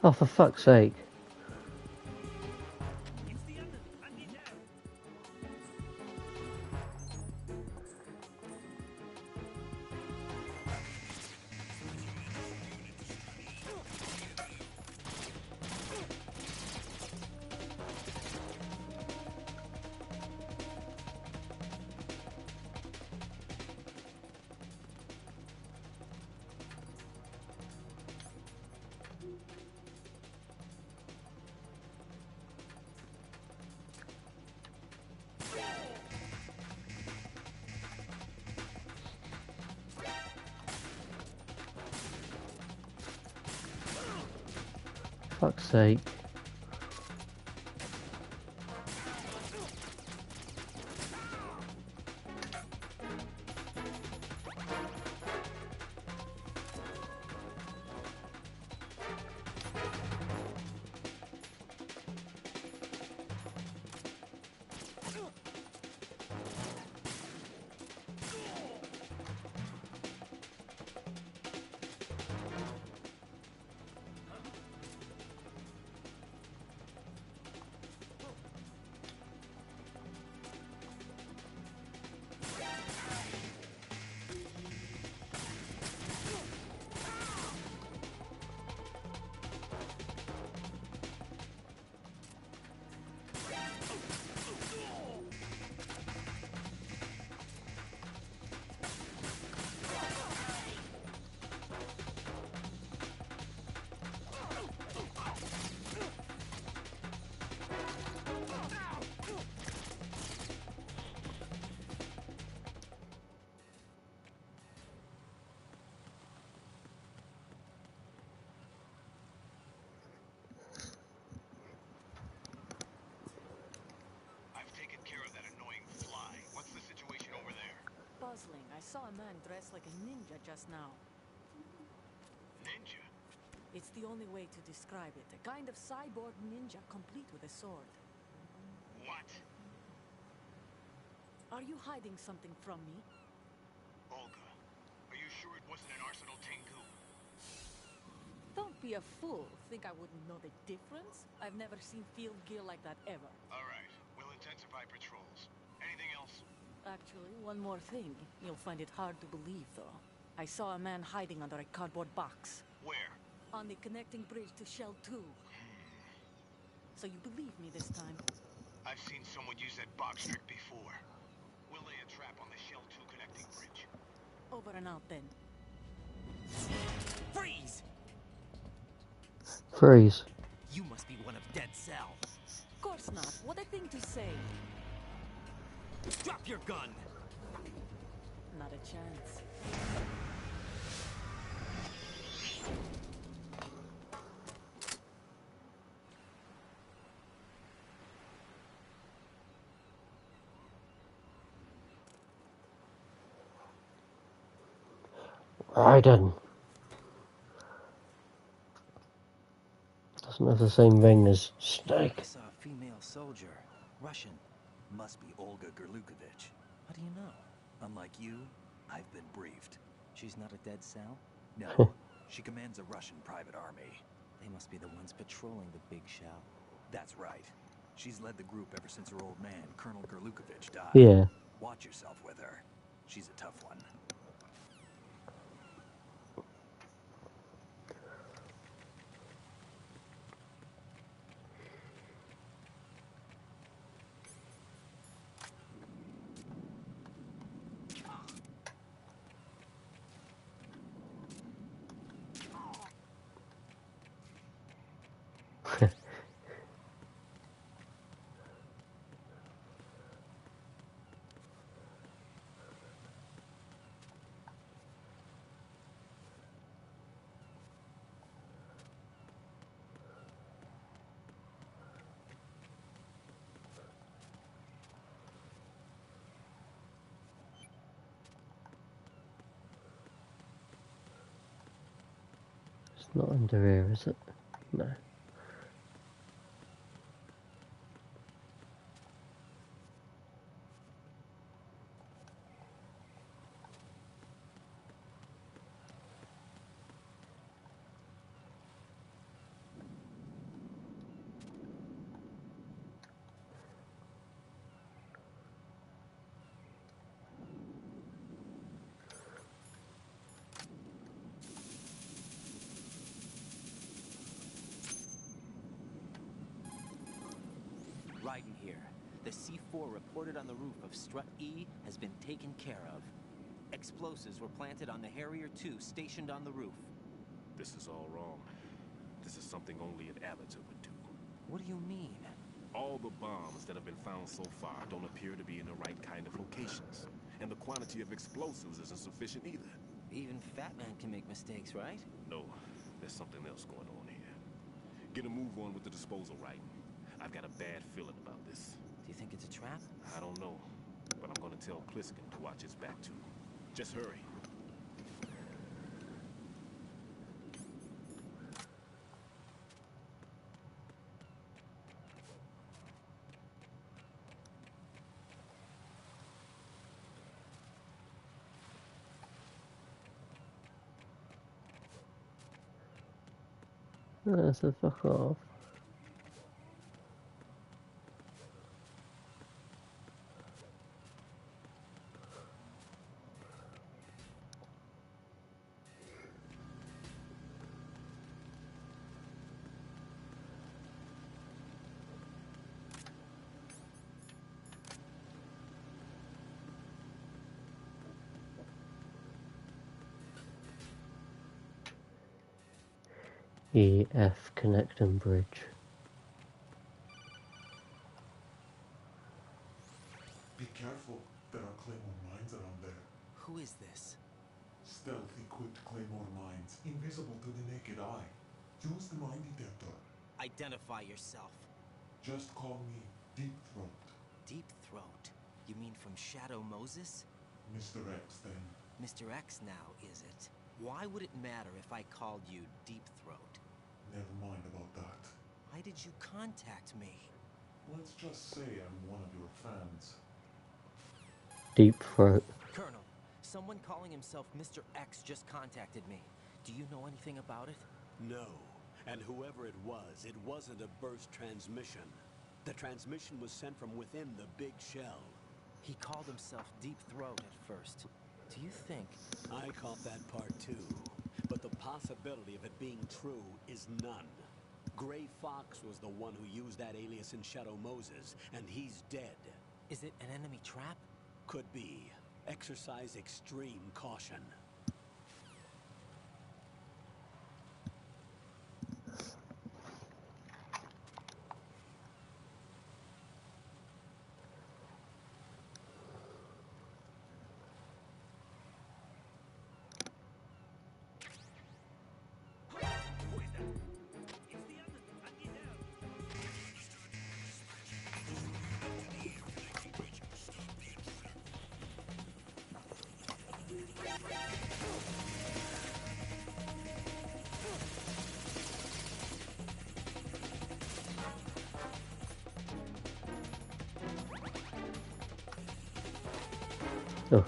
Oh, for fuck's sake. Fuck's sake. I saw a man dressed like a ninja just now. Ninja? It's the only way to describe it. A kind of cyborg ninja, complete with a sword. What? Are you hiding something from me? Olga, are you sure it wasn't an Arsenal Tengu? Don't be a fool. Think I wouldn't know the difference? I've never seen field gear like that ever. All right, we'll intensify patrols. Anything else? Actually, one more thing. You'll find it hard to believe, though. I saw a man hiding under a cardboard box. Where? On the connecting bridge to Shell 2. So you believe me this time? I've seen someone use that box trick before. We'll lay a trap on the Shell 2 connecting bridge. Over and out, then. Freeze! Freeze. You must be one of Dead Cell. Of course not. What a thing to say. Drop your gun! Not a chance. Raiden. Doesn't have the same ring as Snake. I saw a female soldier. Russian. Must be Olga Gerlukovich. How do you know? Unlike you, I've been briefed. She's not a Dead Cell? No. She commands a Russian private army. They must be the ones patrolling the big shell. That's right. She's led the group ever since her old man, Colonel Gerlukovich, died. Yeah. Watch yourself with her. She's a tough one. It's not under here, is it? No. Raiden here. The C4 reported on the roof of Strut E has been taken care of. Explosives were planted on the Harrier 2 stationed on the roof. This is all wrong. This is something only an amateur would do. What do you mean? All the bombs that have been found so far don't appear to be in the right kind of locations. And the quantity of explosives isn't sufficient either. Even Fat Man can make mistakes, right? No, there's something else going on here. Get a move on with the disposal, Raiden. I've got a bad feeling about this. Do you think it's a trap? I don't know, but I'm gonna tell Pliskin to watch his back too. Just hurry. So fuck off. EF Connecting Bridge. Be careful. There are Claymore mines around there. Who is this? Stealth-equipped Claymore mines, invisible to the naked eye. Use the mine detector. Identify yourself. Just call me Deep Throat. Deep Throat? You mean from Shadow Moses? Mr. X, then. Mr. X now, is it? Why would it matter if I called you Deep Throat? Never mind about that. Why did you contact me? Let's just say I'm one of your fans. Deep Throat. Colonel, someone calling himself Mr. X just contacted me. Do you know anything about it? No. And whoever it wasn't a burst transmission. The transmission was sent from within the big shell. He called himself Deep Throat at first. Do you think... I caught that part too. But the possibility of it being true is none. Gray Fox was the one who used that alias in Shadow Moses, and he's dead. Is it an enemy trap? Could be. Exercise extreme caution. Oh.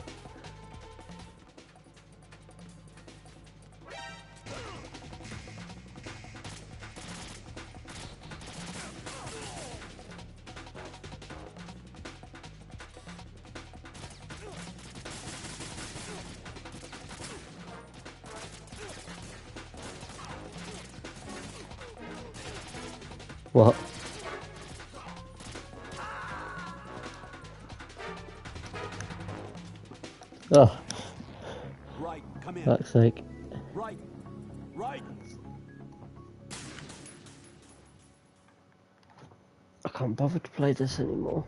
What? Oh. Right, come in. Fuck's sake. Right. Right. I can't bother to play this anymore.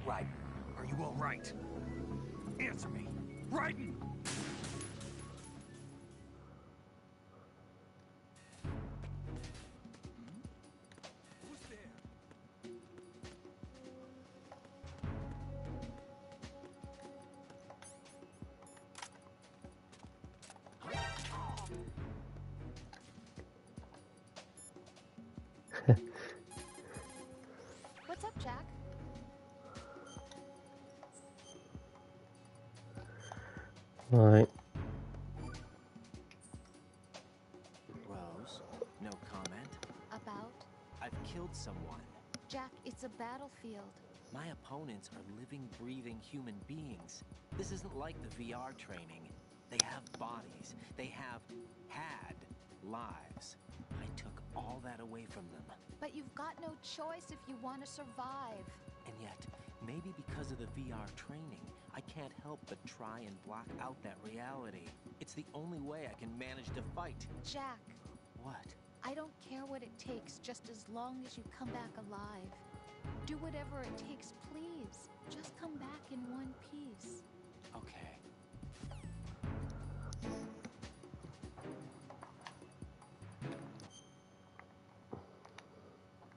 Right. Are you all right? Answer me. Raiden! Who's there? What's up, Jack? Right. Rose, no comment? About? I've killed someone. Jack, it's a battlefield. My opponents are living, breathing human beings. This isn't like the VR training. They have bodies. They have had lives. I took all that away from them. But you've got no choice if you want to survive. And yet, maybe because of the VR training, I can't help but try and block out that reality. It's the only way I can manage to fight. Jack. What? I don't care what it takes, just as long as you come back alive. Do whatever it takes, please. Just come back in one piece.